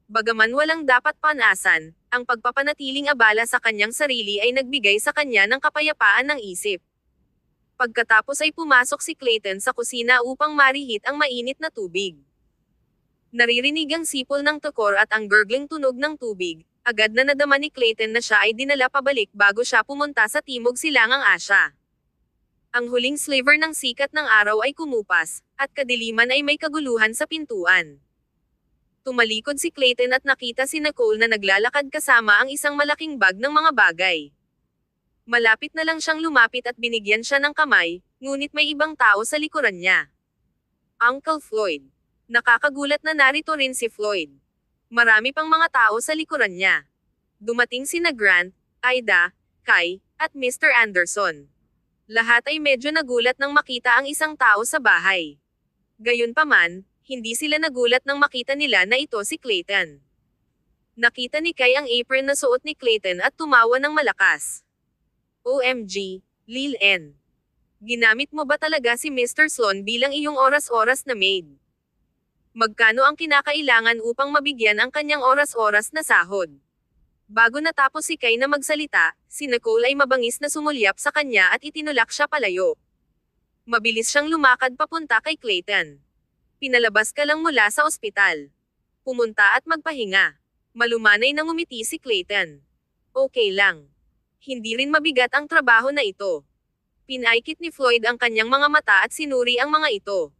Bagaman walang dapat panasan, ang pagpapanatiling abala sa kanyang sarili ay nagbigay sa kanya ng kapayapaan ng isip. Pagkatapos ay pumasok si Clayton sa kusina upang marihit ang mainit na tubig. Naririnig ang sipol ng tukor at ang gurgling tunog ng tubig. Agad na nadama ni Clayton na siya ay dinala pabalik bago siya pumunta sa Timog Silangang Asya. Ang huling sliver ng sikat ng araw ay kumupas, at kadiliman ay may kaguluhan sa pintuan. Tumalikod si Clayton at nakita si Nicole na naglalakad kasama ang isang malaking bag ng mga bagay. Malapit na lang siyang lumapit at binigyan siya ng kamay, ngunit may ibang tao sa likuran niya. Uncle Floyd. Nakakagulat na narito rin si Floyd. Marami pang mga tao sa likuran niya. Dumating sina Grant, Ida, Kai, at Mr. Anderson. Lahat ay medyo nagulat nang makita ang isang tao sa bahay. Gayunpaman, hindi sila nagulat nang makita nila na ito si Clayton. Nakita ni Kai ang apron na suot ni Clayton at tumawa ng malakas. OMG, Lil N. Ginamit mo ba talaga si Mr. Sloan bilang iyong oras-oras na maid? Magkano ang kinakailangan upang mabigyan ang kanyang oras-oras na sahod? Bago natapos si Kai na magsalita, si Nicole ay mabangis na sumulyap sa kanya at itinulak siya palayo. Mabilis siyang lumakad papunta kay Clayton. Pinalabas ka lang mula sa ospital. Pumunta at magpahinga. Malumanay na ngumiti si Clayton. Okay lang. Hindi rin mabigat ang trabaho na ito. Pinaikit ni Floyd ang kanyang mga mata at sinuri ang mga ito.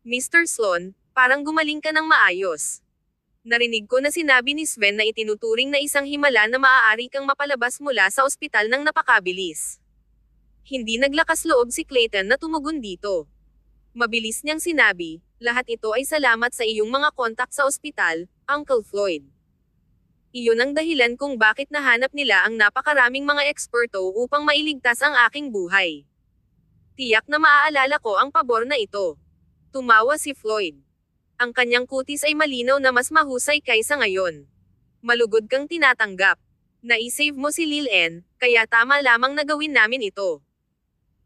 Mr. Sloan, parang gumaling ka ng maayos. Narinig ko na sinabi ni Sven na itinuturing na isang himala na maaari kang mapalabas mula sa ospital ng napakabilis. Hindi naglakas loob si Clayton na tumugon dito. Mabilis niyang sinabi, lahat ito ay salamat sa iyong mga kontak sa ospital, Uncle Floyd. Iyon ang dahilan kung bakit nahanap nila ang napakaraming mga eksperto upang mailigtas ang aking buhay. Tiyak na maaalala ko ang pabor na ito. Tumawa si Floyd. Ang kanyang kutis ay malinaw na mas mahusay kaysa ngayon. Malugod kang tinatanggap. Naisave mo si Lil N, kaya tama lamang na gawin namin ito.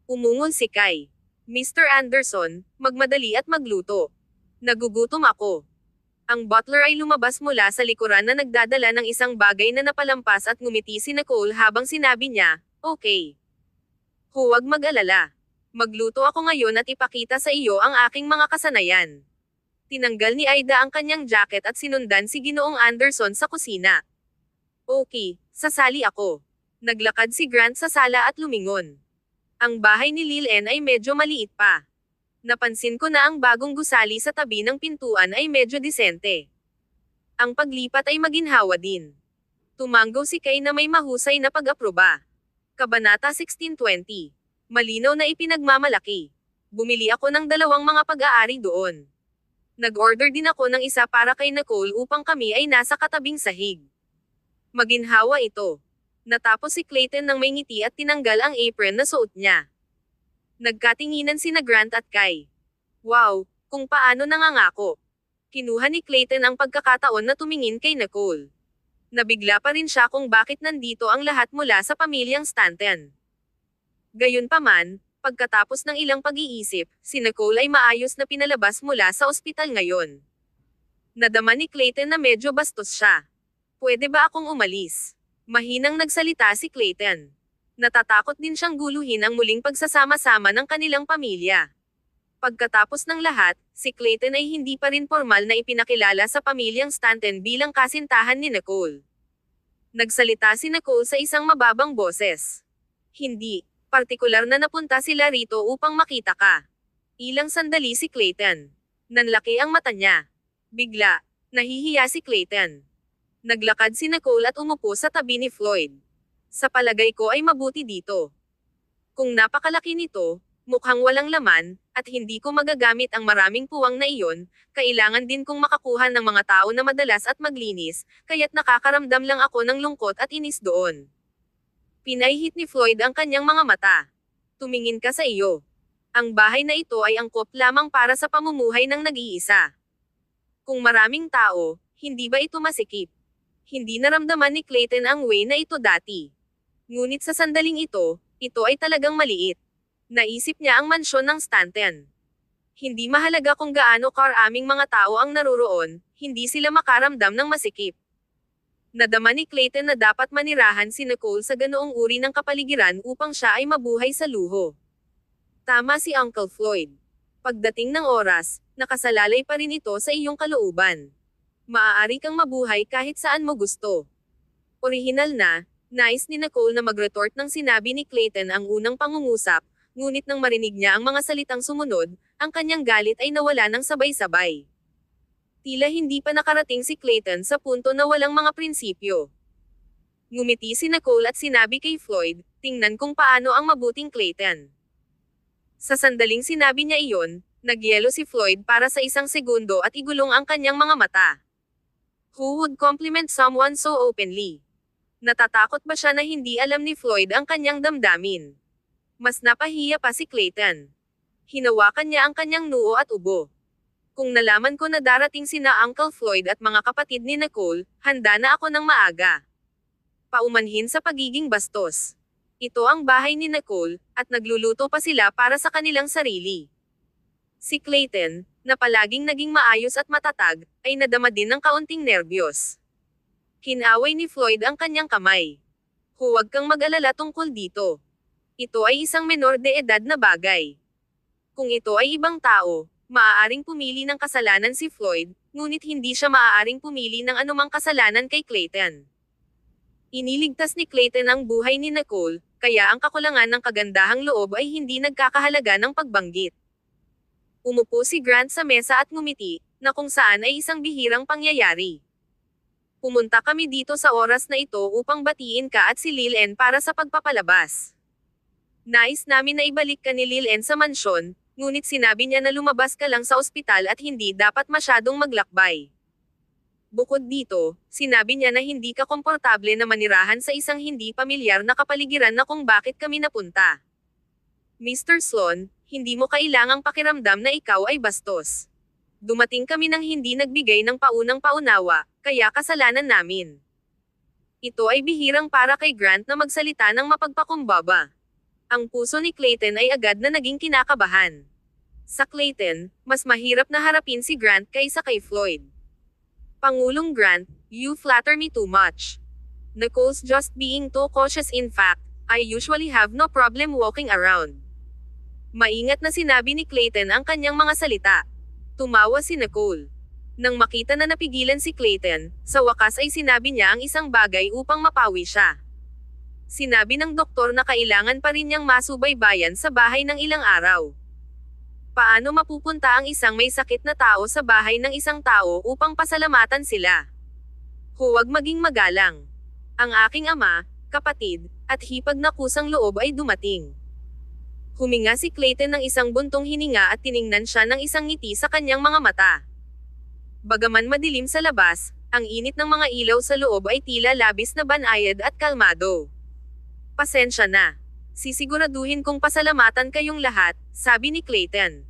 Umungol si Kai. Mr. Anderson, magmadali at magluto. Nagugutom ako. Ang butler ay lumabas mula sa likuran na nagdadala ng isang bagay na napalampas at ngumiti si Nicole habang sinabi niya, okay. Huwag mag-alala. Magluto ako ngayon at ipakita sa iyo ang aking mga kasanayan. Tinanggal ni Ida ang kanyang jacket at sinundan si Ginoong Anderson sa kusina. Okay, sasali ako. Naglakad si Grant sa sala at lumingon. Ang bahay ni Lil N ay medyo maliit pa. Napansin ko na ang bagong gusali sa tabi ng pintuan ay medyo disente. Ang paglipat ay maginhawa din. Tumanggo si Kai na may mahusay na pag-aproba. Kabanata 1620. Malinaw na ipinagmamalaki. Bumili ako ng 2 mga pag-aari doon. Nag-order din ako ng isa para kay Nicole upang kami ay nasa katabing sahig. Maginhawa ito. Natapos si Clayton nang may ngiti at tinanggal ang apron na suot niya. Nagkatinginan sina Grant at Kai. Wow, kung paano nangangako. Kinuha ni Clayton ang pagkakataon na tumingin kay Nicole. Nabigla pa rin siya kung bakit nandito ang lahat mula sa pamilyang Stanton. Gayunpaman, pagkatapos ng ilang pag-iisip, si Nicole ay maayos na pinalabas mula sa ospital ngayon. Nadama ni Clayton na medyo bastos siya. Pwede ba akong umalis? Mahinang nagsalita si Clayton. Natatakot din siyang guluhin ang muling pagsasama-sama ng kanilang pamilya. Pagkatapos ng lahat, si Clayton ay hindi pa rin formal na ipinakilala sa pamilyang Stanton bilang kasintahan ni Nicole. Nagsalita si Nicole sa isang mababang boses. Hindi. Partikular na napunta sila rito upang makita ka. Ilang sandali si Clayton. Nanlaki ang mata niya. Bigla, nahihiya si Clayton. Naglakad si Nicole at umupo sa tabi ni Floyd. Sa palagay ko ay mabuti dito. Kung napakalaki nito, mukhang walang laman, at hindi ko magagamit ang maraming puwang na iyon, kailangan din kong makakuha ng mga tao na madalas at maglinis, kaya't nakakaramdam lang ako ng lungkot at inis doon. Pinaihit ni Floyd ang kanyang mga mata. Tumingin ka sa iyo. Ang bahay na ito ay angkop lamang para sa pamumuhay ng nag-iisa. Kung maraming tao, hindi ba ito masikip? Hindi naramdaman ni Clayton ang way na ito dati. Ngunit sa sandaling ito ay talagang maliit. Naisip niya ang mansyon ng Stanton. Hindi mahalaga kung gaano karaming mga tao ang naruroon, hindi sila makaramdam ng masikip. Nadama ni Clayton na dapat manirahan si Nicole sa ganoong uri ng kapaligiran upang siya ay mabuhay sa luho. Tama si Uncle Floyd. Pagdating ng oras, nakasalalay pa rin ito sa iyong kalooban. Maaari kang mabuhay kahit saan mo gusto. Orihinal na, nais ni Nicole na mag-retort nang sinabi ni Clayton ang unang pangungusap, ngunit nang marinig niya ang mga salitang sumunod, ang kanyang galit ay nawala ng sabay-sabay. Tila hindi pa nakarating si Clayton sa punto na walang mga prinsipyo. Ngumiti si Nicole at sinabi kay Floyd, tingnan kung paano ang mabuting Clayton. Sa sandaling sinabi niya iyon, nagyelo si Floyd para sa isang segundo at igulong ang kanyang mga mata. Who would compliment someone so openly? Natatakot ba siya na hindi alam ni Floyd ang kanyang damdamin? Mas napahiya pa si Clayton. Hinawakan niya ang kanyang noo at ubo. Kung nalaman ko na darating sina Uncle Floyd at mga kapatid ni Nicole, handa na ako ng maaga. Paumanhin sa pagiging bastos. Ito ang bahay ni Nicole, at nagluluto pa sila para sa kanilang sarili. Si Clayton, na palaging naging maayos at matatag, ay nadama din ng kaunting nerbiyos. Hinaway ni Floyd ang kanyang kamay. Huwag kang mag-alala tungkol dito. Ito ay isang menor de edad na bagay. Kung ito ay ibang tao, maaaring pumili ng kasalanan si Floyd, ngunit hindi siya maaaring pumili ng anumang kasalanan kay Clayton. Iniligtas ni Clayton ang buhay ni Nicole, kaya ang kakulangan ng kagandahang loob ay hindi nagkakahalaga ng pagbanggit. Umupo si Grant sa mesa at ngumiti, na kung saan ay isang bihirang pangyayari. Pumunta kami dito sa oras na ito upang batiin ka at si Lil-En para sa pagpapalabas. Nais namin na ibalik ka ni Lil-En sa mansyon, ngunit sinabi niya na lumabas ka lang sa ospital at hindi dapat masyadong maglakbay. Bukod dito, sinabi niya na hindi ka komportable na manirahan sa isang hindi pamilyar na kapaligiran na kung bakit kami napunta. Mr. Sloan, hindi mo kailangang pakiramdam na ikaw ay bastos. Dumating kami nang hindi nagbigay ng paunang paunawa, kaya kasalanan namin. Ito ay bihirang para kay Grant na magsalita ng mapagpakumbaba. Ang puso ni Clayton ay agad na naging kinakabahan. Sa Clayton, mas mahirap na harapin si Grant kaysa kay Floyd. Pangulong Grant, you flatter me too much. Nicole's just being too cautious. In fact, I usually have no problem walking around. Maingat na sinabi ni Clayton ang kanyang mga salita. Tumawa si Nicole. Nang makita na napigilan si Clayton, sa wakas ay sinabi niya ang isang bagay upang mapawi siya. Sinabi ng doktor na kailangan pa rin niyang masubaybayan sa bahay ng ilang araw. Paano mapupunta ang isang may sakit na tao sa bahay ng isang tao upang pasalamatan sila? Huwag maging magalang. Ang aking ama, kapatid, at hipag na kusang loob ay dumating. Huminga si Clayton ng isang buntong hininga at tiningnan siya ng isang ngiti sa kanyang mga mata. Bagaman madilim sa labas, ang init ng mga ilaw sa loob ay tila labis na banayad at kalmado. Pasensya na. Sisiguraduhin kong pasalamatan kayong lahat, sabi ni Clayton.